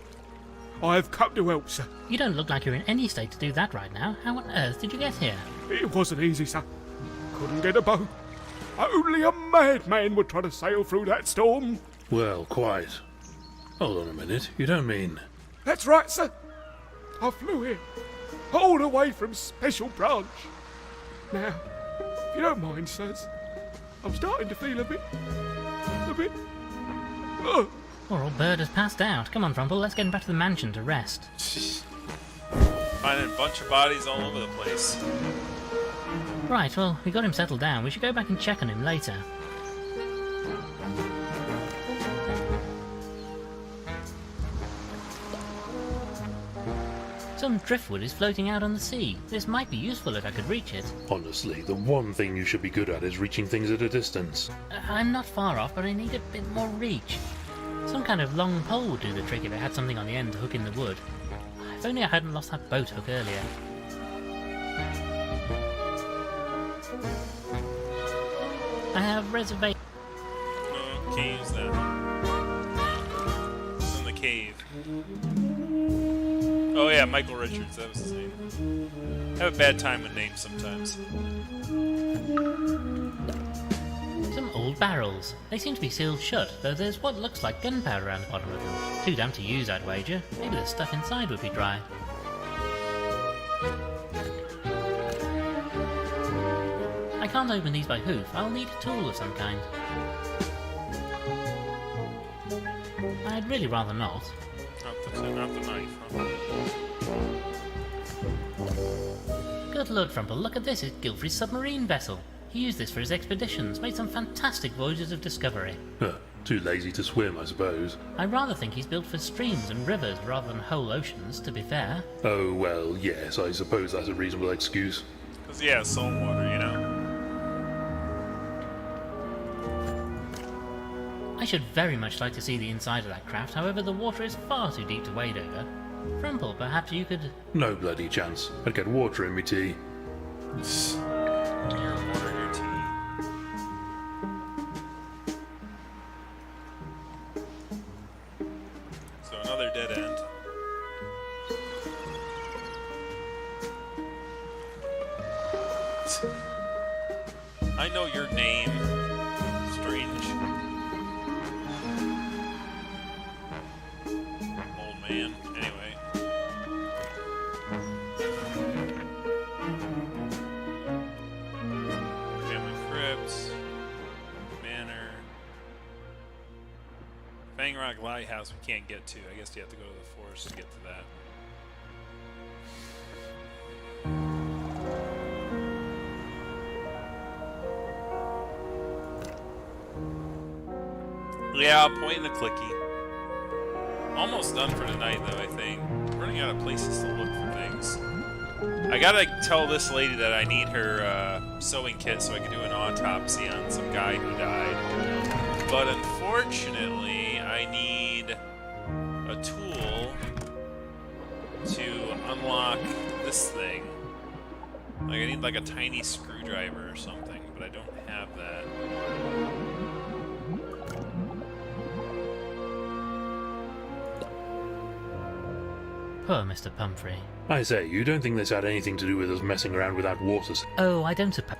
I have come to help, sir. You don't look like you're in any state to do that right now. How on earth did you get here? It wasn't easy, sir. Couldn't get a boat. Only a madman would try to sail through that storm. Well, quite. Hold on a minute. You don't mean... That's right, sir. I flew here, all the way from Special Branch. Now, if you don't mind, sirs, I'm starting to feel a bit... Poor old bird has passed out. Come on, Frumple, let's get him back to the mansion to rest. Finding a bunch of bodies all over the place. Right, well, we got him settled down. We should go back and check on him later. Some driftwood is floating out on the sea. This might be useful if I could reach it. Honestly, the one thing you should be good at is reaching things at a distance. I'm not far off, but I need a bit more reach. Some kind of long pole would do the trick if it had something on the end to hook in the wood. If only I hadn't lost that boat hook earlier. I have reservation. No, can't use that. It's in the cave. Oh yeah, Michael Richards, that was his name. I have a bad time with names sometimes. Some old barrels. They seem to be sealed shut, though there's what looks like gunpowder around the bottom of them. Too damp to use, I'd wager. Maybe the stuff inside would be dry. I can't open these by hoof. I'll need a tool of some kind. I'd really rather not. Not the knife, huh? Good lord, Frumple, look at this. It's Gilfrey's submarine vessel. He used this for his expeditions, made some fantastic voyages of discovery. Huh, too lazy to swim, I suppose. I rather think he's built for streams and rivers rather than whole oceans, to be fair. Oh, well, yes, I suppose that's a reasonable excuse. Because, yeah, salt water, you know. I should very much like to see the inside of that craft, however the water is far too deep to wade over. Frumple, perhaps you could... No bloody chance. I'd get water in me tea. Your water, your tea. So another dead end. I know your name. Strange. Old man. Anyway. Family Crypts. Manor. Fang Rock Lighthouse we can't get to. I guess you have to go to the forest to get to that. Yeah, point and a clicky. Almost done for tonight, though, I think. Running out of places to look for things. I gotta tell this lady that I need her sewing kit so I can do an autopsy on some guy who died. But unfortunately, I need a tool to unlock this thing. Like, I need like a tiny screwdriver or something, but I don't have that. Poor Mr. Pumphrey. I say, you don't think this had anything to do with us messing around without water? Oh, I don't suppose...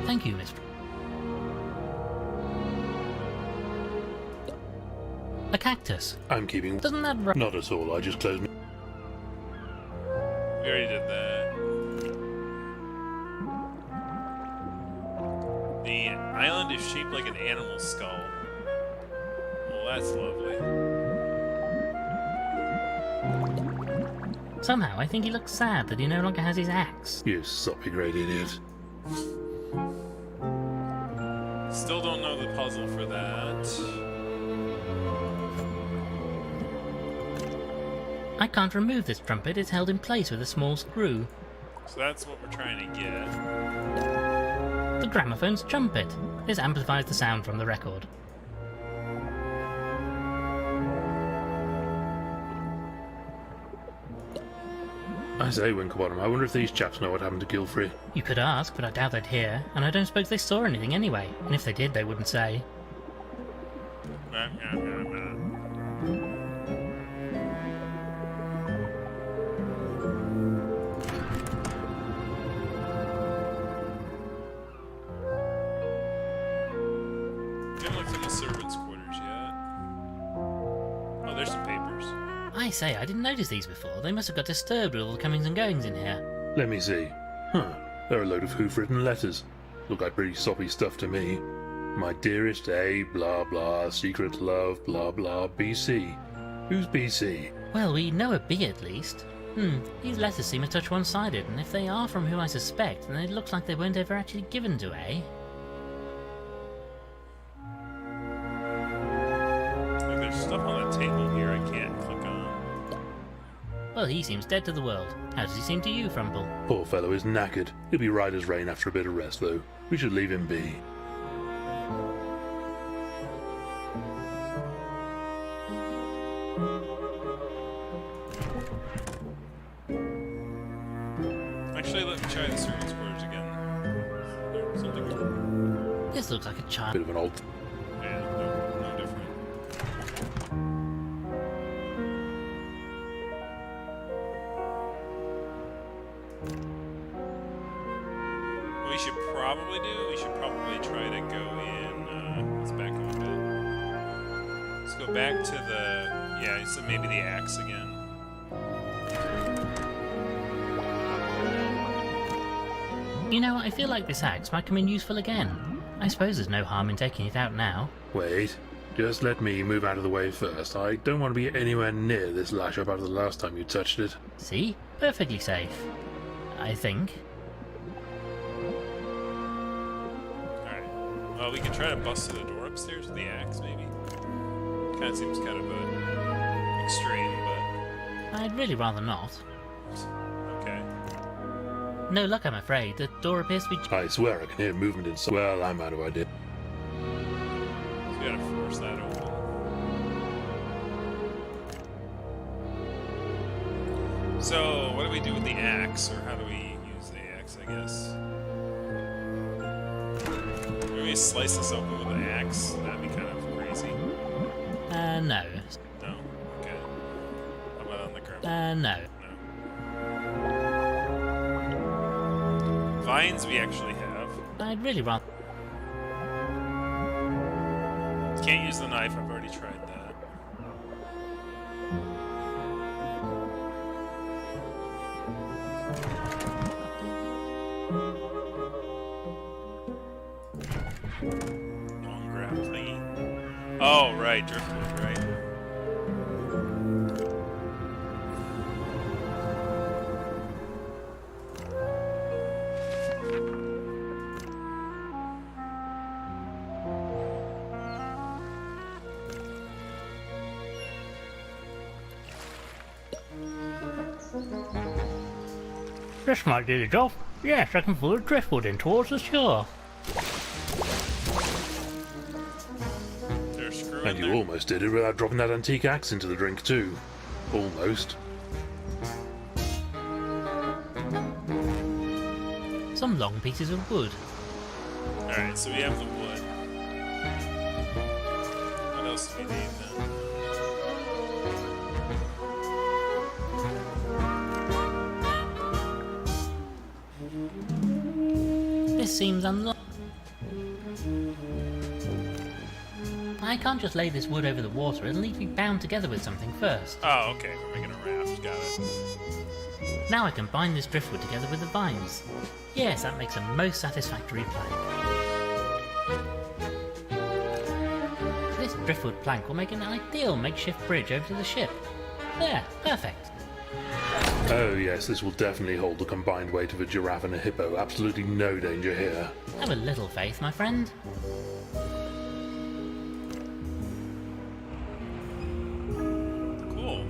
Thank you, Miss... A cactus. I'm keeping... Doesn't that... Not at all, I just closed... We already did that. The island is shaped like an animal skull. Well, that's lovely. Somehow, I think he looks sad that he no longer has his axe. You soppy great idiot. Still don't know the puzzle for that. I can't remove this trumpet, it's held in place with a small screw. So that's what we're trying to get. The gramophone's trumpet. This amplifies the sound from the record. I say, Winklebottom, I wonder if these chaps know what happened to Gilfrey. You could ask, but I doubt they'd hear, and I don't suppose they saw anything anyway, and if they did, they wouldn't say. Haven't looked in the servants' quarters yet. Oh, there's some papers. I say, I didn't notice these before. They must have got disturbed with all the comings and goings in here. Let me see. Huh, they're a load of hoof-written letters. Look like pretty soppy stuff to me. My dearest A, blah blah, secret love, blah blah, BC. Who's BC? Well, we know a B at least. These letters seem a touch one-sided, and if they are from who I suspect, then it looks like they weren't ever actually given to A. Like there's stuff on the table here I can't click on. Well, he seems dead to the world. How does he seem to you, Frumple? Poor fellow is knackered. He'll be right as rain after a bit of rest, though. We should leave him be. Actually, let me try the servants' quarters again. There's something. This looks like a child. Bit of an old... Yeah, no different. What we should probably do, we should probably try to go in, let's back up a bit. Let's go back to the, yeah, so maybe the axe again. You know, I feel like this axe might come in useful again. I suppose there's no harm in taking it out now. Wait, Just let me move out of the way first. I don't want to be anywhere near this lash up after the last time you touched it. See? Perfectly safe. I think. Alright. Well, we could try to bust through the door upstairs with the axe, maybe. Kind of seems kind of extreme, but... I'd really rather not. Okay. No luck, I'm afraid. The door appears to be... I swear I can hear movement inside. Well, I'm out of idea. So we gotta force that open. So, what do we do with the axe? Or how do we use the axe, I guess? Maybe slice this open with an axe? That'd be kind of crazy. No. No? Okay. How about on the ground? No. No. Vines we actually have. I'd really rather... Can't use the knife, I've already tried that. Long grab thingy. Oh, right, driftwood, right. This might do the job. Yes, I can pull the driftwood in towards the shore. There's a screw And in you there. almost did it without dropping that antique axe into the drink, too. Almost. Some long pieces of wood. Alright, so we have the wood. What else do we need then? This seems unlocked. I can't just lay this wood over the water. It'll need to be bound together with something first. Oh, okay, we're making a raft, got it. Now I can bind this driftwood together with the vines. Yes, that makes a most satisfactory plank. This driftwood plank will make an ideal makeshift bridge over to the ship. There, perfect. Oh yes, this will definitely hold the combined weight of a giraffe and a hippo. Absolutely no danger here. Have a little faith, my friend. Cool.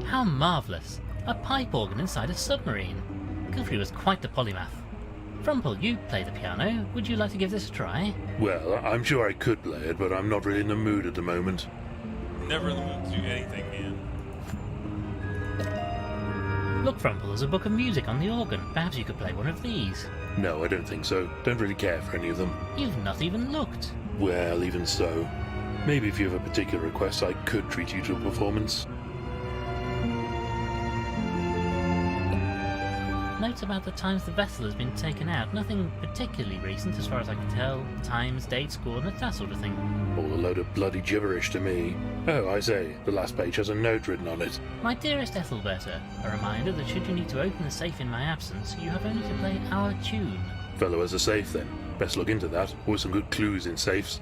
How marvellous! A pipe organ inside a submarine. Gilfrey was quite the polymath. Frumple, you play the piano. Would you like to give this a try? Well, I'm sure I could play it, but I'm not really in the mood at the moment. Never in the mood to do anything, man. Look, Frumple, there's a book of music on the organ. Perhaps you could play one of these. No, I don't think so. Don't really care for any of them. You've not even looked. Well, even so. Maybe if you have a particular request, I could treat you to a performance. Notes about the times the vessel has been taken out. Nothing particularly recent as far as I can tell. Times, dates, coordinates, that sort of thing. All a load of bloody gibberish to me. Oh, I say, the last page has a note written on it. My dearest Ethelberta, a reminder that should you need to open the safe in my absence, you have only to play our tune. Fellow has a safe then. Best look into that. Always some good clues in safes.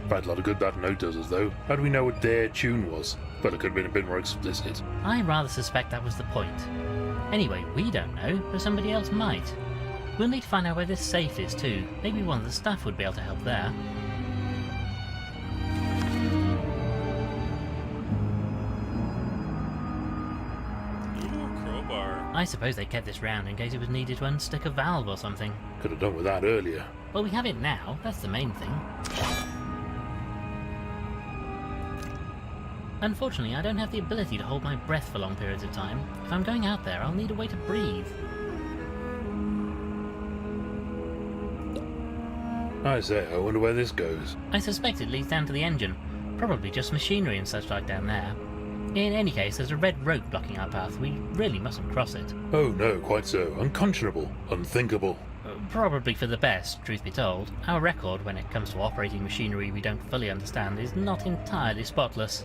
Quite a lot of good that note does us though. How do we know what their tune was? Well, it could have been a bit more explicit. I rather suspect that was the point. Anyway, we don't know, but somebody else might. We'll need to find out where this safe is too. Maybe one of the staff would be able to help there. Ooh, crowbar. I suppose they kept this round in case it was needed to unstick a valve or something. Could have done with that earlier. Well, we have it now, that's the main thing. Unfortunately, I don't have the ability to hold my breath for long periods of time. If I'm going out there, I'll need a way to breathe. I say, I wonder where this goes. I suspect it leads down to the engine. Probably just machinery and such like down there. In any case, there's a red rope blocking our path. We really mustn't cross it. Oh no, quite so. Unconscionable. Unthinkable. Probably for the best, truth be told. Our record when it comes to operating machinery we don't fully understand is not entirely spotless.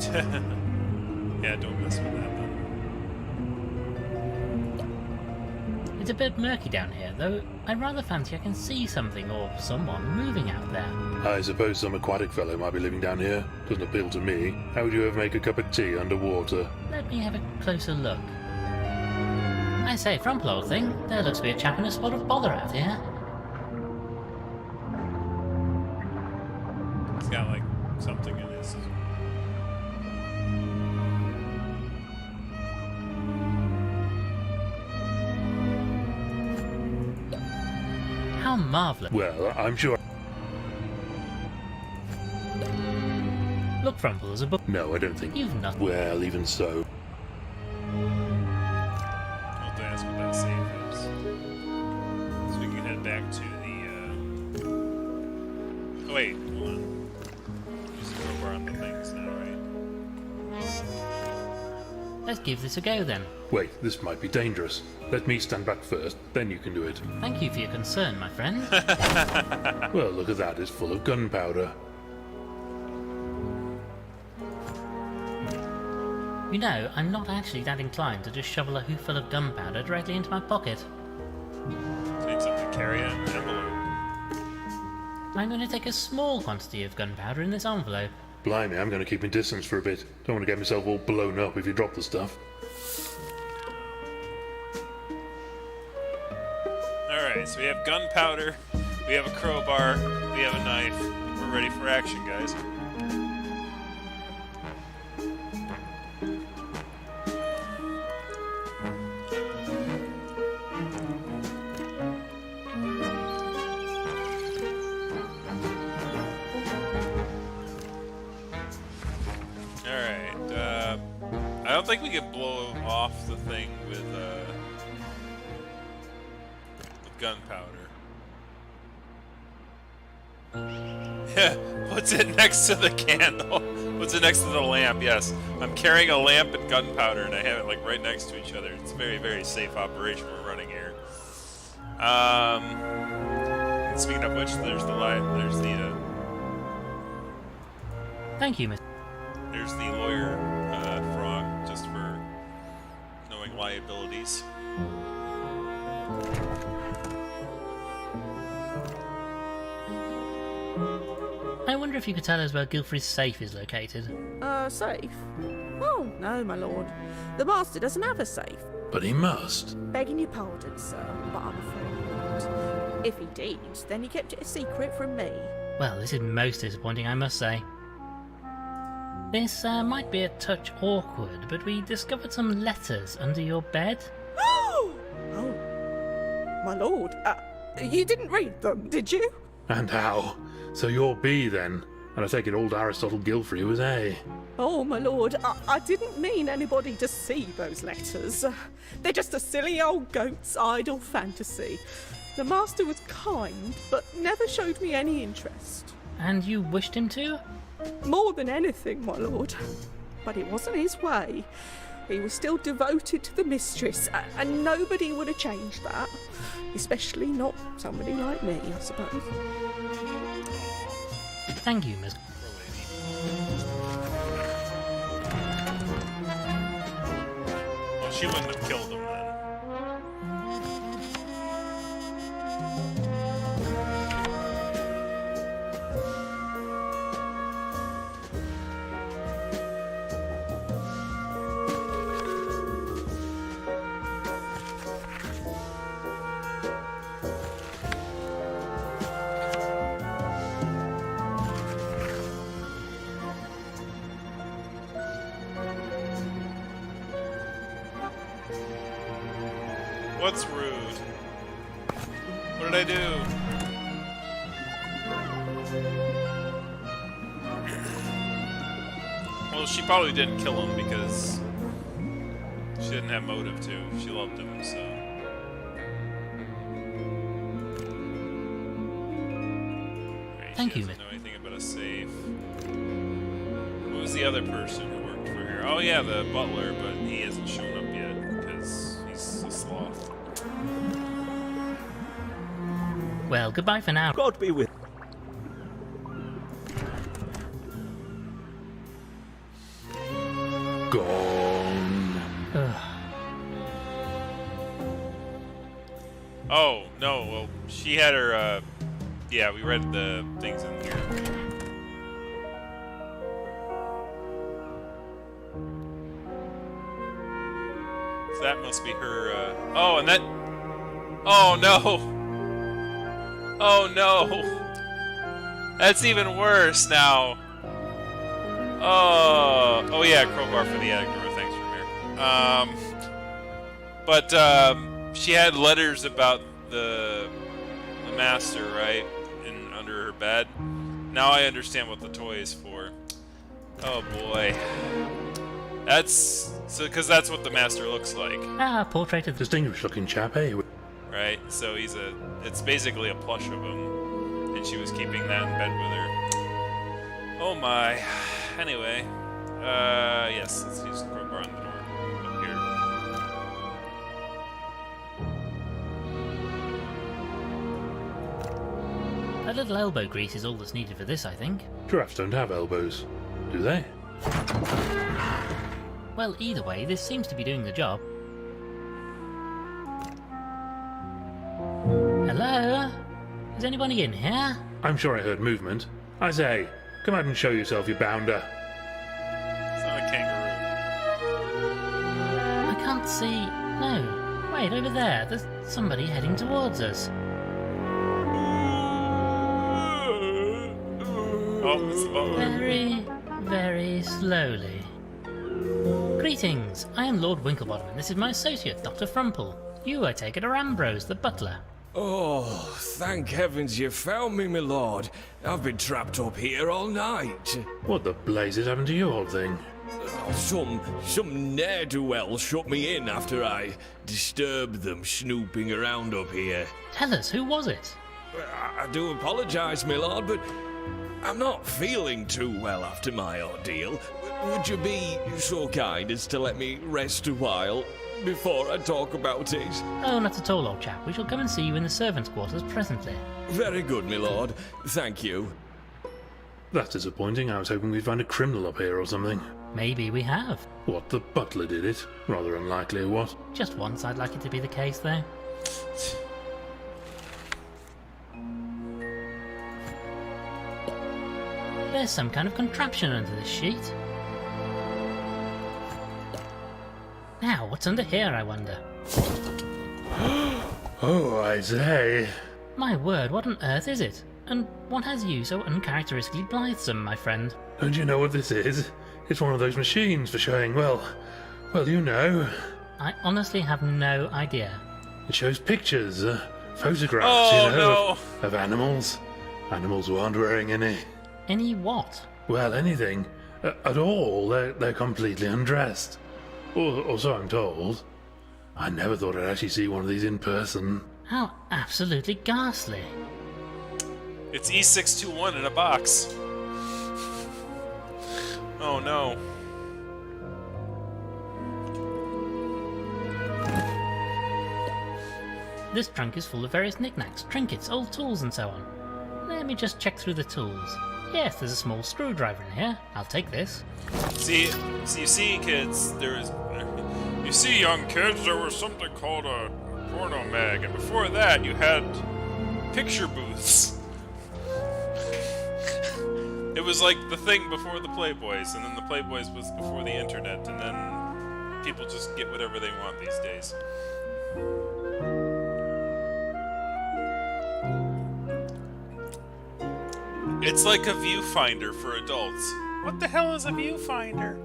Yeah, don't mess with that then. It's It's a bit murky down here, though I rather fancy I can see something or someone moving out there. I suppose some aquatic fellow might be living down here. Doesn't appeal to me. How would you ever make a cup of tea underwater? Let me have a closer look. I say, Frumple, old thing, there looks to be a chap in a spot of bother out here. He's got like something in his. How marvellous. Well, I'm sure... Look, Frumple, there's a book. No, I don't think... You've not. Well, even so. I'll have to ask what that save is. So we can head back to the, Oh, wait, hold on. Just go over on the things now, right? Let's give this a go then. Wait, this might be dangerous. Let me stand back first, then you can do it. Thank you for your concern, my friend. Well, look at that, it's full of gunpowder. You know, I'm not actually that inclined to just shovel a hoop full of gunpowder directly into my pocket. Take something to carry in an envelope. I'm going to take a small quantity of gunpowder in this envelope. Blimey, I'm going to keep my distance for a bit. Don't want to get myself all blown up if you drop the stuff. Alright, so we have gunpowder, we have a crowbar, we have a knife. We're ready for action, guys. I don't think we can blow off the thing with gunpowder. Yeah, what's it next to the candle? What's it next to the lamp? Yes, I'm carrying a lamp and gunpowder, and I have it like right next to each other. It's a very, very safe operation we're running here. Speaking of which, there's the line. There's the. Thank you, Miss. There's the lawyer frog, just for knowing liabilities. I wonder if you could tell us where Gilfrey's safe is located. Safe? Oh, no, my lord. The master doesn't have a safe. But he must. Begging your pardon, sir, but I'm afraid not. If he did, then he kept it a secret from me. Well, this is most disappointing, I must say. This might be a touch awkward, but we discovered some letters under your bed. Oh, my lord, you didn't read them, did you? And how? So you're B then? And I take it old Aristotle Gilfrey was A. Oh, my lord, I didn't mean anybody to see those letters. They're just a silly old goat's idle fantasy. The master was kind, but never showed me any interest. And you wished him to? More than anything, my lord. But it wasn't his way. He was still devoted to the mistress, and nobody would have changed that. Especially not somebody like me, I suppose. Thank you, Miss. Well, she wouldn't have killed him then. What's rude? What did I do? Well, she probably didn't kill him because she didn't have motive to. She loved him, so. Right, Thank she you, doesn't know anything about a safe. Who was the other person who worked for her? Oh yeah, the butler, but he hasn't shown up yet because he's a sloth. Well, goodbye for now. God be with. Gone. Ugh. Oh, no, well, she had her, yeah, we read the things in here. So that must be her, oh, and that... Oh, no! Oh, no! That's even worse now! Oh yeah, crowbar for the aggro, thanks for here. She had letters about the master, right? Under her bed. Now I understand what the toy is for. Oh boy. That's... So, because that's what the master looks like. Ah, portrait of... Distinguished looking chap, eh? Right? So he's a... It's basically a plush of him. And she was keeping that in bed with her. Oh my. Anyway. Yes, let's use the crowbar on the door. Up here. A little elbow grease is all that's needed for this, I think. Giraffes don't have elbows, do they? Well, either way, this seems to be doing the job. Hello? Is anybody in here? I'm sure I heard movement. I say, come out and show yourself, you bounder. It's not a kangaroo. I can't see... No. Wait, over there. There's somebody heading towards us. Oh, it's the butler. Very, very slowly. Greetings. I am Lord Winklebottom, and this is my associate, Dr. Frumple. You, I take it, are Ambrose, the butler. Oh, thank heavens you found me, my lord. I've been trapped up here all night. What the blazes happened to you, old thing? Oh, some ne'er-do-well shut me in after I disturbed them snooping around up here. Tell us, who was it? I do apologise, my lord, but I'm not feeling too well after my ordeal. Would you be so kind as to let me rest a while before I talk about it? Oh, not at all, old chap. We shall come and see you in the servants' quarters presently. Very good, my lord. Thank you. That's disappointing. I was hoping we'd find a criminal up here or something. Maybe we have. What, the butler did it? Rather unlikely, what? Just once I'd like it to be the case, though. There's some kind of contraption under this sheet. Now, what's under here, I wonder? Oh, I say. My word, what on earth is it? And what has you so uncharacteristically blithesome, my friend? Don't you know what this is? It's one of those machines for showing, well, you know. I honestly have no idea. It shows pictures, photographs, Oh, you know, no. of animals. Animals who aren't wearing any. Any what? Well, anything. At all. They're completely undressed. Or so I'm told. I never thought I'd actually see one of these in person. How absolutely ghastly. It's E621 in a box. Oh no. This trunk is full of various knickknacks, trinkets, old tools and so on. Let me just check through the tools. Yes, there's a small screwdriver in here. I'll take this. See, you see, kids, you see, young kids, there was something called a porno mag, and before that, you had picture booths. It was like the thing before the Playboys, and then the Playboys was before the internet, and then people just get whatever they want these days. It's like a viewfinder for adults. What the hell is a viewfinder?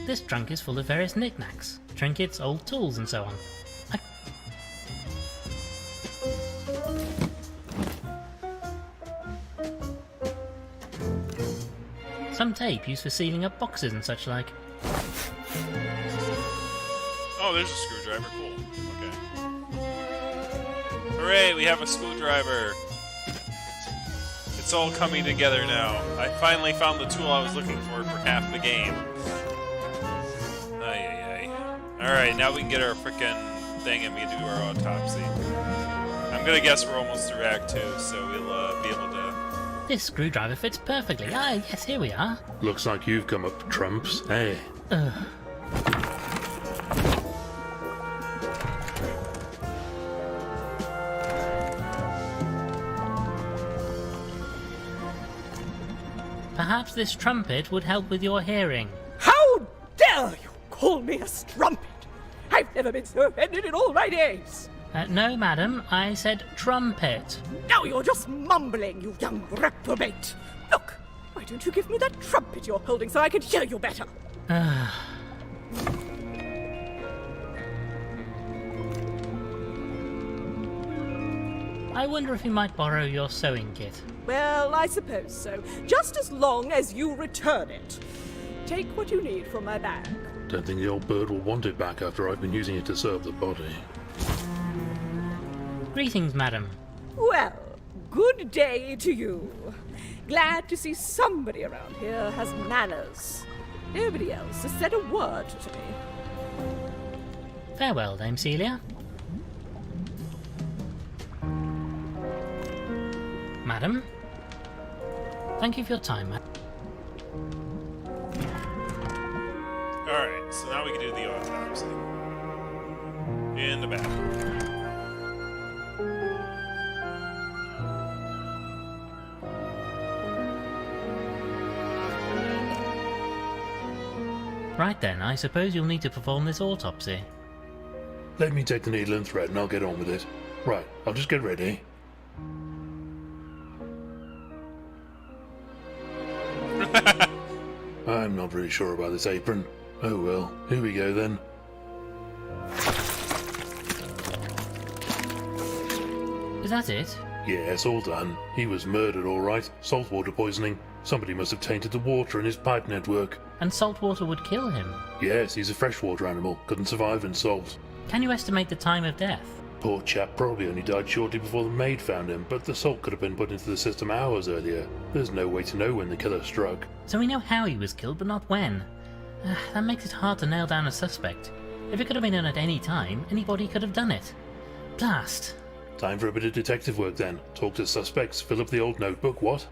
This trunk is full of various knickknacks, trinkets, old tools and so on. Some tape used for sealing up boxes and such like. Oh, there's a screwdriver. Cool. Okay. Hooray, we have a screwdriver. It's all coming together now. I finally found the tool I was looking for half the game. Ay. Alright, now we can get our frickin' thing and we can do our autopsy. I'm gonna guess we're almost through Act 2, so we'll be able to... This screwdriver fits perfectly. Ah, yes, here we are. Looks like you've come up trumps, eh? Perhaps this trumpet would help with your hearing. How dare you call me a strumpet? I've never been so offended in all my days. No, madam, I said trumpet. Now you're just mumbling, you young reprobate. Look, why don't you give me that trumpet you're holding so I can hear you better? I wonder if you might borrow your sewing kit. Well, I suppose so. Just as long as you return it. Take what you need from my bag. Don't think the old bird will want it back after I've been using it to serve the body. Greetings, madam. Well, good day to you. Glad to see somebody around here has manners. Nobody else has said a word to me. Farewell, Dame Celia. Madam? Thank you for your time, madam. Alright, so now we can do the autopsy. In the back. Right then, I suppose you'll need to perform this autopsy. Let me take the needle and thread and I'll get on with it. Right, I'll just get ready. I'm not really sure about this apron. Oh well, here we go then. Is that it? Yes, all done. He was murdered, all right. Saltwater poisoning. Somebody must have tainted the water in his pipe network. And salt water would kill him? Yes, he's a freshwater animal. Couldn't survive in salt. Can you estimate the time of death? Poor chap probably only died shortly before the maid found him, but the salt could have been put into the system hours earlier. There's no way to know when the killer struck. So we know how he was killed, but not when. That makes it hard to nail down a suspect. If it could have been done at any time, anybody could have done it. Blast! Time for a bit of detective work then. Talk to suspects, fill up the old notebook, what?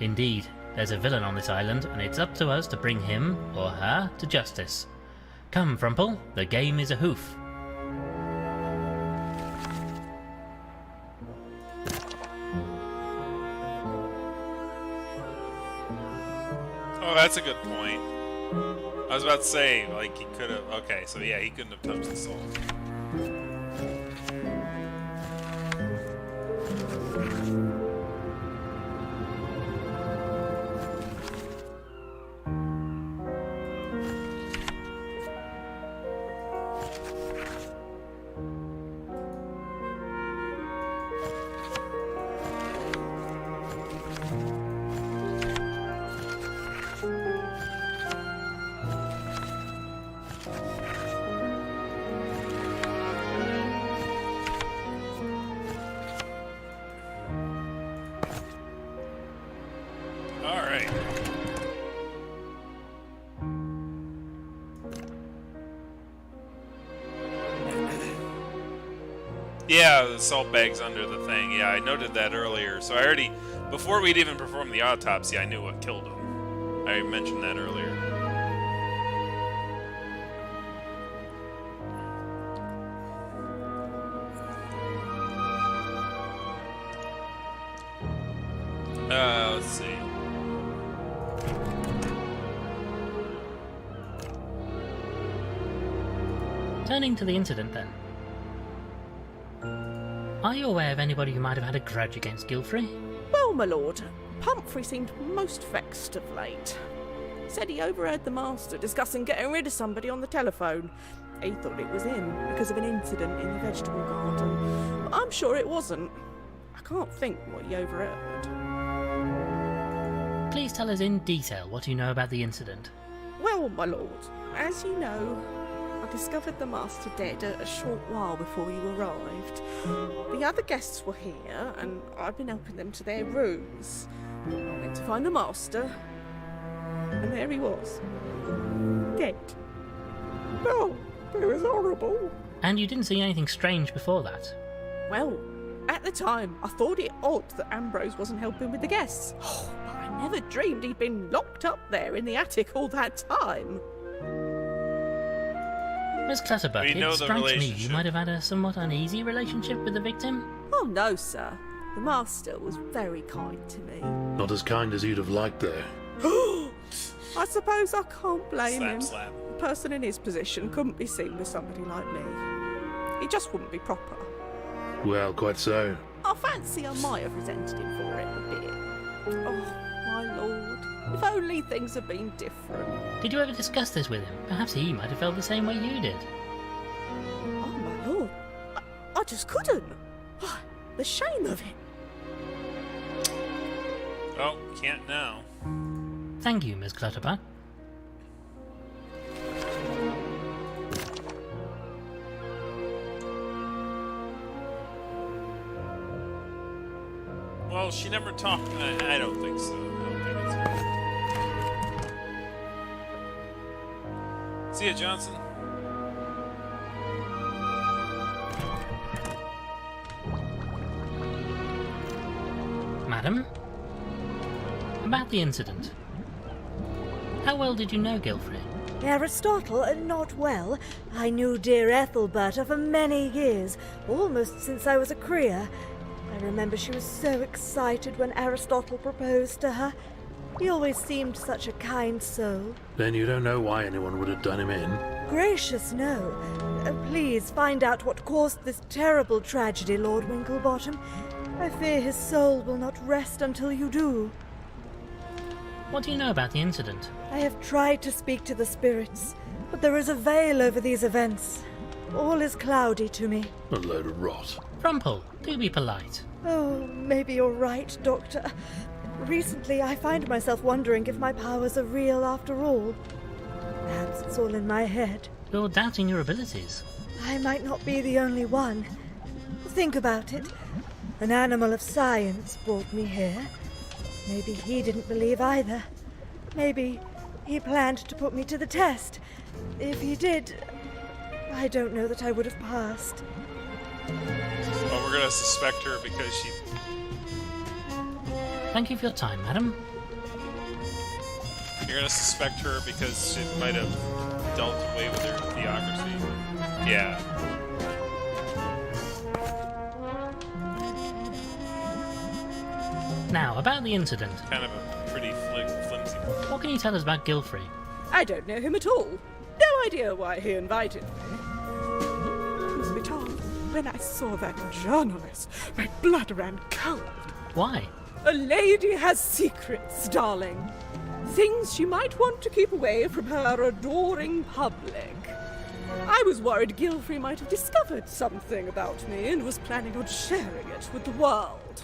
Indeed. There's a villain on this island, and it's up to us to bring him, or her, to justice. Come, Frumple, the game is a hoof. Oh, that's a good point. I was about to say, like, he could have... Okay, so yeah, he couldn't have touched the salt. Alright. Yeah, the salt bag's under the thing. Yeah, I noted that earlier. So I already... Before we'd even performed the autopsy, I knew what killed him. I mentioned that earlier. Let's see. Turning to the incident then. Are you aware of anybody who might have had a grudge against Gilfrey? Well, my lord, Pumphrey seemed most vexed of late. Said he overheard the master discussing getting rid of somebody on the telephone. He thought it was him because of an incident in the vegetable garden. But I'm sure it wasn't. I can't think what he overheard. Please tell us in detail what you know about the incident. Well, my lord, as you know, I discovered the master dead a short while before you arrived. The other guests were here, and I've been helping them to their rooms. I went to find the master, and there he was. Dead. Oh, it was horrible. And you didn't see anything strange before that? Well, at the time, I thought it odd that Ambrose wasn't helping with the guests. Oh, but I never dreamed he'd been locked up there in the attic all that time. Miss Clutterbuck, We know it the strikes me you relationship. might have had a somewhat uneasy relationship with the victim. Oh, no, sir. The master was very kind to me. Not as kind as you'd have liked there. I suppose I can't blame Slap, him. slap. A person in his position couldn't be seen with somebody like me. He just wouldn't be proper. Well, quite so. I fancy I might have resented him for it a bit. Oh, my lord. If only things had been different. Did you ever discuss this with him? Perhaps he might have felt the same way you did. Oh, my lord. I just couldn't. Oh, the shame of it. Oh, can't now. Thank you, Miss Clutterbuck. Well, she never talked. I don't think so. I don't think it's her. See ya, Johnson. Madam? About the incident. How well did you know Gilfrey? Aristotle, not well. I knew dear Ethelberta for many years, almost since I was a Creer. I remember she was so excited when Aristotle proposed to her. He always seemed such a kind soul. Then you don't know why anyone would have done him in? Gracious, no. Please find out what caused this terrible tragedy, Lord Winklebottom. I fear his soul will not rest until you do. What do you know about the incident? I have tried to speak to the spirits, but there is a veil over these events. All is cloudy to me. A load of rot. Rumpel, do be polite. Oh, maybe you're right, Doctor. Recently, I find myself wondering if my powers are real after all. Perhaps it's all in my head. You're doubting your abilities. I might not be the only one. Think about it. An animal of science brought me here. Maybe he didn't believe either. Maybe he planned to put me to the test. If he did, I don't know that I would have passed. Well, we're gonna suspect her because she... Thank you for your time, madam. You're gonna suspect her because she might have dealt away with her theocracy. Yeah. Now, about the incident. Kind of a pretty flimsy one. What can you tell us about Gilfrey? I don't know him at all. No idea why he invited me. Truth be told, when I saw that journalist, my blood ran cold. Why? A lady has secrets, darling. Things she might want to keep away from her adoring public. I was worried Gilfrey might have discovered something about me and was planning on sharing it with the world.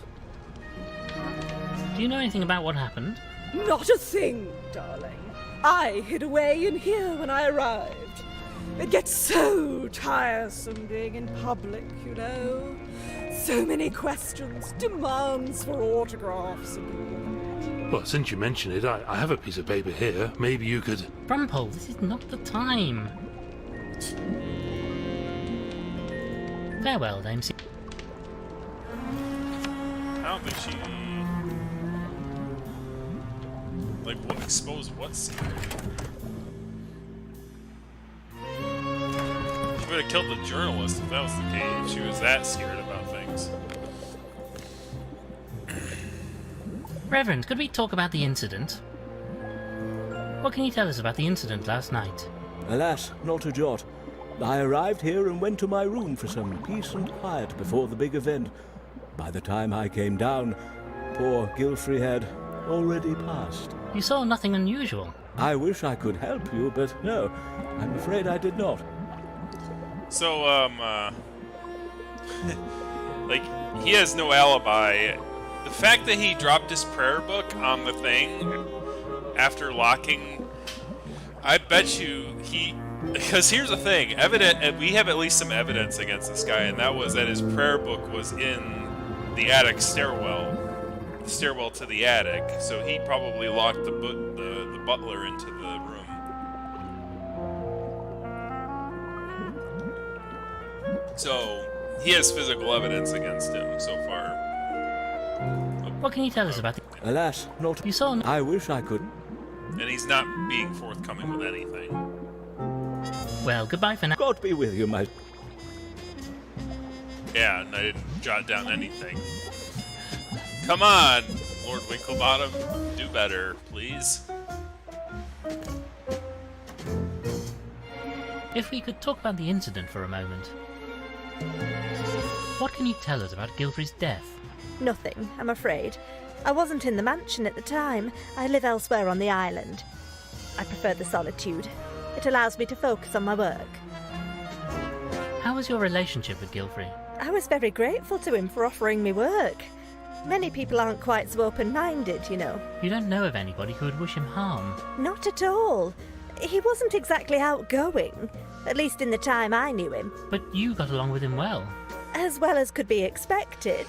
Do you know anything about what happened? Not a thing, darling. I hid away in here when I arrived. It gets so tiresome being in public, you know. So many questions, demands for autographs and... Well, since you mention it, I have a piece of paper here. Maybe you could... Rumpel, this is not the time. Farewell, Dame. I don't think she... Like, what exposed what secret? She would have killed the journalist if that was the case. She was that scared about things. Reverend, could we talk about the incident? What can you tell us about the incident last night? Alas, not a jot. I arrived here and went to my room for some peace and quiet before the big event. By the time I came down, poor Gilfrey had already passed. You saw nothing unusual. I wish I could help you, but no, I'm afraid I did not. So, like, he has no alibi. The fact that he dropped his prayer book on the thing after locking, I bet you he... Because here's the thing, we have at least some evidence against this guy, and that was that his prayer book was in the attic stairwell to the attic. So he probably locked the butler into the room. So he has physical evidence against him so far. What can you tell us about the... Alas, not... You saw... I wish I could. And he's not being forthcoming with anything. Well, goodbye for now. God be with you, my... Yeah, and I didn't jot down anything. Come on, Lord Winklebottom, do better, please. If we could talk about the incident for a moment. What can you tell us about Gilfrey's death? Nothing, I'm afraid. I wasn't in the mansion at the time. I live elsewhere on the island. I prefer the solitude. It allows me to focus on my work. How was your relationship with Gilfrey? I was very grateful to him for offering me work. Many people aren't quite so open-minded, you know. You don't know of anybody who would wish him harm. Not at all. He wasn't exactly outgoing, at least in the time I knew him. But you got along with him well. As well as could be expected.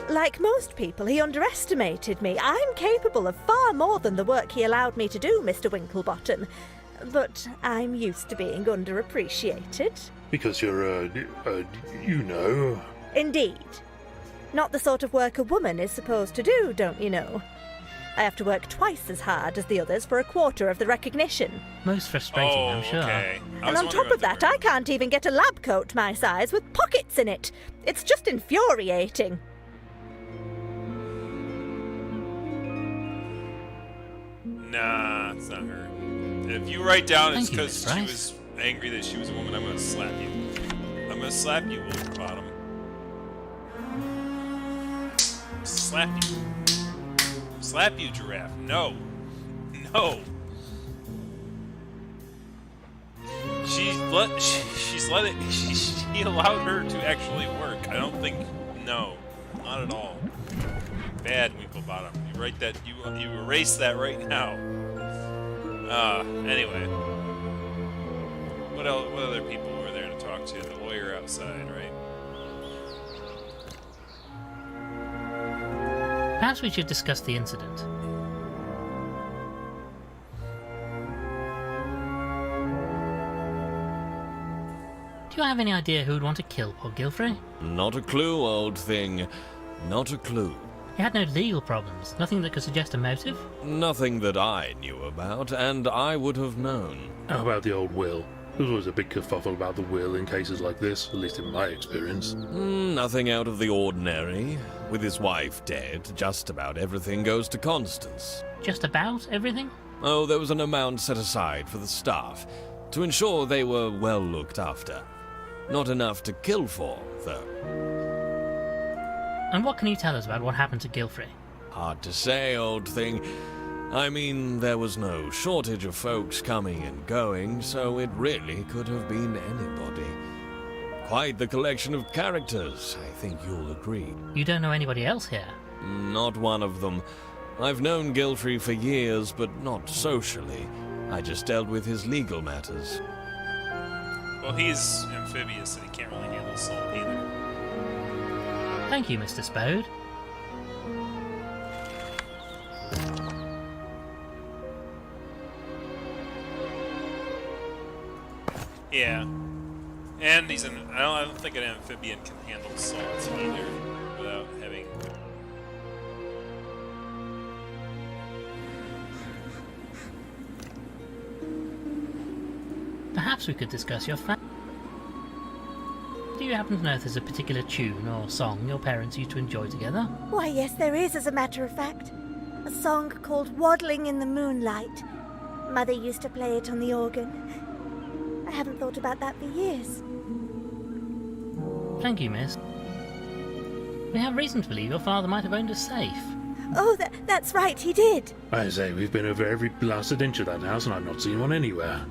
Like most people, he underestimated me. I'm capable of far more than the work he allowed me to do, Mr. Winklebottom. But I'm used to being underappreciated. Because you're, you know. Indeed. Not the sort of work a woman is supposed to do, don't you know? I have to work twice as hard as the others for a quarter of the recognition. Most frustrating, I'm sure. Okay. And on top of that, I can't even get a lab coat my size with pockets in it. It's just infuriating. Nah, it's not her. If you write down it's Thank you, because Miss she Rice. was angry that she was a woman, I'm gonna slap you. I'm gonna slap you, Winklebottom. Slap you. Slap you, giraffe. No. No. She allowed her to actually work. I don't think. No. Not at all. Bad, Winklebottom. You write that. You erase that right now. Anyway. What else? What other people were there to talk to? The lawyer outside, right? Perhaps we should discuss the incident. Do you have any idea who would want to kill poor Gilfrey? Not a clue, old thing. Not a clue. He had no legal problems, nothing that could suggest a motive? Nothing that I knew about, and I would have known. How about the old will? There's always a big kerfuffle about the will in cases like this, at least in my experience. Nothing out of the ordinary. With his wife dead, just about everything goes to Constance. Just about everything? Oh, there was an amount set aside for the staff, to ensure they were well looked after. Not enough to kill for, though. And what can you tell us about what happened to Gilfrey? Hard to say, old thing. I mean, there was no shortage of folks coming and going, so it really could have been anybody. Quite the collection of characters, I think you'll agree. You don't know anybody else here? Not one of them. I've known Gilfrey for years, but not socially. I just dealt with his legal matters. Well, he's amphibious and he can't really handle salt either. Thank you, Mr. Spode. Yeah. And he's an. I don't think an amphibian can handle salt either without having. Perhaps we could discuss your family. Do you happen to know if there's a particular tune or song your parents used to enjoy together? Why, yes, there is, as a matter of fact. A song called Waddling in the Moonlight. Mother used to play it on the organ. I haven't thought about that for years. Thank you, miss. We have reason to believe your father might have owned a safe. Oh, that's right, he did. I say, we've been over every blasted inch of that house and I've not seen one anywhere.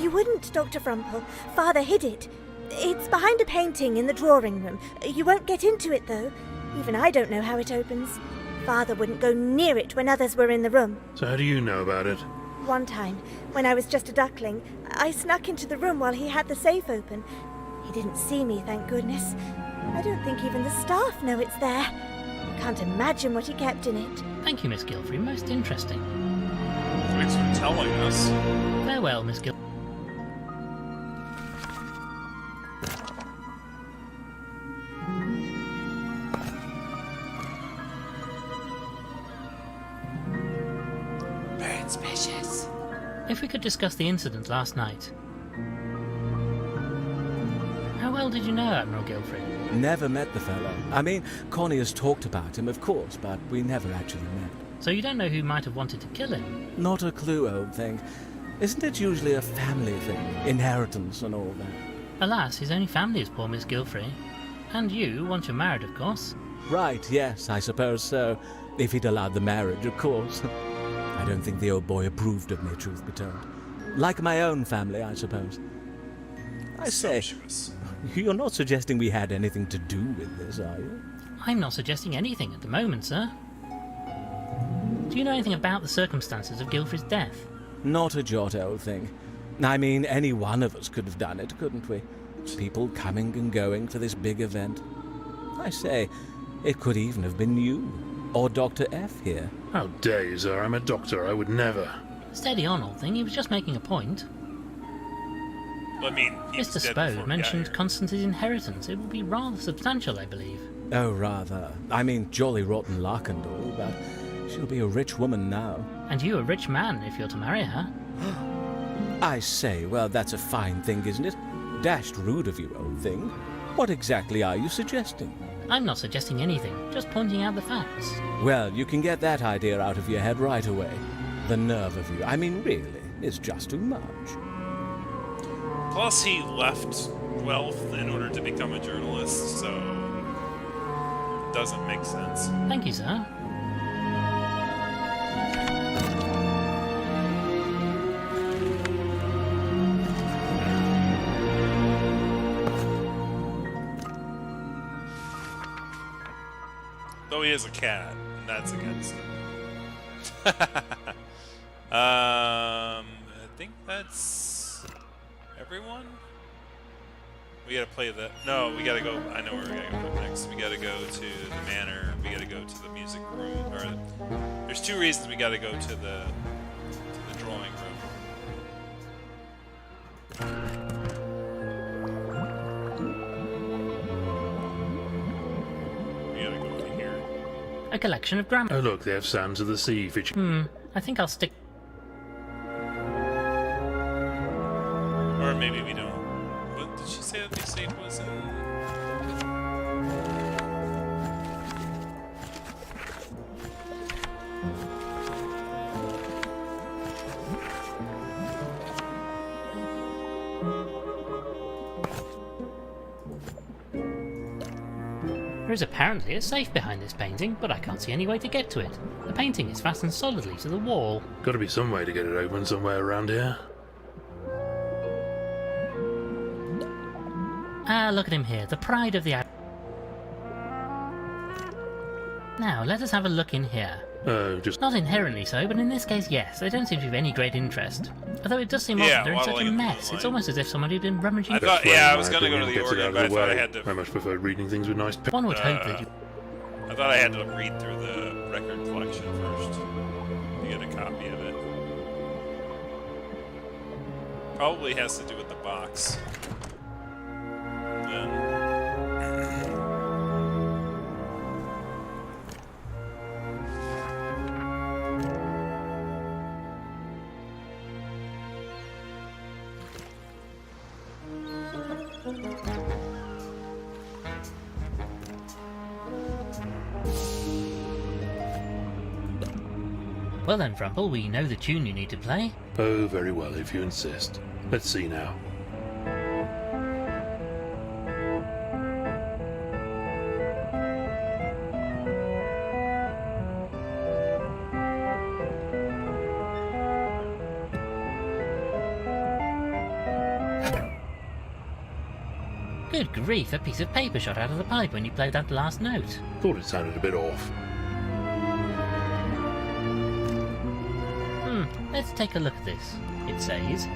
You wouldn't, Dr. Frumple. Father hid it. It's behind a painting in the drawing room. You won't get into it, though. Even I don't know how it opens. Father wouldn't go near it when others were in the room. So how do you know about it? One time, when I was just a duckling, I snuck into the room while he had the safe open. He didn't see me, thank goodness. I don't think even the staff know it's there. Can't imagine what he kept in it. Thank you, Miss Gilfrey. Most interesting. Thanks for telling us. Farewell, Miss Gilfrey. Suspicious. If we could discuss the incident last night. How well did you know Admiral Gilfrey? Never met the fellow. I mean, Connie has talked about him, of course, but we never actually met. So you don't know who might have wanted to kill him? Not a clue, old thing. Isn't it usually a family thing? Inheritance and all that. Alas, his only family is poor Miss Gilfrey. And you, once you're married, of course. Right, yes, I suppose so. If he'd allowed the marriage, of course. I don't think the old boy approved of me, truth be told. Like my own family, I suppose. I say, you're not suggesting we had anything to do with this, are you? I'm not suggesting anything at the moment, sir. Do you know anything about the circumstances of Gilfrey's death? Not a jot, old thing. I mean, any one of us could have done it, couldn't we? People coming and going to this big event. I say, it could even have been you, or Dr. F here. How dare you, sir? I'm a doctor. I would never. Steady on, old thing. He was just making a point. Well, I mean, he was Mr. dead before we Spode got mentioned here. Constance's inheritance. It will be rather substantial, I believe. Oh, rather. I mean, jolly rotten luck and all, but she'll be a rich woman now. And you a rich man, if you're to marry her. I say, well, that's a fine thing, isn't it? Dashed rude of you, old thing. What exactly are you suggesting? I'm not suggesting anything, just pointing out the facts. Well, you can get that idea out of your head right away. The nerve of you, I mean, really, is just too much. Plus, he left wealth in order to become a journalist, so it doesn't make sense. Thank you, sir. Though he is a cat, and that's against him. I think that's everyone. We gotta play the. No, we gotta go. I know where we gotta go next. We gotta go to the manor. We gotta go to the music room. Or there's two reasons we gotta go to the drawing room. We gotta go to here. A collection of grammar. Oh, look, they have sands of the sea fishing. I think I'll stick. Or maybe we don't. What did she say that the estate was in? There is apparently a safe behind this painting, but I can't see any way to get to it. The painting is fastened solidly to the wall. Gotta be some way to get it open somewhere around here. Ah, look at him here, the pride of the... Now, let us have a look in here. Oh, just... Not inherently so, but in this case, yes. They don't seem to be of any great interest. Although it does seem Yeah, odd they're in such a waddling in the mess. It's moonlight. almost as if somebody had been rummaging... I thought, yeah, I was gonna go to the Gets it organ, out but I of the thought I way. had to. I much prefer reading things with nice pen. One would hope that you... I thought I had to read through the record collection first to get a copy of it. Probably has to do with the box. Well then, Frumple, we know the tune you need to play. Oh, very well, if you insist. Let's see now. Good grief, a piece of paper shot out of the pipe when you played that last note. Thought it sounded a bit off. Let's take a look at this. It says,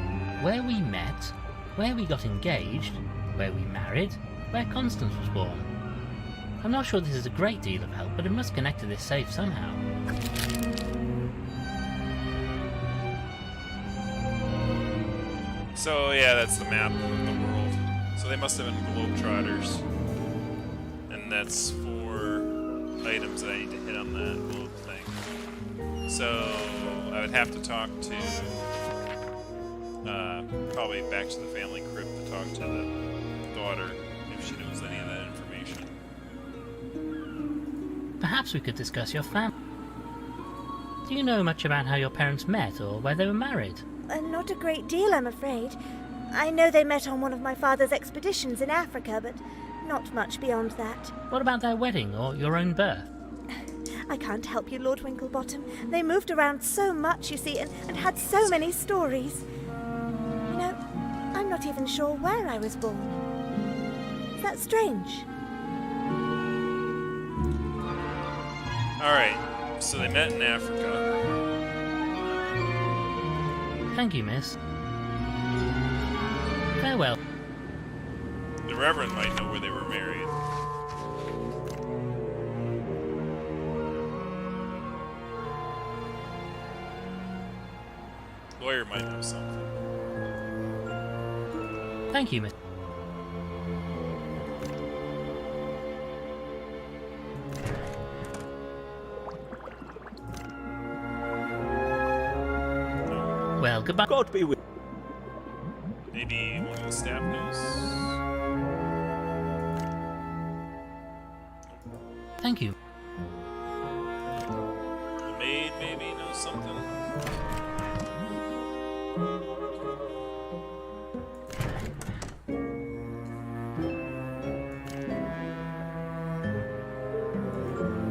where we met, where we got engaged, where we married, where Constance was born. I'm not sure this is a great deal of help, but it must connect to this safe somehow. So yeah, that's the map of the world. So they must have been globetrotters, and that's 4 items that I need to hit on that globe thing. So I would have to talk to probably back to the family crypt to talk to the daughter if she knows any of that information. Perhaps we could discuss your family. Do you know much about how your parents met or where they were married? Not a great deal, I'm afraid. I know they met on one of my father's expeditions in Africa, but not much beyond that. What about their wedding or your own birth? I can't help you, Lord Winklebottom. They moved around so much, you see, and had so many stories. You know, I'm not even sure where I was born. Is that strange? Alright, so they met in Africa. Thank you, miss. Farewell. The Reverend might know where they were married. Lawyer might know something. Thank you, miss. Well, goodbye. God be with Maybe one of the staff knows. Thank you. The maid maybe knows something.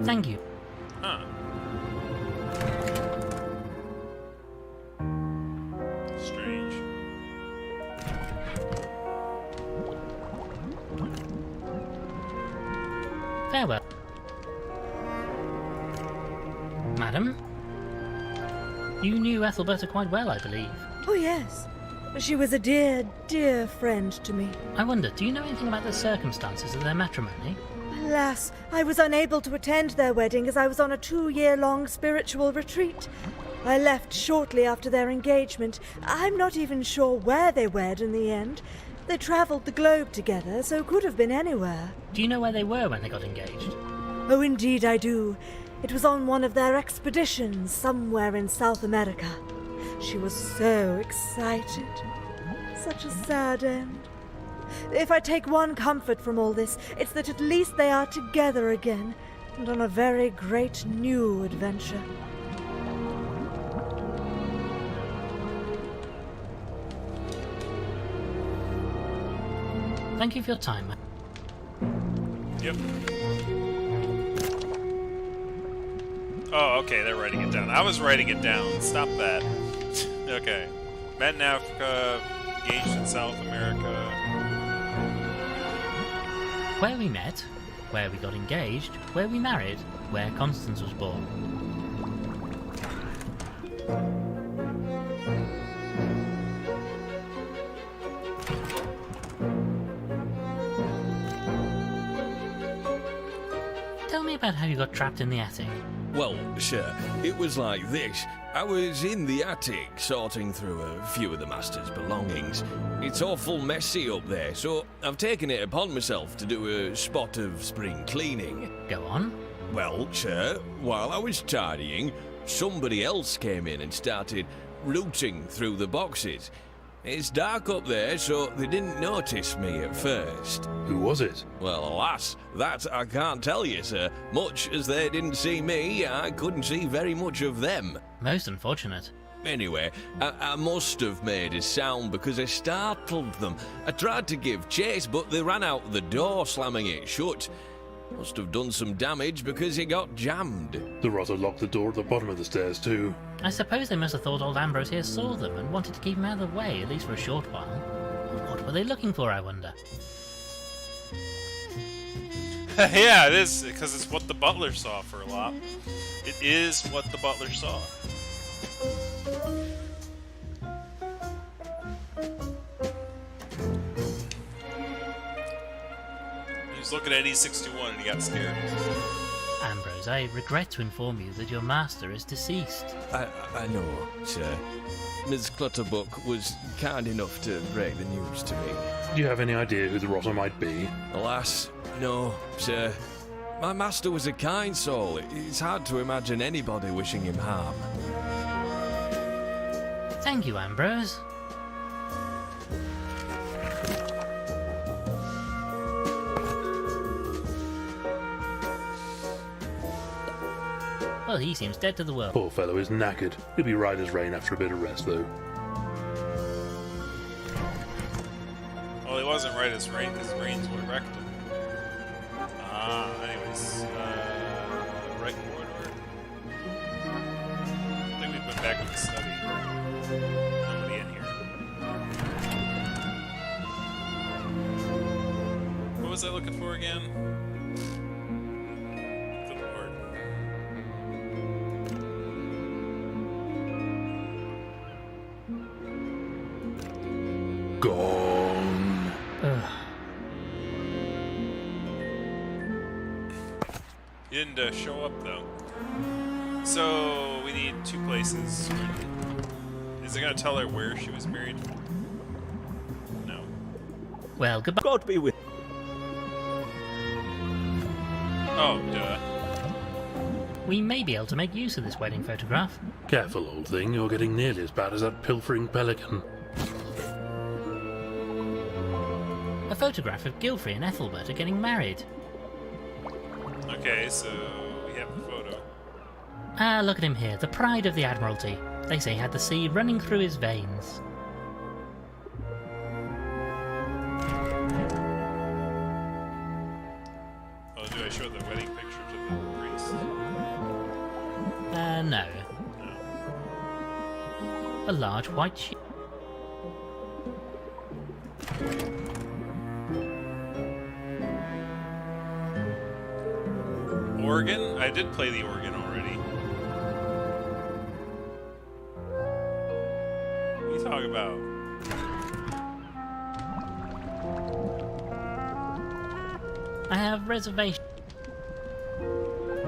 Thank you. Huh. Strange. Farewell. Madam? You knew Ethelberta quite well, I believe. Oh, yes. She was a dear, dear friend to me. I wonder, do you know anything about the circumstances of their matrimony? Alas, I was unable to attend their wedding as I was on a 2-year-long spiritual retreat. I left shortly after their engagement. I'm not even sure where they wed in the end. They travelled the globe together, so could have been anywhere. Do you know where they were when they got engaged? Oh, indeed I do. It was on one of their expeditions somewhere in South America. She was so excited. Such a sad end. If I take one comfort from all this, it's that at least they are together again, and on a very great new adventure. Thank you for your time. Yep. Oh, okay, they're writing it down. I was writing it down. Stop that. Okay. Met in Africa, engaged in South America. Where we met, where we got engaged, where we married, where Constance was born. Tell me about how you got trapped in the attic. Well, sure, it was like this. I was in the attic sorting through a few of the master's belongings. It's awful messy up there, so I've taken it upon myself to do a spot of spring cleaning. Go on. Well, sure, while I was tidying, somebody else came in and started rooting through the boxes. It's dark up there, so they didn't notice me at first. Who was it? Well, alas, that I can't tell you, sir. Much as they didn't see me, I couldn't see very much of them. Most unfortunate. Anyway, I must have made a sound because I startled them. I tried to give chase, but they ran out the door, slamming it shut. Must have done some damage because it got jammed. The rotter locked the door at the bottom of the stairs too. I suppose they must have thought old Ambrose here saw them and wanted to keep them out of the way, at least for a short while. What were they looking for, I wonder? Yeah, it is, because it's what the butler saw for a lot. It is what the butler saw. He was looking at E61 and he got scared. Ambrose, I regret to inform you that your master is deceased. I know, sir. Ms. Clutterbuck was kind enough to break the news to me. Do you have any idea who the rotter might be? Alas, no, sir. My master was a kind soul. It's hard to imagine anybody wishing him harm. Thank you, Ambrose. Well, he seems dead to the world. Poor fellow is knackered. He'll be right as rain after a bit of rest, though. Well, he wasn't right as rain because rains would have wrecked him. Anyways, right corridor. I think we went back to the study. Nobody in here. What was I looking for again? Good lord. Gone. You didn't show up though. So we need 2 places. Is it gonna tell her where she was married? No. Well, goodbye. God be with. Oh, duh. We may be able to make use of this wedding photograph. Careful, old thing. You're getting nearly as bad as that pilfering pelican. A photograph of Gilfrey and Ethelbert are getting married. Okay, so we have the photo. Ah, look at him here, the pride of the Admiralty. They say he had the sea running through his veins. Oh, do I show the wedding picture to the priest? No. No. A large white sheet. Organ? I did play the organ already. What are you talking about? I have reservation.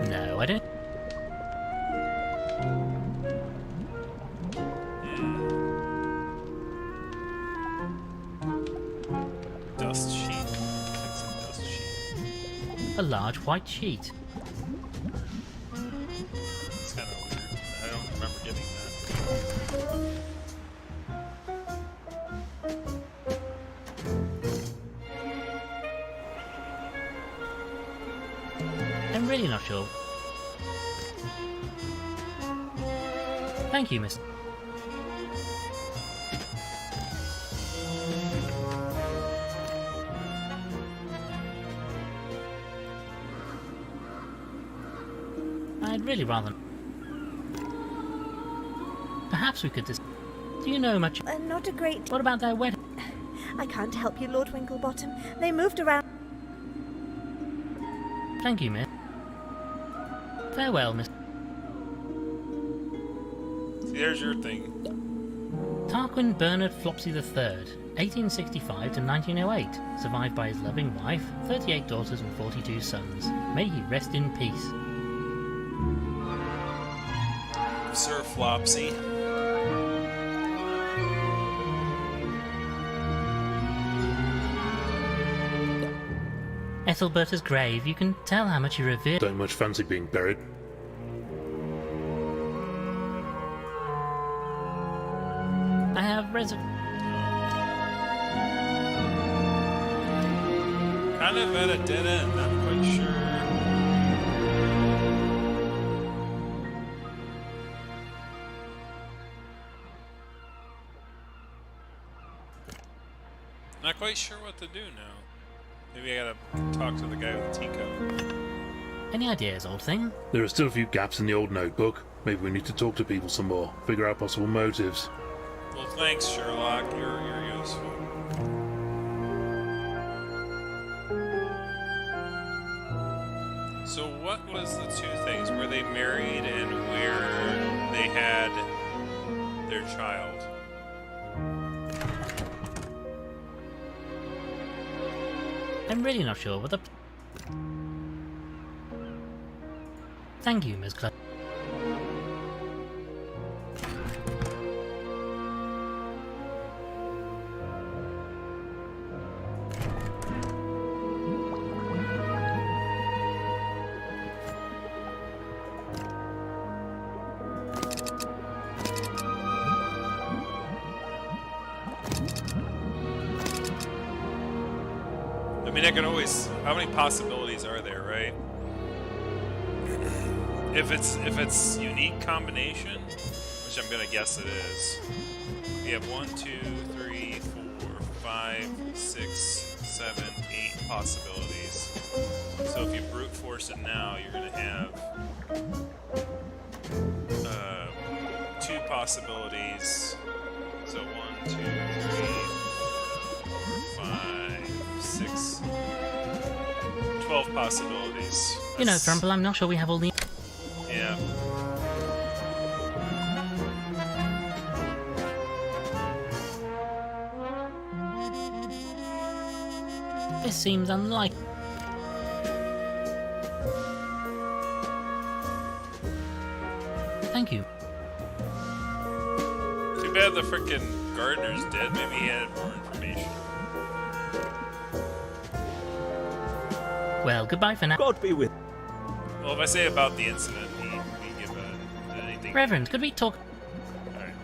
No, I don't. Dust sheet. Fix a dust sheet. A large white sheet. It's kind of weird. I don't remember getting that. I'm really not sure. Thank you, Miss. I'd really rather. Perhaps we could Do you know much? Not a great. What about their wedding? I can't help you, Lord Winklebottom. They moved around. Thank you, Miss. Farewell, Miss. See, there's your thing. Tarquin Bernard Flopsy III, 1865 to 1908, survived by his loving wife, 38 daughters and 42 sons. May he rest in peace. Sir Flopsy. Ethelberta's grave, you can tell how much he revered. Don't much fancy being buried. I have Kind of at a dead end, not quite sure. Not quite sure what to do now. Maybe I gotta talk to the guy with the teacup. Any ideas, old thing? There are still a few gaps in the old notebook. Maybe we need to talk to people some more, figure out possible motives. Well, thanks, Sherlock. You're useful. So what was the 2 things? Where they married and where they had their child? I'm really not sure what the... Thank you, Miss Cla... I mean, I can always... How many possibilities are there, right? if it's unique combination, which I'm gonna guess it is, we have 1, 2, 3, 4, 5, 6, 7, 8 possibilities. So if you brute force it now, you're gonna have 2 possibilities. So 1, 2, 3, 4, 5, 6, 12 possibilities. You know, Thrumple, I'm not sure we have all the... Yeah. This seems unlikely. Thank you. Too bad the frickin' gardener's dead. Maybe he had more information. Well, goodbye for now. God be with. Well, if I say about the incident, he give anything. Reverend, could we talk... Alright.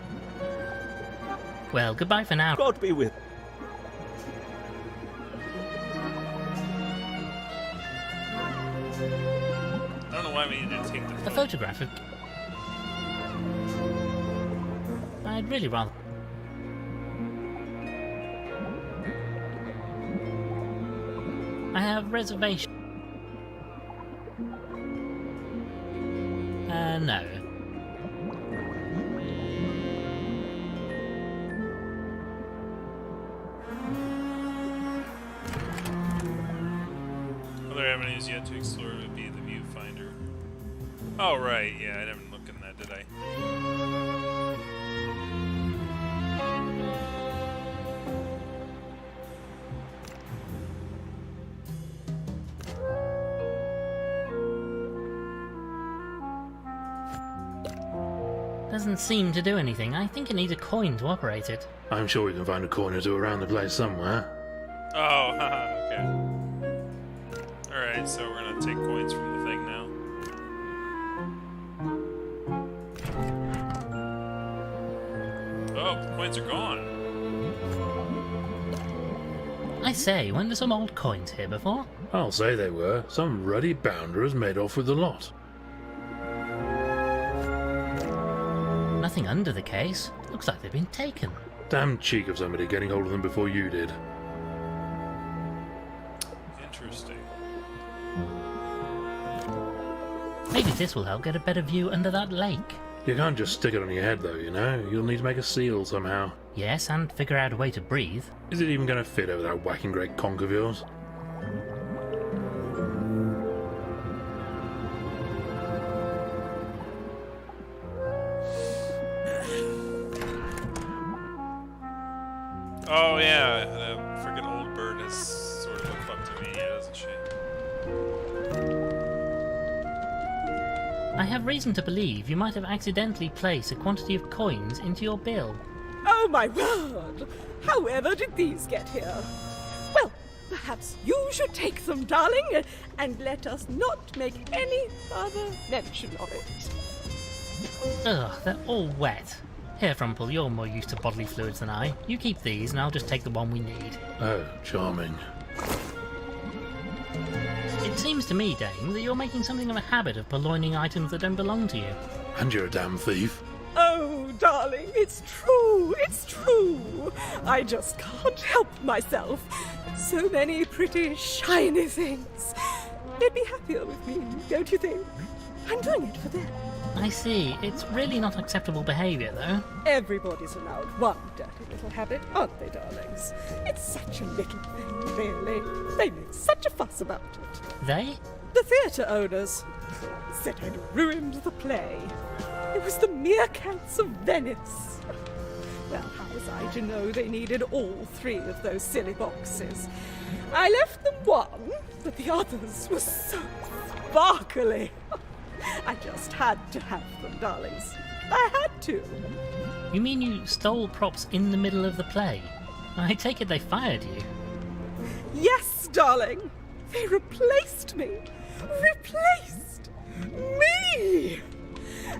Well, goodbye for now. God be with. I don't know why we need to take the A photo. photograph of... I'd really rather... I have reservation. No. Other avenues yet to explore would be the viewfinder. Oh, right. Yeah, I didn't look in that, did I? Doesn't seem to do anything. I think it needs a coin to operate it. I'm sure we can find a coin or two around the place somewhere. Oh, haha, okay. Alright, so we're gonna take coins from the thing now. Oh, the coins are gone. I say, weren't there some old coins here before? I'll say they were. Some ruddy bounder has made off with the lot. Nothing under the case. Looks like they've been taken. Damn cheek of somebody getting hold of them before you did. Interesting. Maybe this will help get a better view under that lake. You can't just stick it on your head though, you know? You'll need to make a seal somehow. Yes, and figure out a way to breathe. Is it even going to fit over that whacking great conch of yours? Oh, yeah, the freaking old bird has sort of looked up to me, doesn't she? I have reason to believe you might have accidentally placed a quantity of coins into your bill. Oh, my word! However did these get here? Well, perhaps you should take them, darling, and let us not make any further mention of it. Ugh, they're all wet. Here, Frumple, you're more used to bodily fluids than I. You keep these, and I'll just take the one we need. Oh, charming. It seems to me, Dame, that you're making something of a habit of purloining items that don't belong to you. And you're a damn thief. Oh, darling, it's true, it's true. I just can't help myself. So many pretty, shiny things. They'd be happier with me, don't you think? I'm doing it for them. I see. It's really not acceptable behaviour, though. Everybody's allowed one dirty little habit, aren't they, darlings? It's such a little thing, really. They make such a fuss about it. They? The theatre owners said I'd ruined the play. It was the meerkats of Venice. Well, how was I to know they needed all 3 of those silly boxes? I left them one, but the others were so sparkly. I just had to have them, darlings. I had to. You mean you stole props in the middle of the play? I take it they fired you. Yes, darling. They replaced me. Replaced me!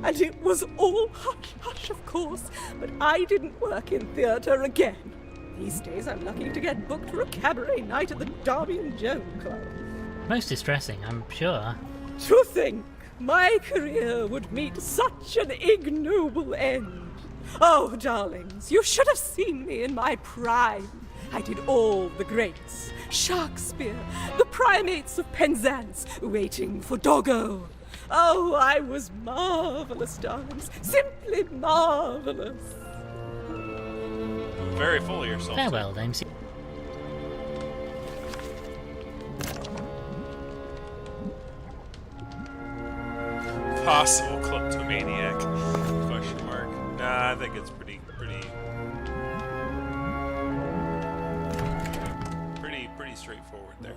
And it was all hush-hush, of course, but I didn't work in theatre again. These days I'm lucky to get booked for a cabaret night at the Darby and Joan Club. Most distressing, I'm sure. To think my career would meet such an ignoble end. Oh, darlings, you should have seen me in my prime. I did all the greats. Shakespeare, the primates of Penzance, waiting for Doggo. Oh, I was marvelous, darlings. Simply marvelous. Very full of yourself. Farewell, Dame. Possible kleptomaniac? Question mark. Nah, I think it's pretty straightforward there.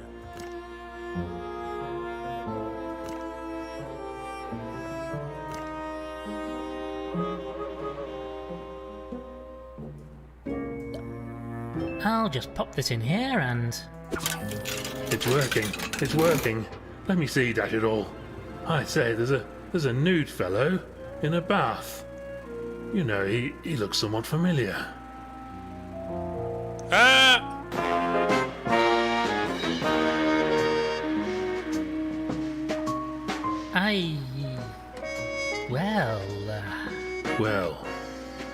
I'll just pop this in here and... It's working. It's working. Let me see, dash it all. I say, there's a nude fellow in a bath. You know, he looks somewhat familiar. Ah! Well,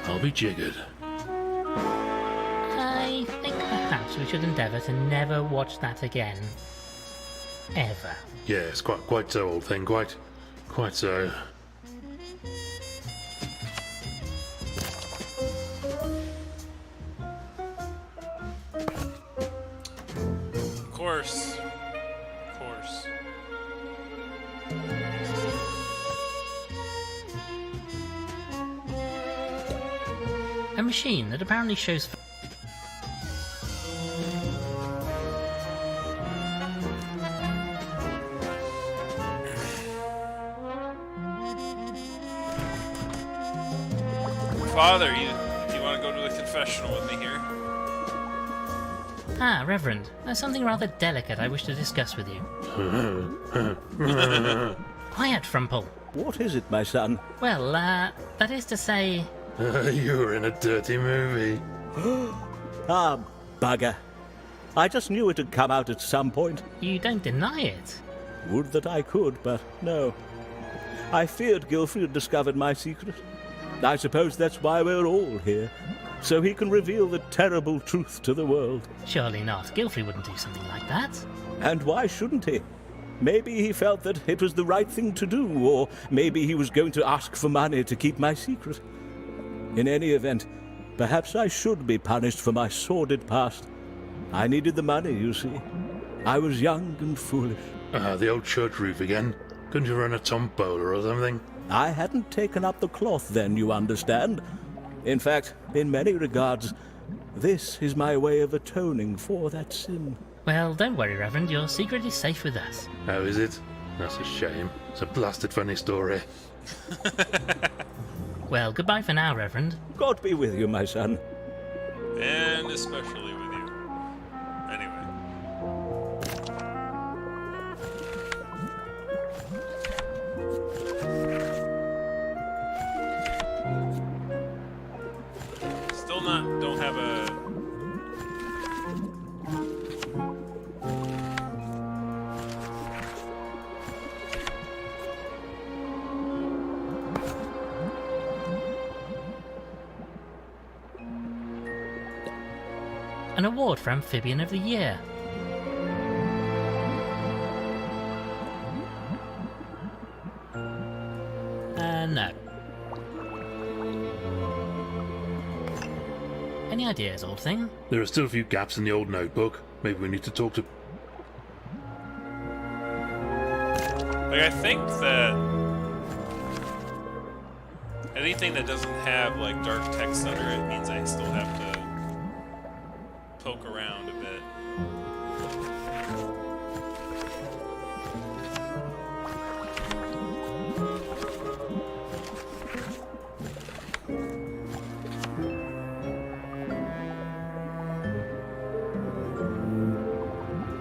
I'll be jiggered. I think perhaps we should endeavour to never watch that again. Ever. Yes, quite so, old thing. Quite so. Of course. A machine that apparently shows... Father, do you want to go to the confessional with me here? Ah, Reverend, there's something rather delicate I wish to discuss with you. Quiet, Frumple. What is it, my son? Well, that is to say... You were in a dirty movie. Ah, bugger. I just knew it had come out at some point. You don't deny it. Would that I could, but no. I feared Gilfrey had discovered my secret. I suppose that's why we're all here, so he can reveal the terrible truth to the world. Surely not. Gilfrey wouldn't do something like that. And why shouldn't he? Maybe he felt that it was the right thing to do, or maybe he was going to ask for money to keep my secret. In any event, perhaps I should be punished for my sordid past. I needed the money, you see. I was young and foolish. The old church roof again. Couldn't you run a tombola or something? I hadn't taken up the cloth then, you understand. In fact, in many regards, this is my way of atoning for that sin. Well, don't worry, Reverend. Your secret is safe with us. How is it? That's a shame. It's a blasted funny story. Well, goodbye for now, Reverend. God be with you, my son. And especially with you. Anyway. Still don't have a... An award for Amphibian of the Year. No. Any ideas, old thing? There are still a few gaps in the old notebook. Maybe we need to talk to... Like, I think that anything that doesn't have, like, dark text under it means I still have to poke around a bit.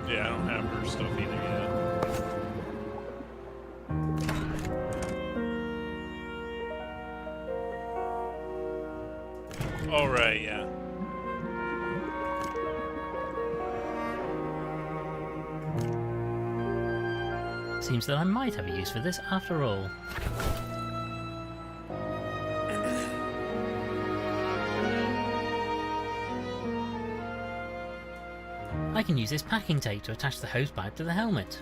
Yeah, I don't have her stuff either yet. All right, yeah. Seems that I might have a use for this after all. I can use this packing tape to attach the hosepipe to the helmet.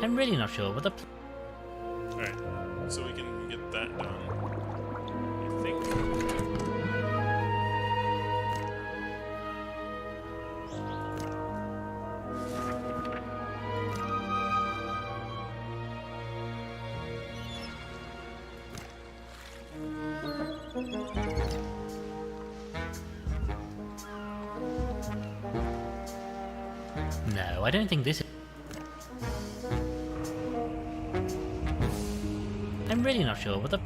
I'm really not sure what the Alright, so we can get that done. I think. No, I don't think this is... I'm really not sure what the...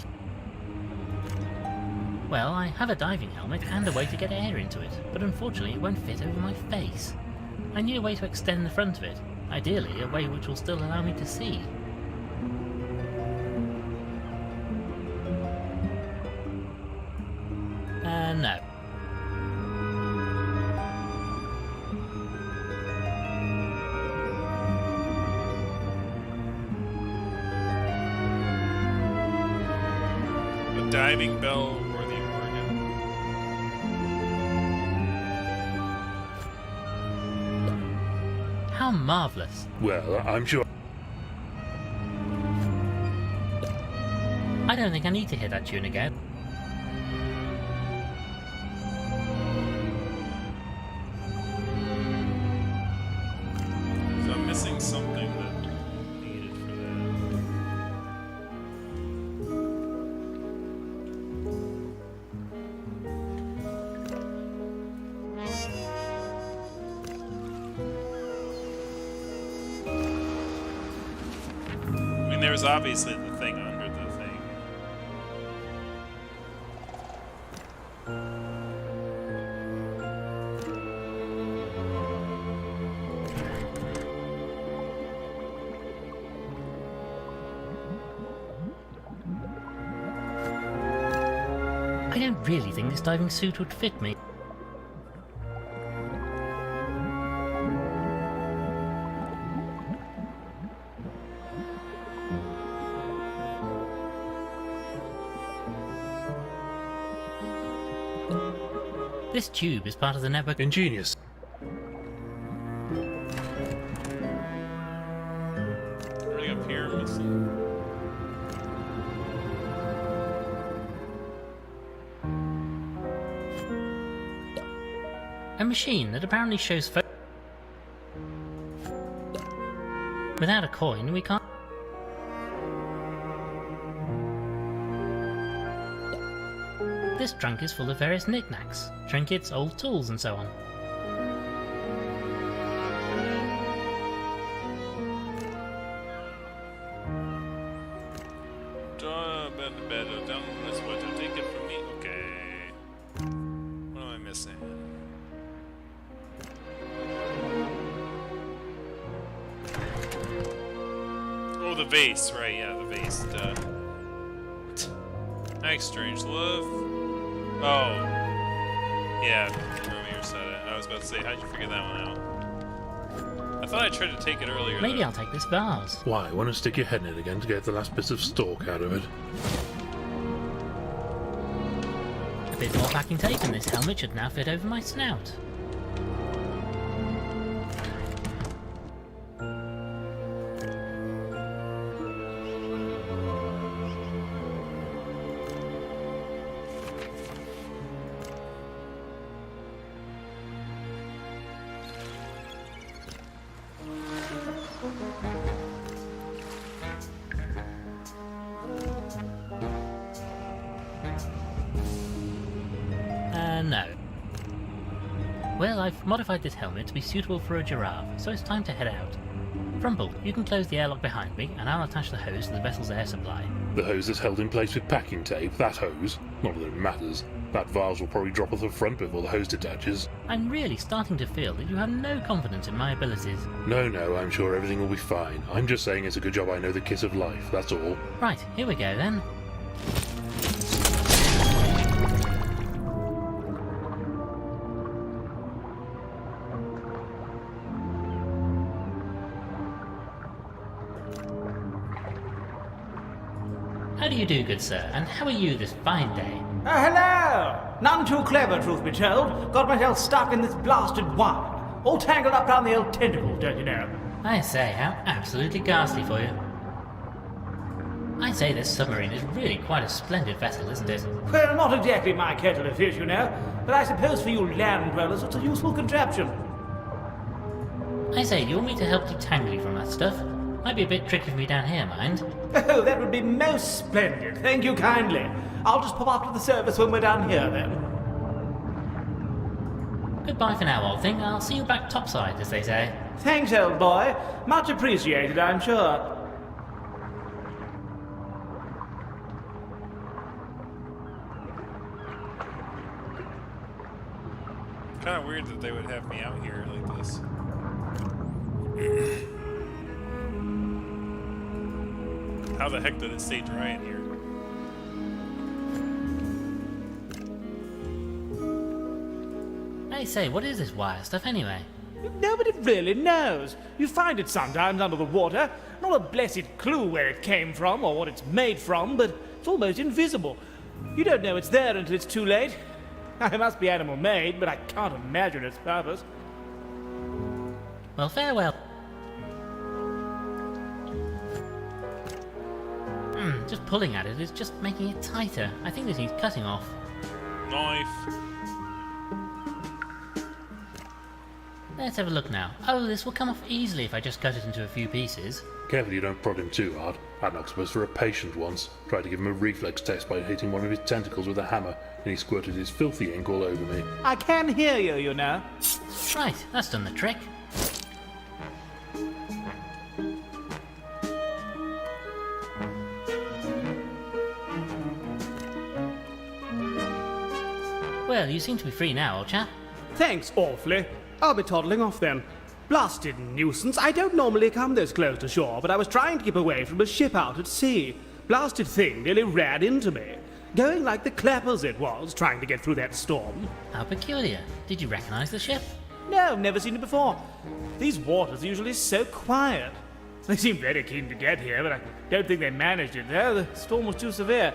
Well, I have a diving helmet and a way to get air into it, but unfortunately it won't fit over my face. I need a way to extend the front of it, ideally a way which will still allow me to see. No. The diving bell or the organ? How marvellous. Well, I'm sure. I don't think I need to hear that tune again. So I'm missing something that needed for that. I mean, there was obviously the thing under the thing. I don't really think this diving suit would fit me. This tube is part of the network. Ingenious. Running up here, missing. A machine that apparently shows without a coin, we can't. This trunk is full of various knickknacks, trinkets, old tools, and so on. Down this way to take it from me. Okay. What am I missing? Oh, the vase, right? Yeah, the vase. Thanks, strange love. Oh, yeah. Romeo said it. I was about to say, how'd you figure that one out? I thought I tried to take it earlier. Maybe though. I'll take this vase. Why? Want to stick your head in it again to get the last bits of stalk out of it? A bit more packing tape and this helmet should now fit over my snout. No. Well, I've modified this helmet to be suitable for a giraffe, so it's time to head out. Frumple, you can close the airlock behind me, and I'll attach the hose to the vessel's air supply. The hose that's held in place with packing tape, that hose, not that it matters. That vase will probably drop off the front before the hose detaches. I'm really starting to feel that you have no confidence in my abilities. No, I'm sure everything will be fine. I'm just saying it's a good job I know the kiss of life, that's all. Right, here we go then. How do you do, good sir? And how are you this fine day? Hello! None too clever, truth be told. Got myself stuck in this blasted wine. All tangled up down the old tentacles, don't you know? I say, how absolutely ghastly for you. I say this submarine is really quite a splendid vessel, isn't it? Well, not exactly my kettle of fish, you know. But I suppose for you land dwellers it's a useful contraption. I say, do you want me to help detangle you from that stuff? Might be a bit tricky for me down here, mind. Oh, that would be most splendid. Thank you kindly. I'll just pop up to the service when we're down here, then. Goodbye for now, old thing. I'll see you back topside, as they say. Thanks, old boy. Much appreciated, I'm sure. Kind of weird that they would have me out here like this. How the heck did it stay dry in here? I say, what is this wire stuff anyway? Nobody really knows. You find it sometimes under the water. Not a blessed clue where it came from or what it's made from, but it's almost invisible. You don't know it's there until it's too late. It must be animal-made, but I can't imagine its purpose. Well, farewell. Just pulling at it is just making it tighter. I think this needs cutting off. Knife. Let's have a look now. Oh, this will come off easily if I just cut it into a few pieces. Careful you don't prod him too hard. That knocks us for a patient once. Tried to give him a reflex test by hitting one of his tentacles with a hammer, and he squirted his filthy ink all over me. I can hear you, you know. Right, that's done the trick. Well, you seem to be free now, old chap. Thanks awfully. I'll be toddling off then. Blasted nuisance. I don't normally come this close to shore, but I was trying to keep away from a ship out at sea. Blasted thing nearly ran into me. Going like the clappers it was, trying to get through that storm. How peculiar. Did you recognize the ship? No, never seen it before. These waters are usually so quiet. They seem very keen to get here, but I don't think they managed it there. The storm was too severe.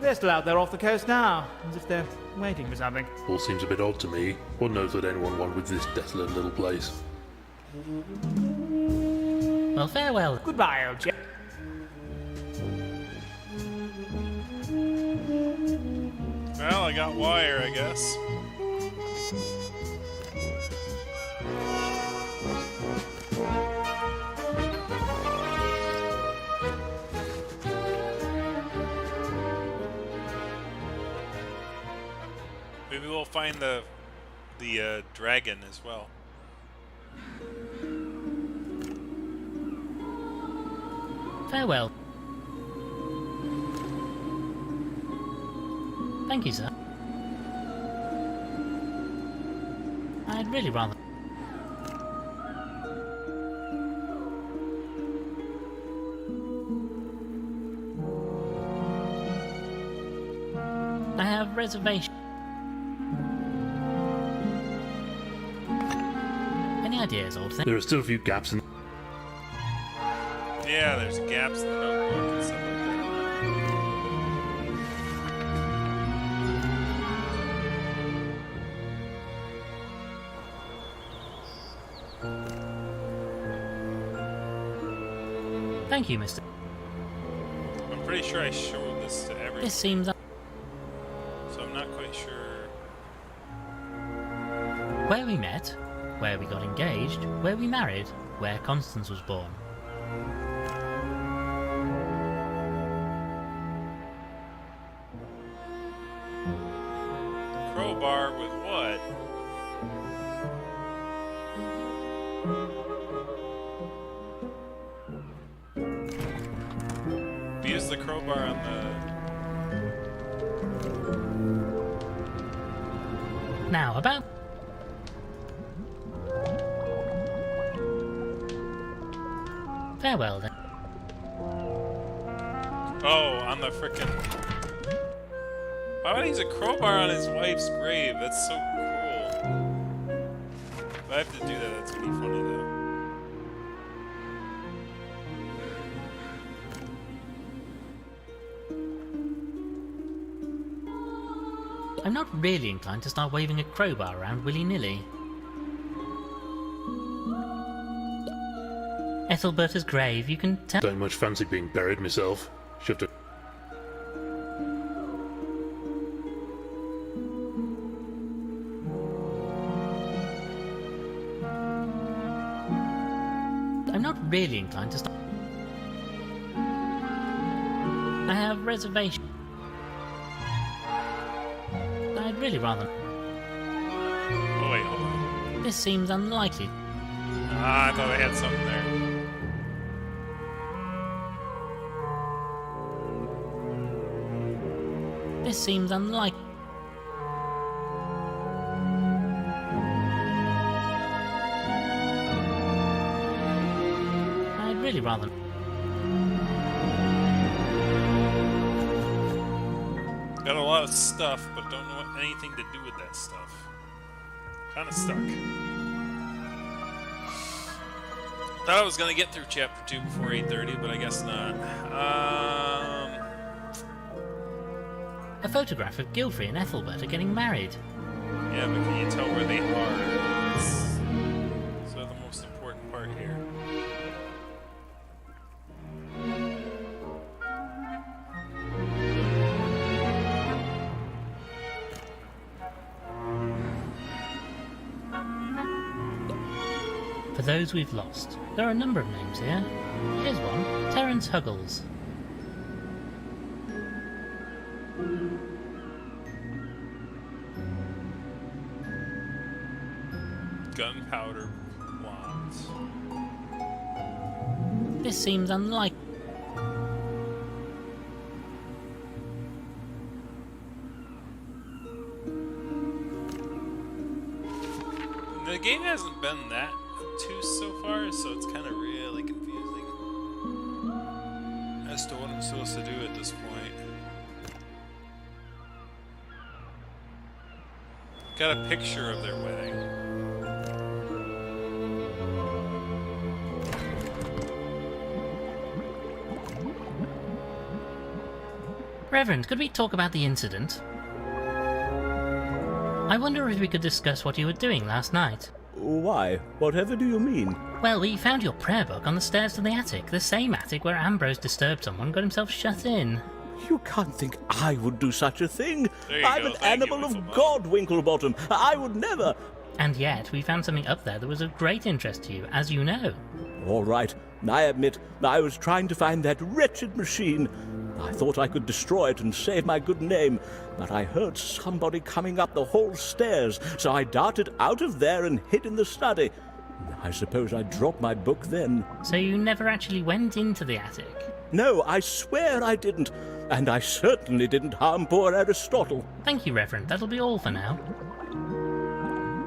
They're still out there off the coast now, as if they're waiting for something. All seems a bit odd to me. What knows what anyone want with this desolate little place? Well, farewell. Goodbye, old chap. Well, I got wire, I guess. Maybe we'll find the dragon as well. Farewell. Thank you, sir. I'd really rather... I have reservation. Any ideas, old thing? There are still a few gaps in... Yeah, there's gaps in the notebook and stuff like that. Thank you, Mr. I'm pretty sure I showed this to everyone, This seems... so I'm not quite sure. Where we met, where we got engaged, where we married, where Constance was born. Crowbar with what? Use the crowbar on the... Now, about... Farewell, then. Oh, on the frickin'... Why would he use a crowbar on his wife's grave? That's so cruel. If I have to do that, that's gonna be funny, though. I'm not really inclined to start waving a crowbar around willy-nilly. Ethelberta's grave, you can tell. Don't much fancy being buried myself. Should have. I'm not really inclined to start. I have reservations. I'd really rather. Oh wait, hold on. This seems unlikely. Ah, I thought I had something there. This seems unlikely. I'd really rather. Got a lot of stuff, but don't know anything to do with that stuff. Kinda stuck. Thought I was gonna get through chapter 2 before 8:30, but I guess not. A photograph of Gilfrey and Ethelbert are getting married. Yeah, but can you tell where they are? That's the most important part here. For those we've lost, there are a number of names here. Here's one, Terence Huggles. Gunpowder blondes. This seems unlikely. The game hasn't been that obtuse so far, so it's kind of really confusing as to what I'm supposed to do at this point. Got a picture of their wedding. Reverend, could we talk about the incident? I wonder if we could discuss what you were doing last night. Why? Whatever do you mean? Well, we found your prayer book on the stairs to the attic. The same attic where Ambrose disturbed someone, got himself shut in. You can't think I would do such a thing. There you I'm go. an Thank you, animal of Winklebottom. God, Winklebottom. I would never. And yet, we found something up there that was of great interest to you, as you know. All right, I admit I was trying to find that wretched machine. I thought I could destroy it and save my good name, but I heard somebody coming up the hall stairs, so I darted out of there and hid in the study. I suppose I dropped my book then. So you never actually went into the attic? No, I swear I didn't. And I certainly didn't harm poor Aristotle. Thank you, Reverend. That'll be all for now.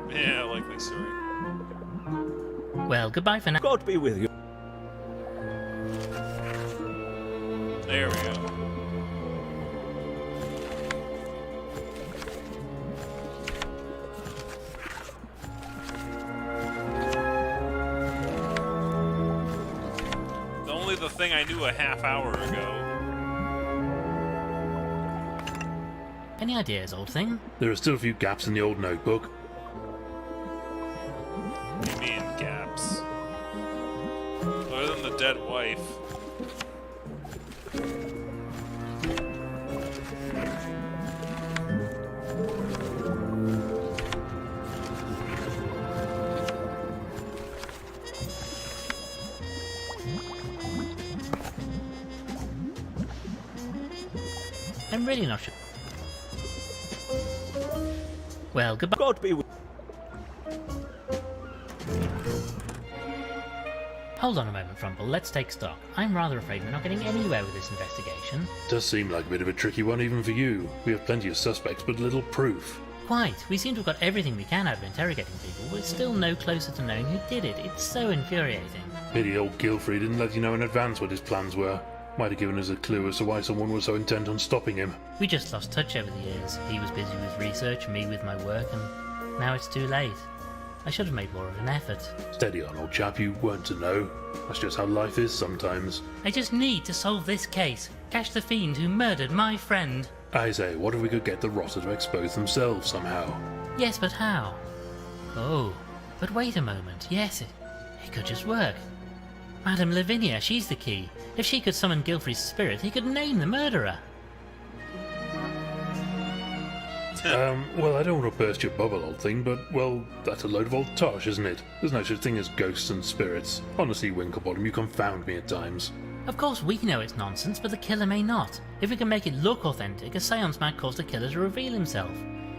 Yeah, likely story. Well, goodbye for now. God be with you. There we go. Only the thing I knew a half hour ago. Any ideas, old thing? There are still a few gaps in the old notebook. What do you mean, gaps? Other than the dead wife. I'm really not sure. Well, goodbye. God be with Hold on a moment, Frumple. Let's take stock. I'm rather afraid we're not getting anywhere with this investigation. Does seem like a bit of a tricky one even for you. We have plenty of suspects, but little proof. Quite. We seem to have got everything we can out of interrogating people, but we're still no closer to knowing who did it. It's so infuriating. Pity old Gilfrey didn't let you know in advance what his plans were. Might have given us a clue as to why someone was so intent on stopping him. We just lost touch over the years. He was busy with research, me with my work, and now it's too late. I should have made more of an effort. Steady on, old chap, you weren't to know. That's just how life is sometimes. I just need to solve this case. Catch the fiend who murdered my friend. I say, what if we could get the rotter to expose themselves somehow? Yes, but how? Oh, but wait a moment. Yes, it could just work. Madame Lavinia, she's the key. If she could summon Gilfrey's spirit, he could name the murderer. Well, I don't want to burst your bubble, old thing, but, well, that's a load of old tosh, isn't it? There's no such thing as ghosts and spirits. Honestly, Winklebottom, you confound me at times. Of course we know it's nonsense, but the killer may not. If we can make it look authentic, a seance might cause the killer to reveal himself.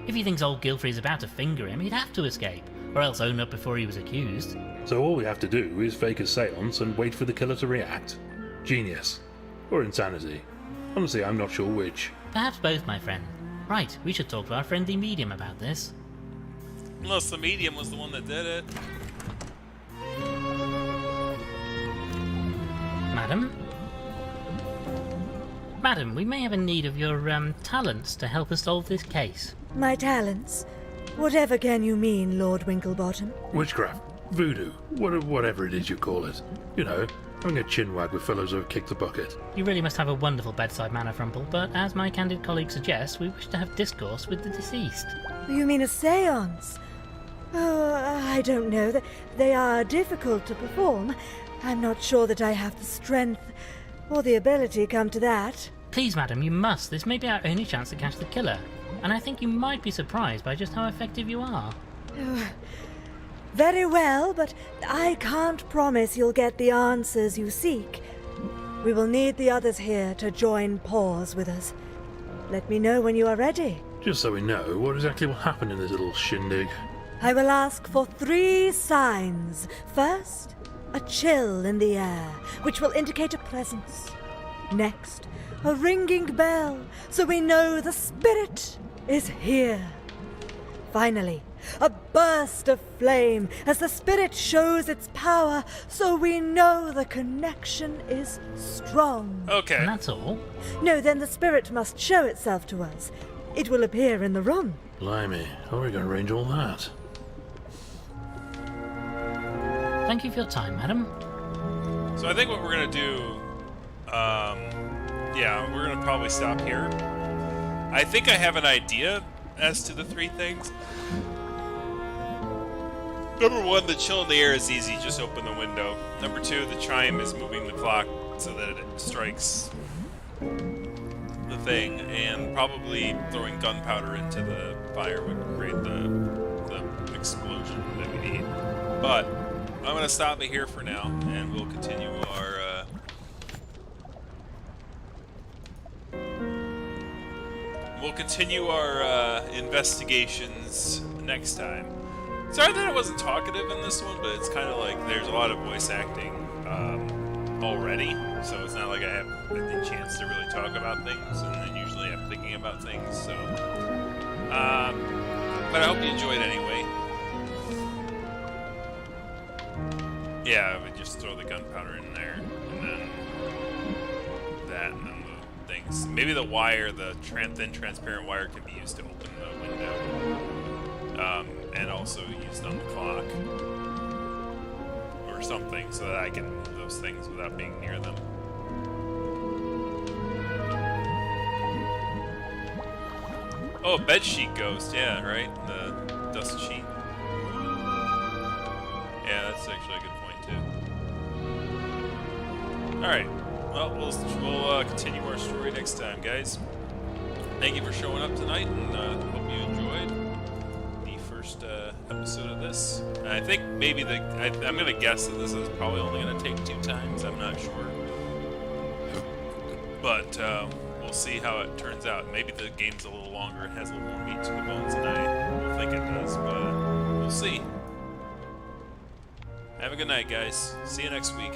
If he thinks old Gilfrey is about to finger him, he'd have to escape, or else own up before he was accused. So all we have to do is fake a seance and wait for the killer to react. Genius. Or insanity. Honestly, I'm not sure which. Perhaps both, my friend. Right, we should talk to our friendly medium about this. Unless the medium was the one that did it. Madam? Madam, we may have a need of your, talents to help us solve this case. My talents? Whatever can you mean, Lord Winklebottom? Witchcraft. Voodoo. Whatever it is you call it. You know, having a chinwag with fellows who have kicked the bucket. You really must have a wonderful bedside manner, Frumple, but as my candid colleague suggests, we wish to have discourse with the deceased. You mean a seance? Oh, I don't know. They are difficult to perform. I'm not sure that I have the strength or the ability, come to that. Please, madam, you must. This may be our only chance to catch the killer. And I think you might be surprised by just how effective you are. Very well, but I can't promise you'll get the answers you seek. We will need the others here to join paws with us. Let me know when you are ready. Just so we know, what exactly will happen in this little shindig? I will ask for 3 signs. First, a chill in the air, which will indicate a presence. Next, a ringing bell, so we know the spirit is here. Finally, a burst of flame as the spirit shows its power, so we know the connection is strong. Okay. And that's all. No, then the spirit must show itself to us. It will appear in the room. Blimey, how are we going to arrange all that? Thank you for your time, madam. So I think what we're gonna do, yeah, we're gonna probably stop here. I think I have an idea as to the 3 things. Number 1, the chill in the air is easy, just open the window. Number 2, the chime is moving the clock so that it strikes the thing, and probably throwing gunpowder into the fire would create the explosion that we need. But I'm going to stop it here for now, and we'll continue our investigations next time. Sorry that I wasn't talkative in this one, but it's kind of like there's a lot of voice acting already, so it's not like I have the chance to really talk about things, and then usually I'm thinking about things, so... but I hope you enjoyed anyway. Yeah, I would just throw the gunpowder in there, and then that, and then the things. Maybe the wire, the thin transparent wire, can be used to open the window, and also used on the clock, or something, so that I can move those things without being near them. Oh, a bedsheet ghost, yeah, right? The dust sheet. Yeah, that's actually a good point, too. Alright, well, we'll continue our story next time, guys. Thank you for showing up tonight, and hope you enjoyed the first episode of this. And I think maybe I'm going to guess that this is probably only going to take 2 times, I'm not sure. But we'll see how it turns out. Maybe the game's a little longer and has a little more meat to the bones than I think it does, but we'll see. Have a good night, guys. See you next week.